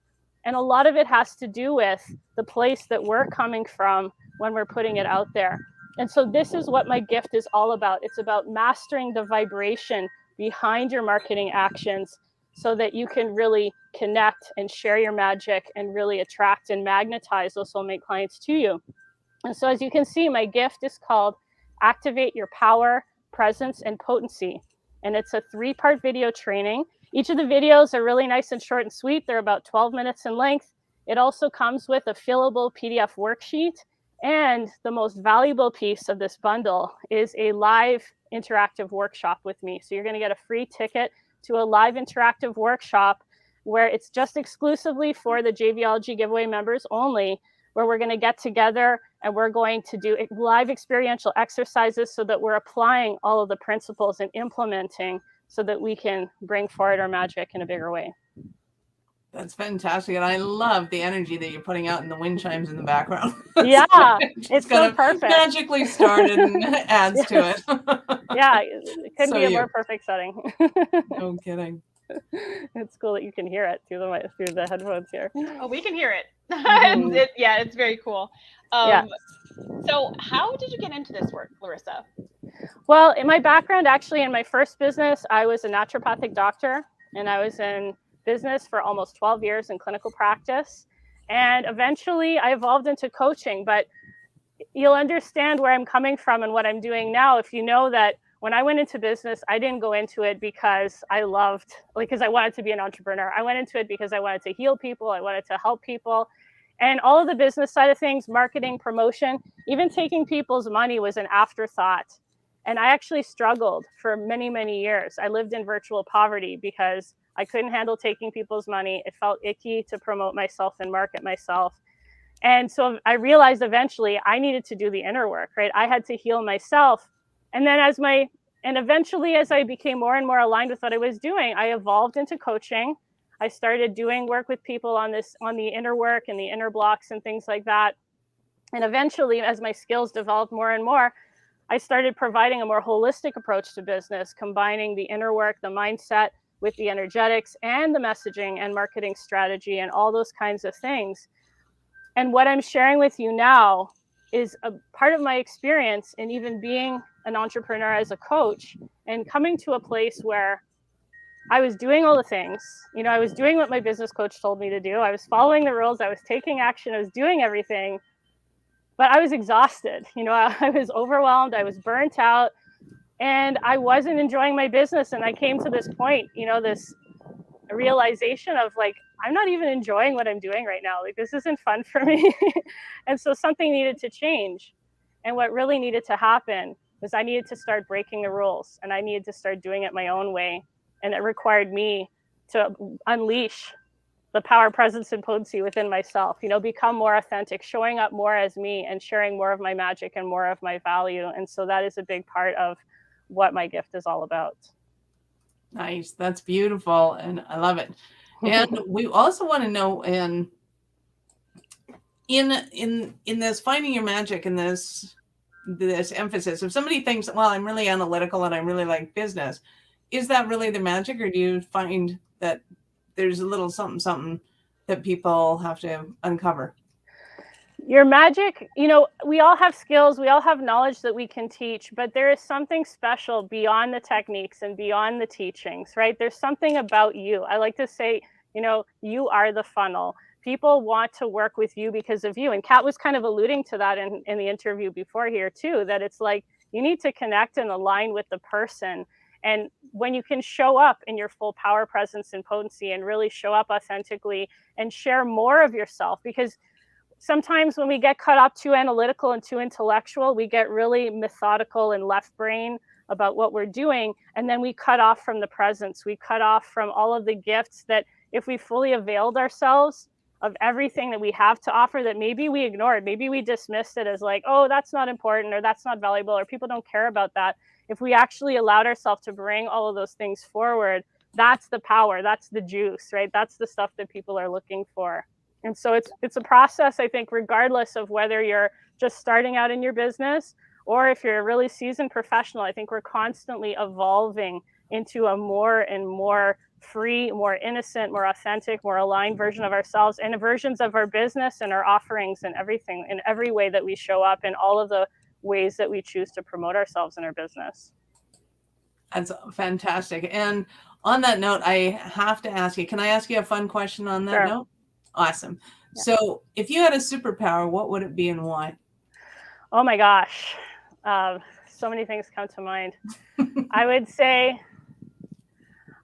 And a lot of it has to do with the place that we're coming from when we're putting it out there. And so this is what my gift is all about. It's about mastering the vibration behind your marketing actions so that you can really connect and share your magic and really attract and magnetize those soulmate clients to you. And so as you can see, my gift is called Activate Your Power, Presence, and Potency. And it's a 3-part video training. Each of the videos are really nice and short and sweet. They're about 12 minutes in length. It also comes with a fillable PDF worksheet. And the most valuable piece of this bundle is a live interactive workshop with me. So you're going to get a free ticket to a live interactive workshop where it's just exclusively for the JVology giveaway members only, where we're going to get together and we're going to do live experiential exercises so that we're applying all of the principles and implementing so that we can bring forward our magic in a bigger way.
That's fantastic. And I love the energy that you're putting out in the wind chimes in the background.
Yeah, it's
kind
so
of
perfect.
magically started and adds to it.
Yeah, it couldn't
So
be a
you.
more perfect setting.
No kidding.
It's cool that you can hear it through the headphones here.
Oh, we can hear it.
Mhm.
It's very cool.
Yeah.
So how did you get into this work, Larissa?
Well, in my background, actually, in my first business, I was a naturopathic doctor, and I was in business for almost 12 years in clinical practice. And eventually I evolved into coaching, but you'll understand where I'm coming from and what I'm doing now if you know that when I went into business, I didn't go into it because I wanted to be an entrepreneur. I went into it because I wanted to heal people. I wanted to help people. And all of the business side of things, marketing, promotion, even taking people's money was an afterthought. And I actually struggled for many, many years. I lived in virtual poverty because I couldn't handle taking people's money. It felt icky to promote myself and market myself. And so I realized eventually I needed to do the inner work, right? I had to heal myself. And then eventually as I became more and more aligned with what I was doing, I evolved into coaching. I started doing work with people on the inner work and the inner blocks and things like that. And eventually, as my skills developed more and more, I started providing a more holistic approach to business, combining the inner work, the mindset with the energetics and the messaging and marketing strategy and all those kinds of things. And what I'm sharing with you now is a part of my experience in even being an entrepreneur as a coach and coming to a place where I was doing all the things. I was doing what my business coach told me to do. I was following the rules. I was taking action. I was doing everything. But I was exhausted. I was overwhelmed. I was burnt out. And I wasn't enjoying my business. And I came to this point, this realization of I'm not even enjoying what I'm doing right now. This isn't fun for me. And so something needed to change. And what really needed to happen was I needed to start breaking the rules and I needed to start doing it my own way. And it required me to unleash the power, presence, and potency within myself, become more authentic, showing up more as me and sharing more of my magic and more of my value. And so that is a big part of what my gift is all about.
Nice. That's beautiful. And I love it. And we also want to know in this finding your magic and this emphasis, if somebody thinks, well, I'm really analytical and I really like business, is that really the magic, or do you find that there's a little something that people have to uncover?
Your magic, we all have skills, we all have knowledge that we can teach, but there is something special beyond the techniques and beyond the teachings, right? There's something about you. I like to say, you are the funnel. People want to work with you because of you. And Kat was kind of alluding to that in the interview before here too, that it's like, you need to connect and align with the person. And when you can show up in your full power, presence, and potency and really show up authentically and share more of yourself, because sometimes when we get caught up too analytical and too intellectual, we get really methodical and left brain about what we're doing. And then we cut off from the presence. We cut off from all of the gifts that if we fully availed ourselves of everything that we have to offer that maybe we ignored, maybe we dismissed it as like, oh, that's not important, or that's not valuable, or people don't care about that. If we actually allowed ourselves to bring all of those things forward, that's the power, that's the juice, right? That's the stuff that people are looking for. And so it's a process, I think, regardless of whether you're just starting out in your business or if you're a really seasoned professional. I think we're constantly evolving into a more and more free, more innocent, more authentic, more aligned version of ourselves, and versions of our business and our offerings and everything, in every way that we show up, in all of the ways that we choose to promote ourselves in our business.
That's fantastic. And on that note, I have to ask you, can I ask you a fun question on that
Sure.
note? Awesome.
Yeah.
So if you had a superpower, what would it be and why?
Oh my gosh. So many things come to mind. I would say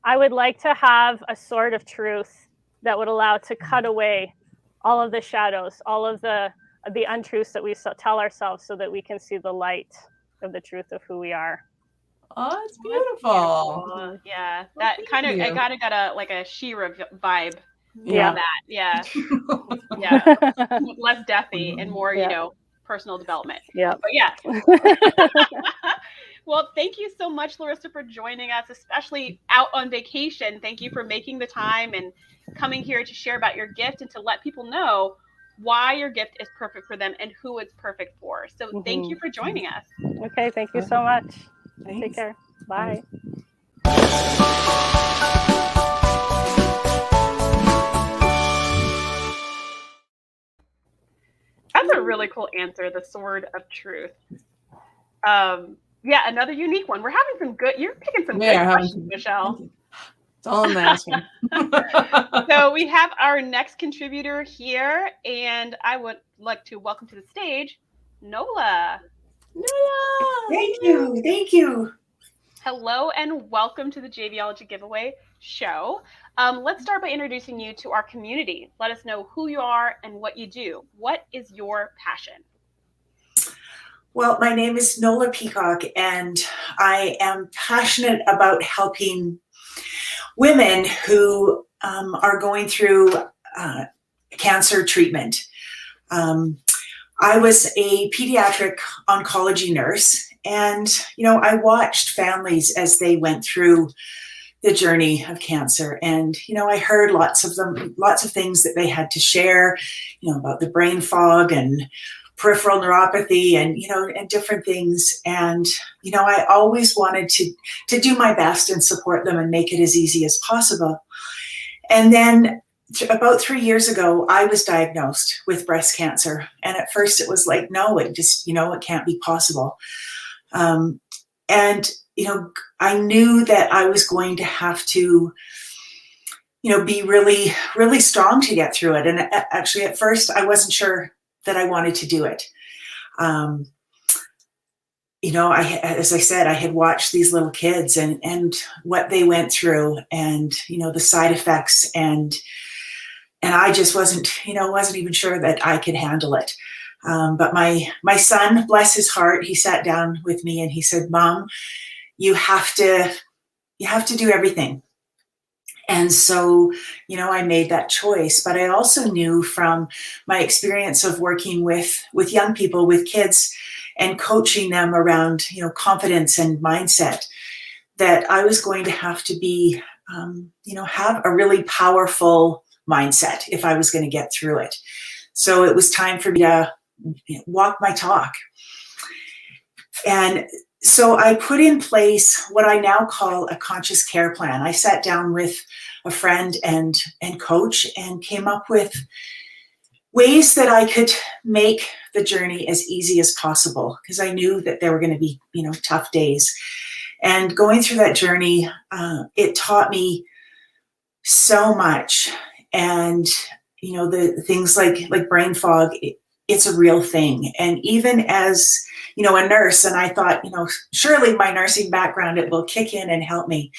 I would like to have a sword of truth that would allow to cut away all of the shadows, all of the untruths that we tell ourselves, so that we can see the light of the truth of who we are.
Oh, it's beautiful.
Yeah, that kind of, I got a She-Ra vibe
Yeah.
on that. Yeah. Yeah. Less deathy and more, personal development.
Yeah.
But yeah. Well, thank you so much, Larissa, for joining us, especially out on vacation. Thank you for making the time and coming here to share about your gift and to let people know why your gift is perfect for them and who it's perfect for. So thank you for joining us.
Okay, thank you so much. Take care. Bye.
That's a really cool answer, the sword of truth. Yeah, another unique one. We're having some good, you're picking some good questions, Michelle.
That's all I'm asking.
So we have our next contributor here, and I would like to welcome to the stage, Nola.
Nola!
Thank you. Thank you.
Hello and welcome to the JVology giveaway show. Let's start by introducing you to our community. Let us know who you are and what you do. What is your passion?
Well, my name is Nola Peacock, and I am passionate about helping women who are going through cancer treatment. I was a pediatric oncology nurse, and I watched families as they went through the journey of cancer, and I heard lots of things that they had to share, about the brain fog and peripheral neuropathy and and different things. And I always wanted to do my best and support them and make it as easy as possible. And then about 3 years ago, I was diagnosed with breast cancer. And at first it was like, no, it just, it can't be possible. And, I knew that I was going to have to, be really, really strong to get through it. And actually at first I wasn't sure that I wanted to do it. As I said, I had watched these little kids and what they went through and, the side effects, and I just wasn't even sure that I could handle it. But my son, bless his heart, he sat down with me and he said, Mom, you have to do everything. And so, I made that choice. But I also knew from my experience of working with young people, with kids, and coaching them around, confidence and mindset, that I was going to have to be, have a really powerful mindset if I was going to get through it. So it was time for me to walk my talk. And so I put in place what I now call a conscious care plan. I sat down with a friend and coach and came up with ways that I could make the journey as easy as possible, because I knew that there were going to be, tough days. And going through that journey, it taught me so much. And, the things like brain fog, it's a real thing. And even as, a nurse, and I thought, surely my nursing background, it will kick in and help me.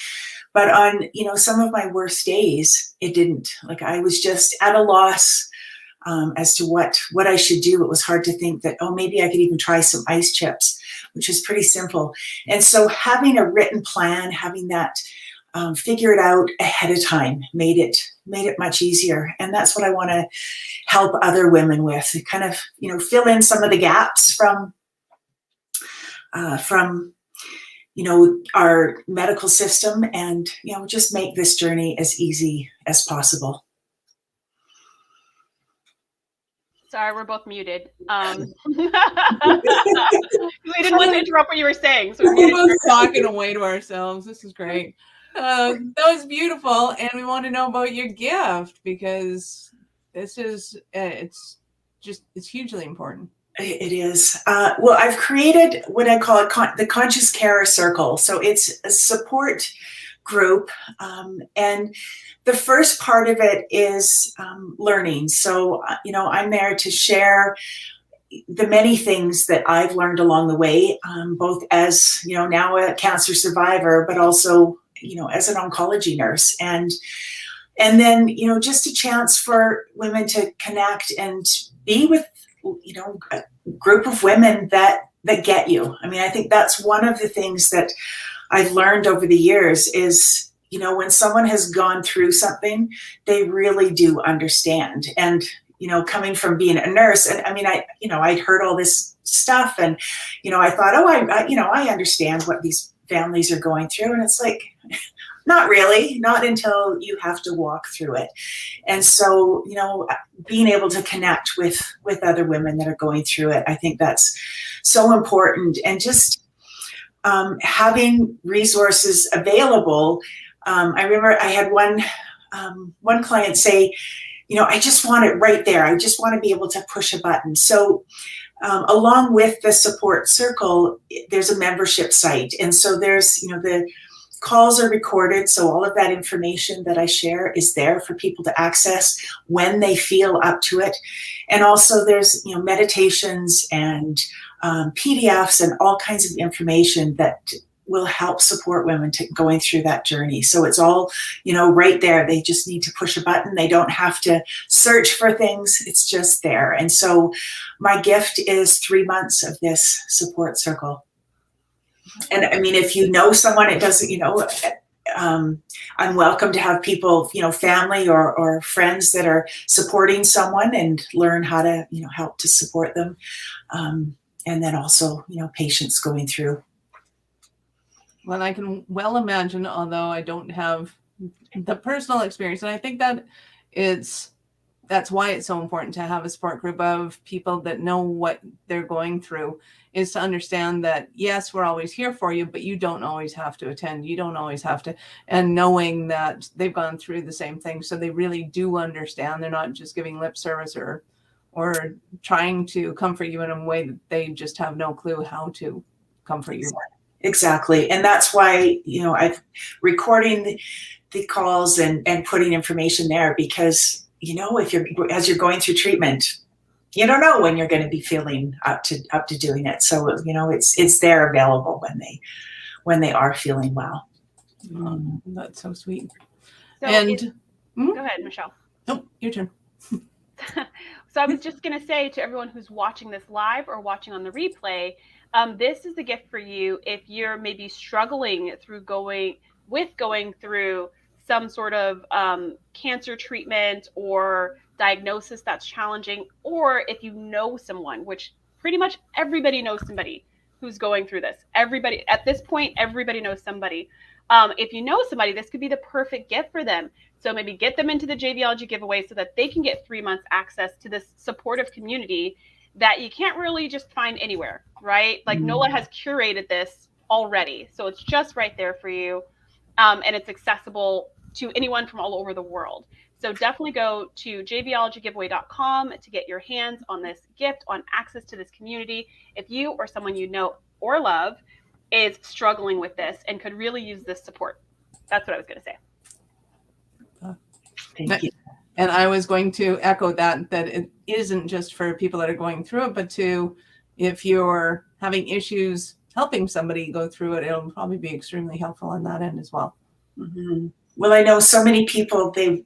But on, some of my worst days, it didn't. Like, I was just at a loss as to what I should do. It was hard to think that, maybe I could even try some ice chips, which is pretty simple. And so having a written plan, having that figured out ahead of time made it much easier. And that's what I want to help other women with, kind of, fill in some of the gaps from our medical system, and, just make this journey as easy as possible.
Sorry, we're both muted. We didn't want to interrupt what you were saying. So
we're both talking away to ourselves. This is great. That was beautiful. And we want to know about your gift, because this is, it's hugely important.
It is. Well, I've created what I call the Conscious Carer Circle. So it's a support group. And the first part of it is learning. So, I'm there to share the many things that I've learned along the way, both as, now a cancer survivor, but also, as an oncology nurse. And then, just a chance for women to connect and be with, a group of women that get you. I mean, I think that's one of the things that I've learned over the years is, when someone has gone through something, they really do understand. And, coming from being a nurse, and I mean, I'd heard all this stuff and, I thought, oh, I understand what these families are going through. And it's like, not really, not until you have to walk through it. And so, being able to connect with other women that are going through it, I think that's so important. And just having resources available. I remember I had one client say, I just want it right there. I just want to be able to push a button. So along with the support circle, there's a membership site. And so there's, the calls are recorded. So all of that information that I share is there for people to access when they feel up to it. And also there's, meditations and PDFs and all kinds of information that will help support women going through that journey. So it's all, right there. They just need to push a button. They don't have to search for things. It's just there. And so my gift is 3 months of this support circle. And I mean, if you know someone, it doesn't, I'm welcome to have people, family or friends that are supporting someone and learn how to, help to support them. And then also, patients going through.
Well, I can well imagine, although I don't have the personal experience. And I think that that's why it's so important to have a support group of people that know what they're going through, is to understand that, yes, we're always here for you, but you don't always have to attend. You don't always have to. And knowing that they've gone through the same thing. So they really do understand. They're not just giving lip service or trying to comfort you in a way that they just have no clue how to comfort you.
Exactly. And that's why, I've recording the calls and putting information there because, as you're going through treatment, you don't know when you're going to be feeling up to doing it. So, it's there available when they are feeling well.
That's so sweet.
So go ahead, Michelle.
Oh, your turn.
So I was just going to say to everyone who's watching this live or watching on the replay, this is the gift for you if you're maybe struggling through going through some sort of cancer treatment or diagnosis that's challenging, or if you know someone, which pretty much everybody knows somebody who's going through this. Everybody at this point, everybody knows somebody. If you know somebody, this could be the perfect gift for them. So maybe get them into the JVology giveaway so that they can get 3 months access to this supportive community that you can't really just find anywhere, right? Like NOLA has curated this already. So it's just right there for you. And it's accessible to anyone from all over the world. So definitely go to jvolgygiveaway.com to get your hands on this gift, on access to this community. If you or someone you know or love is struggling with this and could really use this support. That's what I was going to say.
Thank you.
And I was going to echo that it isn't just for people that are going through it, but if you're having issues helping somebody go through it, it'll probably be extremely helpful on that end as well.
Mm-hmm. Well, I know so many people, they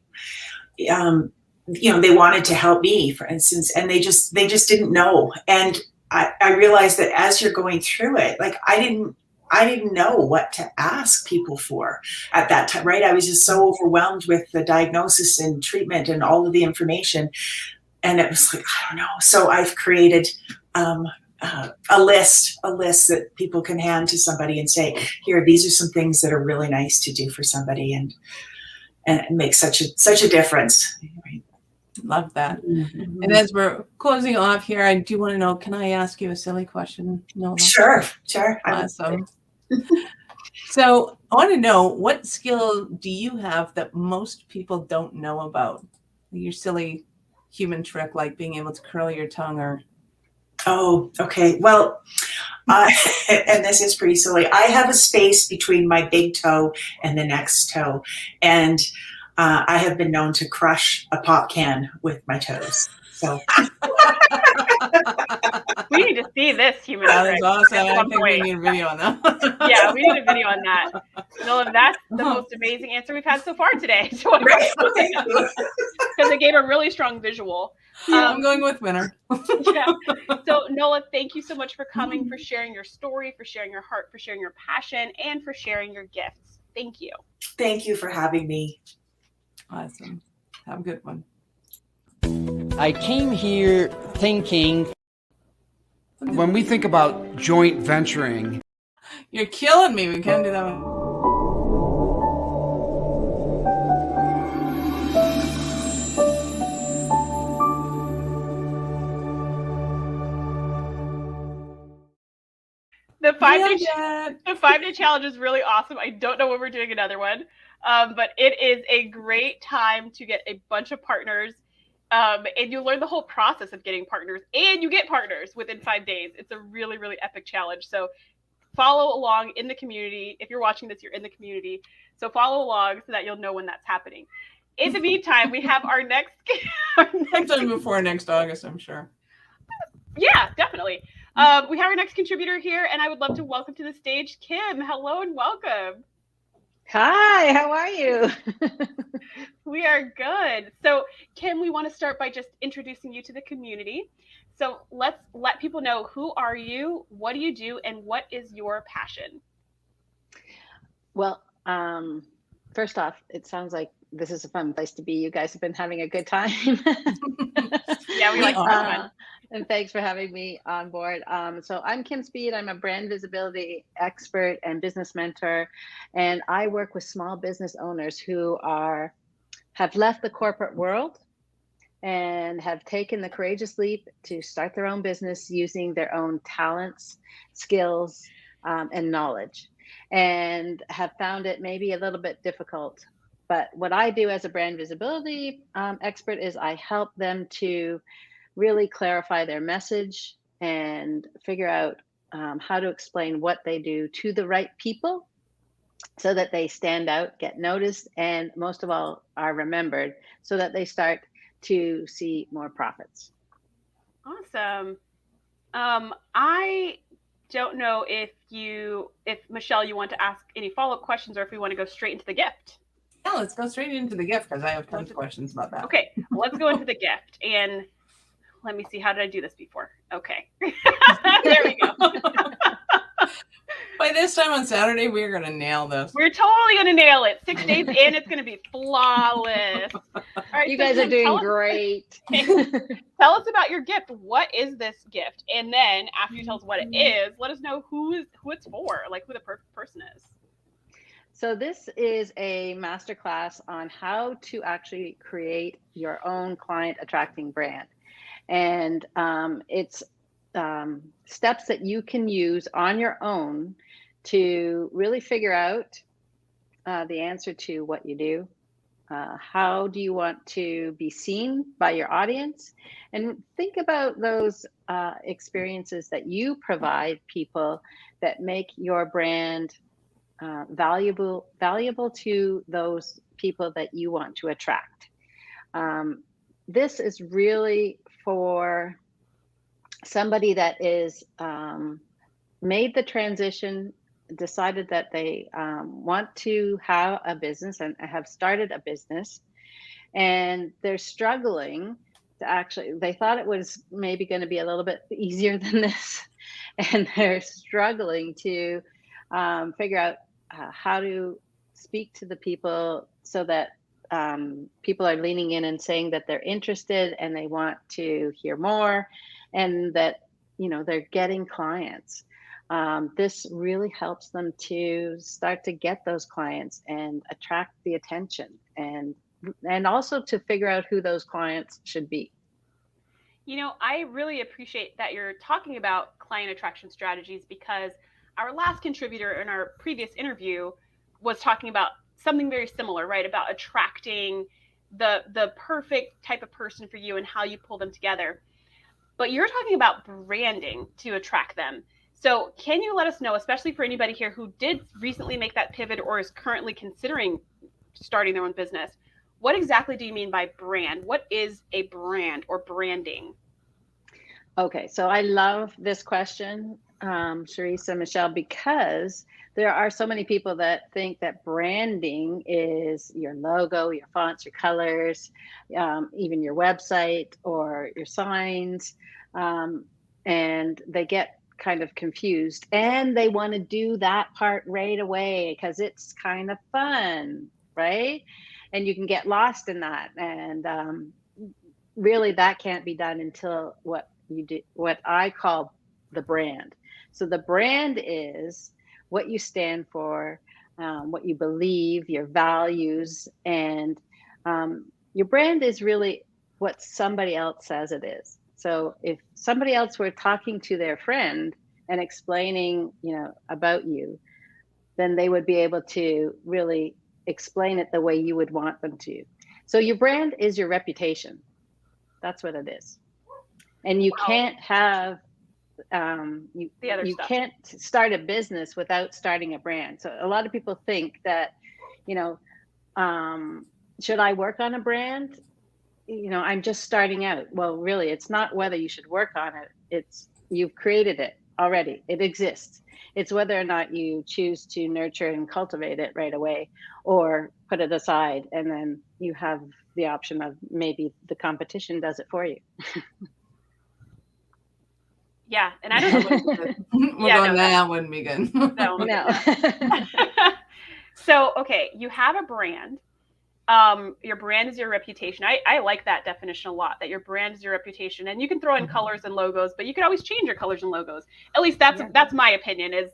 wanted to help me, for instance, and they just didn't know. And I realized that as you're going through it, like I didn't know what to ask people for at that time, right? I was just so overwhelmed with the diagnosis and treatment and all of the information. And it was like, I don't know. So I've created a list that people can hand to somebody and say, here, these are some things that are really nice to do for somebody and it makes such a difference. Right?
Love that.
Mm-hmm.
And as we're closing off here, I do want to know, can I ask you a silly question, Nola?
Sure.
Awesome. So I want to know, what skill do you have that most people don't know about? Your silly human trick, like being able to curl your tongue or
Oh, okay. Well, and this is pretty silly. I have a space between my big toe and the next toe, and I have been known to crush a pop can with my toes. So
We need to see this human
That
trick
is awesome.
at
I
some
think we
point.
need a video on that.
Yeah, we need a video on that. No, that's the most amazing answer we've had so far today. So because it gave a really strong visual.
I'm going with winner.
Yeah. So Nola, thank you so much for coming, for sharing your story, for sharing your heart, for sharing your passion, and for sharing your gifts. Thank you.
Thank you for having me.
Awesome. Have a good one.
I came here thinking.
When we think about joint venturing,
You're killing me. We can't do that one.
The 5-day challenge is really awesome. I don't know when we're doing another one, but it is a great time to get a bunch of partners, and you learn the whole process of getting partners, and you get partners within 5 days. It's a really, really epic challenge. So follow along in the community. If you're watching this, you're in the community. So follow along so that you'll know when that's happening. In the meantime, we have our next
Sometime before next August, I'm sure.
Yeah, definitely. We have our next contributor here, and I would love to welcome to the stage Kim. Hello and welcome.
Hi, how are you?
We are good. So, Kim, we want to start by just introducing you to the community. So let's let people know, who are you, what do you do, and what is your passion?
Well, first off, it sounds like this is a fun place to be. You guys have been having a good time.
Yeah, we like fun.
And thanks for having me on board. So I'm Kim Speed. I'm a brand visibility expert and business mentor, and I work with small business owners who have left the corporate world and have taken the courageous leap to start their own business using their own talents, skills, and knowledge, and have found it maybe a little bit difficult. But what I do as a brand visibility expert is I help them to really clarify their message and figure out how to explain what they do to the right people so that they stand out, get noticed, and most of all, are remembered, so that they start to see more profits.
Awesome. I don't know if Michelle, you want to ask any follow-up questions, or if we want to go straight into the gift.
Yeah, let's go straight into the gift, because I have tons of questions about that.
Okay, let's go into the gift. And let me see, how did I do this before? Okay. There we go.
By this time on Saturday, we're going to nail this.
We're totally going to nail it. 6 days in, it's going to be flawless. All right,
you guys are doing great.
Tell us about your gift. What is this gift? And then after you tell us what it is, let us know who it's for, like who the person is.
So this is a masterclass on how to actually create your own client attracting brand. And it's steps that you can use on your own to really figure out the answer to what you do. How do you want to be seen by your audience? And think about those experiences that you provide people that make your brand valuable to those people that you want to attract. This is really for somebody that is made the transition, decided that they want to have a business and have started a business, and they're struggling to actually, they thought it was maybe going to be a little bit easier than this, and they're struggling to figure out how to speak to the people so that people are leaning in and saying that they're interested and they want to hear more, and that, you know, they're getting clients. This really helps them to start to get those clients and attract the attention, and also to figure out who those clients should be.
You know, I really appreciate that you're talking about client attraction strategies, because our last contributor in our previous interview was talking about something very similar, right? About attracting the perfect type of person for you and how you pull them together. but you're talking about branding to attract them. So can you let us know, especially for anybody here who did recently make that pivot or is currently considering starting their own business, what exactly do you mean by brand? What is a brand or branding?
Okay, so I love this question, Charissa, Michelle, because there are so many people that think that branding is your logo, your fonts, your colors, even your website or your signs, and they get kind of confused, and they want to do that part right away because it's kind of fun, right? And you can get lost in that, and really that can't be done until what I call the brand. So the brand is what you stand for, what you believe, your values, and your brand is really what somebody else says it is. So if somebody else were talking to their friend and explaining, about you, then they would be able to really explain it the way you would want them to. So your brand is your reputation. That's what it is. And you can't have you can't start a business without starting a brand. So a lot of people think that, should I work on a brand? I'm just starting out. Well, really, it's not whether you should work on it. It's you've created it already. It exists. It's whether or not you choose to nurture and cultivate it right away or put it aside. And then you have the option of maybe the competition does it for you.
Yeah, and I don't know.
That wouldn't be good.
No.
So, okay, you have a brand. Your brand is your reputation. I like that definition a lot, that your brand is your reputation. And you can throw in colors and logos, but you can always change your colors and logos. At least that's my opinion, is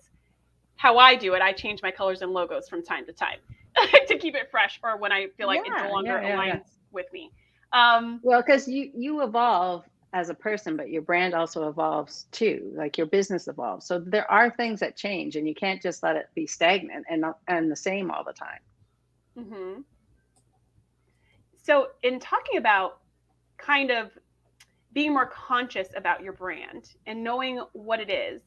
how I do it. I change my colors and logos from time to time to keep it fresh, or when I feel like it no longer aligns with me.
Well, because you evolve as a person, but your brand also evolves too, like your business evolves. So there are things that change, and you can't just let it be stagnant and the same all the time.
Mm-hmm. So in talking about kind of being more conscious about your brand and knowing what it is,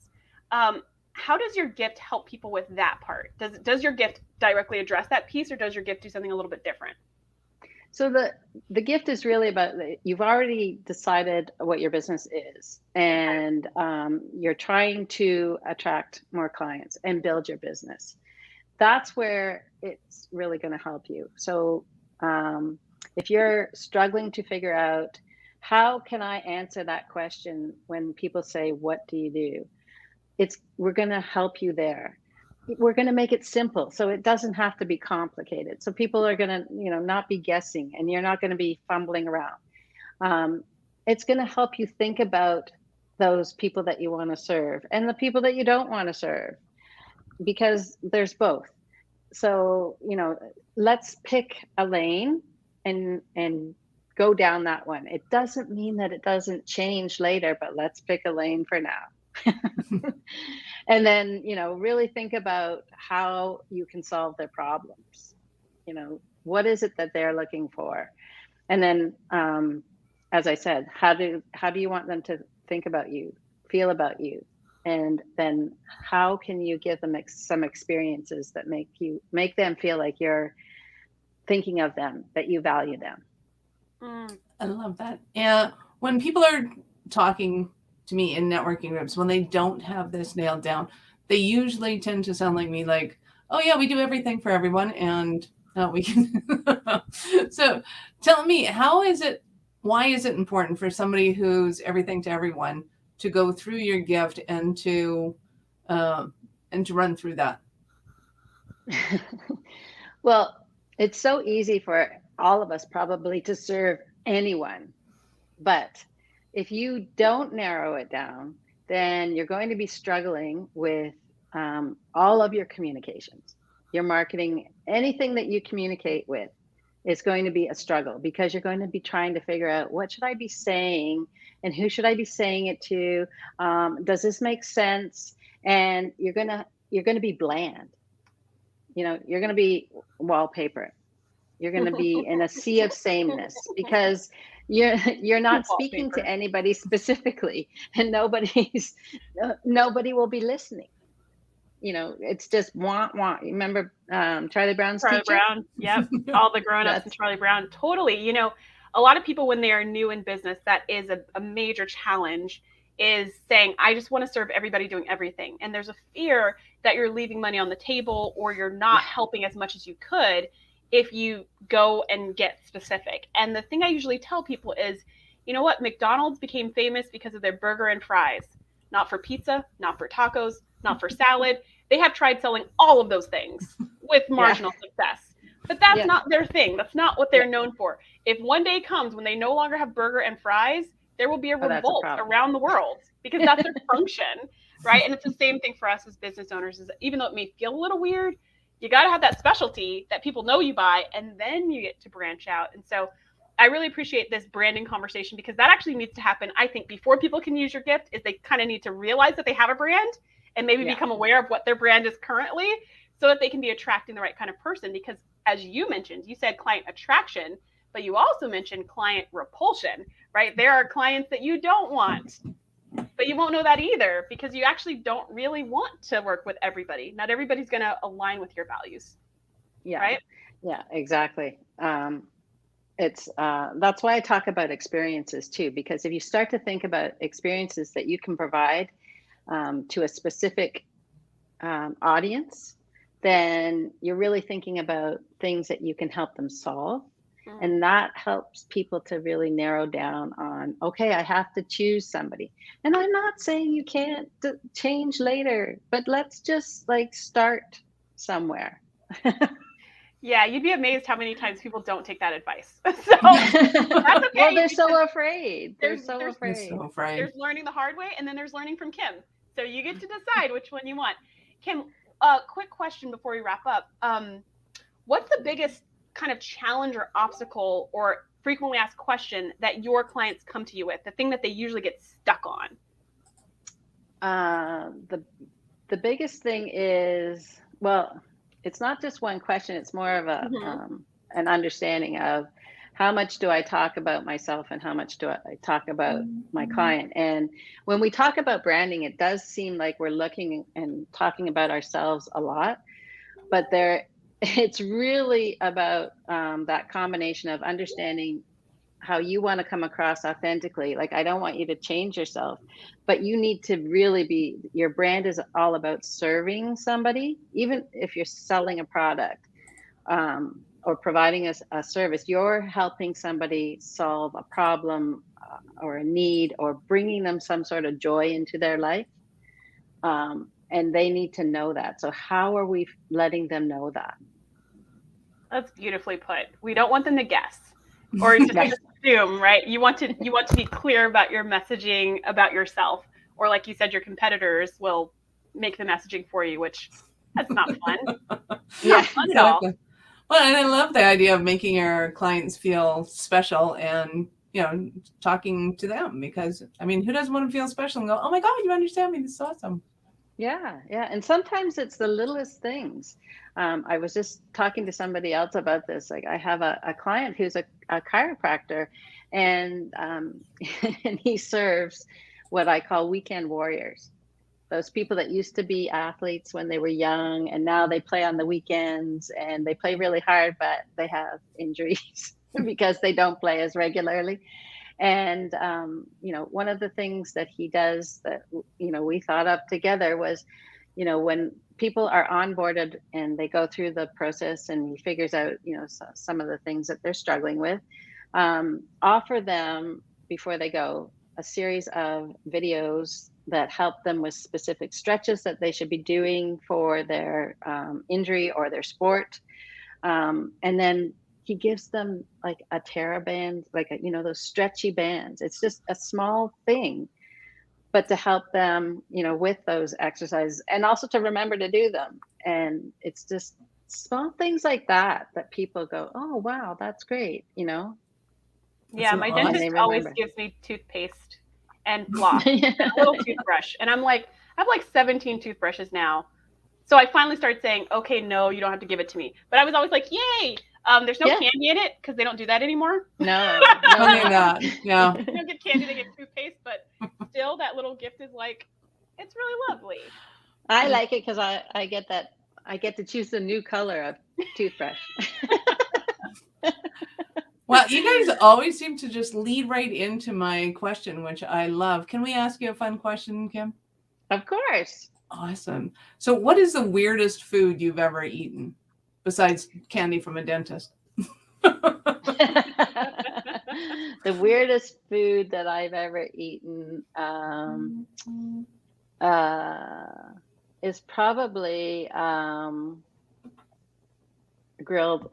how does your gift help people with that part? Does your gift directly address that piece, or does your gift do something a little bit different?
So the gift is really about, you've already decided what your business is, and you're trying to attract more clients and build your business. That's where it's really going to help you. So if you're struggling to figure out, how can I answer that question when people say, what do you do? We're going to help you there. We're going to make it simple, so it doesn't have to be complicated. So people are going to, not be guessing, and you're not going to be fumbling around. It's going to help you think about those people that you want to serve and the people that you don't want to serve, because there's both. So, let's pick a lane and go down that one. It doesn't mean that it doesn't change later, but let's pick a lane for now. And then, really think about how you can solve their problems. What is it that they're looking for? And then, as I said, how do you want them to think about you, feel about you? And then how can you give them some experiences that make them feel like you're thinking of them, that you value them?
I love that. And when people are talking to me in networking groups, when they don't have this nailed down, they usually tend to sound like me, like, oh yeah, we do everything for everyone, and we can. So tell me, why is it important for somebody who's everything to everyone to go through your gift and to run through that?
Well, it's so easy for all of us probably to serve anyone, but if you don't narrow it down, then you're going to be struggling with all of your communications, your marketing, anything that you communicate with is going to be a struggle, because you're going to be trying to figure out, what should I be saying and who should I be saying it to? Does this make sense? And you're going to be bland. You're going to be wallpaper. You're going to be in a sea of sameness because you're not speaking to anybody specifically, and nobody will be listening. You know, it's just want. Remember Charlie Brown's
Charlie
teacher?
Brown, yep. All the grown-ups and Charlie Brown. Totally. You know, a lot of people when they are new in business, that is a major challenge, is saying, I just want to serve everybody doing everything. And there's a fear that you're leaving money on the table or you're not helping as much as you could if you go and get specific. And the thing I usually tell people is, you know what? McDonald's became famous because of their burger and fries, not for pizza, not for tacos, not for salad. They have tried selling all of those things with marginal success. But that's not their thing. That's not what they're known for. If one day comes when they no longer have burger and fries, there will be a revolt around the world because that's their function, right? And it's the same thing for us as business owners. Is even though it may feel a little weird, you got to have that specialty that people know you by, and then you get to branch out. And so I really appreciate this branding conversation because that actually needs to happen. I think before people can use your gift is they kind of need to realize that they have a brand and maybe become aware of what their brand is currently so that they can be attracting the right kind of person. Because as you mentioned, you said client attraction, but you also mentioned client repulsion, right? There are clients that you don't want, but you won't know that either because you actually don't really want to work with everybody. Not everybody's going to align with your values.
Yeah.
Right?
Yeah, exactly. It's that's why I talk about experiences too, because if you start to think about experiences that you can provide to a specific audience, then you're really thinking about things that you can help them solve. And that helps people to really narrow down on, okay, I have to choose somebody. And I'm not saying you can't change later, but let's just like start somewhere.
Yeah, you'd be amazed how many times people don't take that advice. So that's okay.
Well, they're so afraid. They're so
afraid.
afraid.
There's learning the hard way, and then there's learning from Kim. So you get to decide which one you want. Kim, a quick question before we wrap up. What's the biggest kind of challenge or obstacle or frequently asked question that your clients come to you with? The thing that they usually get stuck on?
The biggest thing is, well, it's not just one question. It's more of a an understanding of how much do I talk about myself and how much do I talk about my client. And when we talk about branding, it does seem like we're looking and talking about ourselves a lot, but it's really about that combination of understanding how you want to come across authentically. Like, I don't want you to change yourself, but you need to really your brand is all about serving somebody. Even if you're selling a product or providing a service, you're helping somebody solve a problem or a need or bringing them some sort of joy into their life. And they need to know that. So how are we letting them know that?
That's beautifully put. We don't want them to guess or just assume, right? You want to be clear about your messaging about yourself, or like you said, your competitors will make the messaging for you, which that's not fun.
Yeah, fun exactly. Well, and I love the idea of making your clients feel special and, you know, talking to them, because I mean, who doesn't want to feel special and go, oh my God, you understand me, this is awesome.
Yeah. And sometimes it's the littlest things. I was just talking to somebody else about this. Like, I have a client who's a chiropractor, and and he serves what I call weekend warriors. Those people that used to be athletes when they were young, and now they play on the weekends and they play really hard, but they have injuries because they don't play as regularly. And, you know, one of the things that he does that, you know, we thought up together was, you know, when people are onboarded and they go through the process and he figures out, you know, some of the things that they're struggling with, offer them before they go a series of videos that help them with specific stretches that they should be doing for their injury or their sport. And then he gives them like a TerraBand, like, you know, those stretchy bands. It's just a small thing, but to help them, you know, with those exercises and also to remember to do them. And it's just small things like that people go, oh, wow, that's great. You know?
Yeah. My dentist always gives me toothpaste and floss and a little toothbrush. And I'm like, I have like 17 toothbrushes now. So I finally started saying, okay, no, you don't have to give it to me. But I was always like, yay, There's no candy in it because they don't do that anymore.
No.
Funny that. Yeah.
They don't get candy, they get toothpaste, but still that little gift is like, it's really lovely.
I like it because I get that. I get to choose a new color of toothbrush.
Well, you guys always seem to just lead right into my question, which I love. Can we ask you a fun question, Kim?
Of course.
Awesome. So what is the weirdest food you've ever eaten besides candy from a dentist?
The weirdest food that I've ever eaten is probably grilled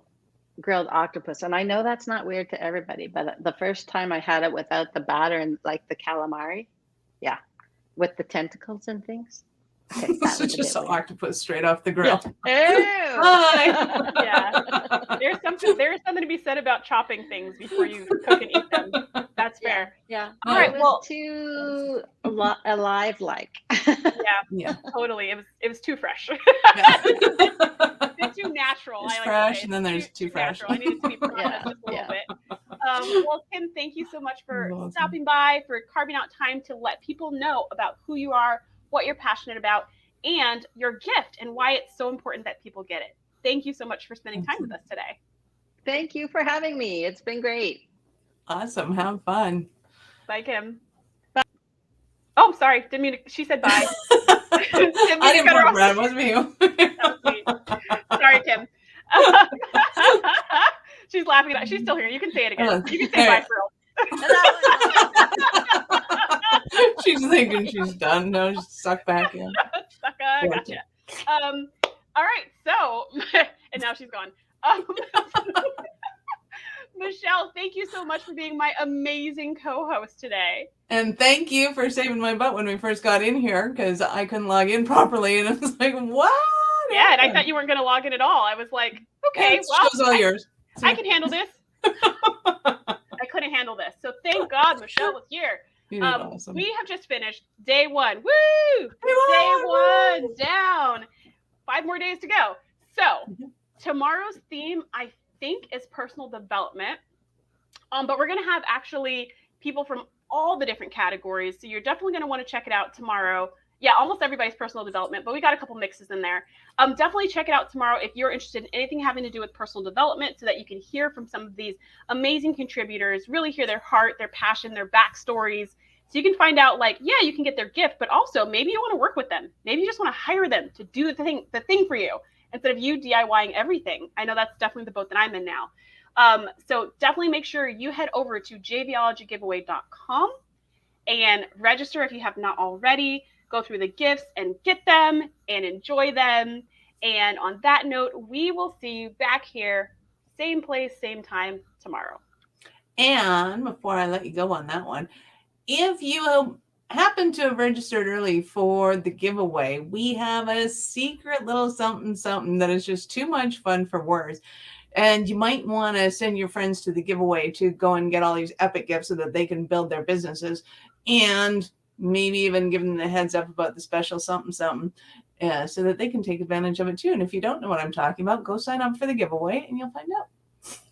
octopus. And I know that's not weird to everybody, but the first time I had it without the batter and like the calamari, with the tentacles and things. Okay,
This is just an octopus straight off the grill.
Hi. Yeah. There's something to be said about chopping things before you cook and eat them. That's fair.
Yeah.
All right.
It was
Well,
too alive like.
Yeah. Totally. It was too fresh. It's too natural.
There's
I like
fresh,
to say.
and then there's too fresh.
Natural. I need it to be processed just a little bit. Well, Kim, thank you so much for stopping by, for carving out time to let people know about who you are, what you're passionate about, and your gift and why it's so important that people get it. Thank you so much for spending time with us today.
Thank you for having me. It's been great.
Awesome. Have fun.
Bye, Kim. Bye. Oh, sorry. Didn't mean to, she said bye.
I didn't put Brad. It wasn't you.
That was me. Sorry, Kim. She's laughing at it. She's still here. You can say it again. You can say bye for real.
She's thinking she's done. No, she's sucked back in.
Gotcha. All right. So, and now she's gone. Michelle, thank you so much for being my amazing co-host today.
And thank you for saving my butt when we first got in here because I couldn't log in properly. And I was like, what?
Yeah, and I thought you weren't going to log in at all. I was like, okay,
show's all yours.
I can handle this. I couldn't handle this. So thank God Michelle was here.
Awesome.
We have just finished day one. Woo! Day one down. 5 more days to go. So tomorrow's theme, I think, is personal development. But we're going to have actually people from all the different categories. So you're definitely going to want to check it out tomorrow. Yeah, almost everybody's personal development, but we got a couple mixes in there. Definitely check it out tomorrow if you're interested in anything having to do with personal development so that you can hear from some of these amazing contributors, really hear their heart, their passion, their backstories. So you can find out, like, yeah, you can get their gift, but also maybe you want to work with them. Maybe you just want to hire them to do the thing for you instead of you DIYing everything. I know that's definitely the boat that I'm in now. So definitely make sure you head over to JVologyGiveaway.com and register if you have not already. Go through the gifts and get them and enjoy them. And on that note, we will see you back here, same place, same time tomorrow.
And before I let you go on that one, if you happen to have registered early for the giveaway, we have a secret little something that is just too much fun for words. And you might want to send your friends to the giveaway to go and get all these epic gifts so that they can build their businesses. And maybe even give them the heads up about the special something so that they can take advantage of it too. And if you don't know what I'm talking about, go sign up for the giveaway and you'll find out.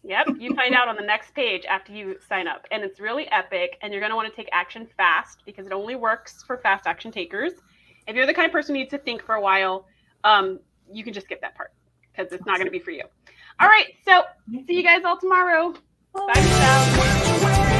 Yep, you find out on the next page after you sign up. And it's really epic, and you're going to want to take action fast because it only works for fast action takers. If you're the kind of person who needs to think for a while, you can just skip that part because it's not going to be for you. All right, so see you guys all tomorrow. Bye, Michelle.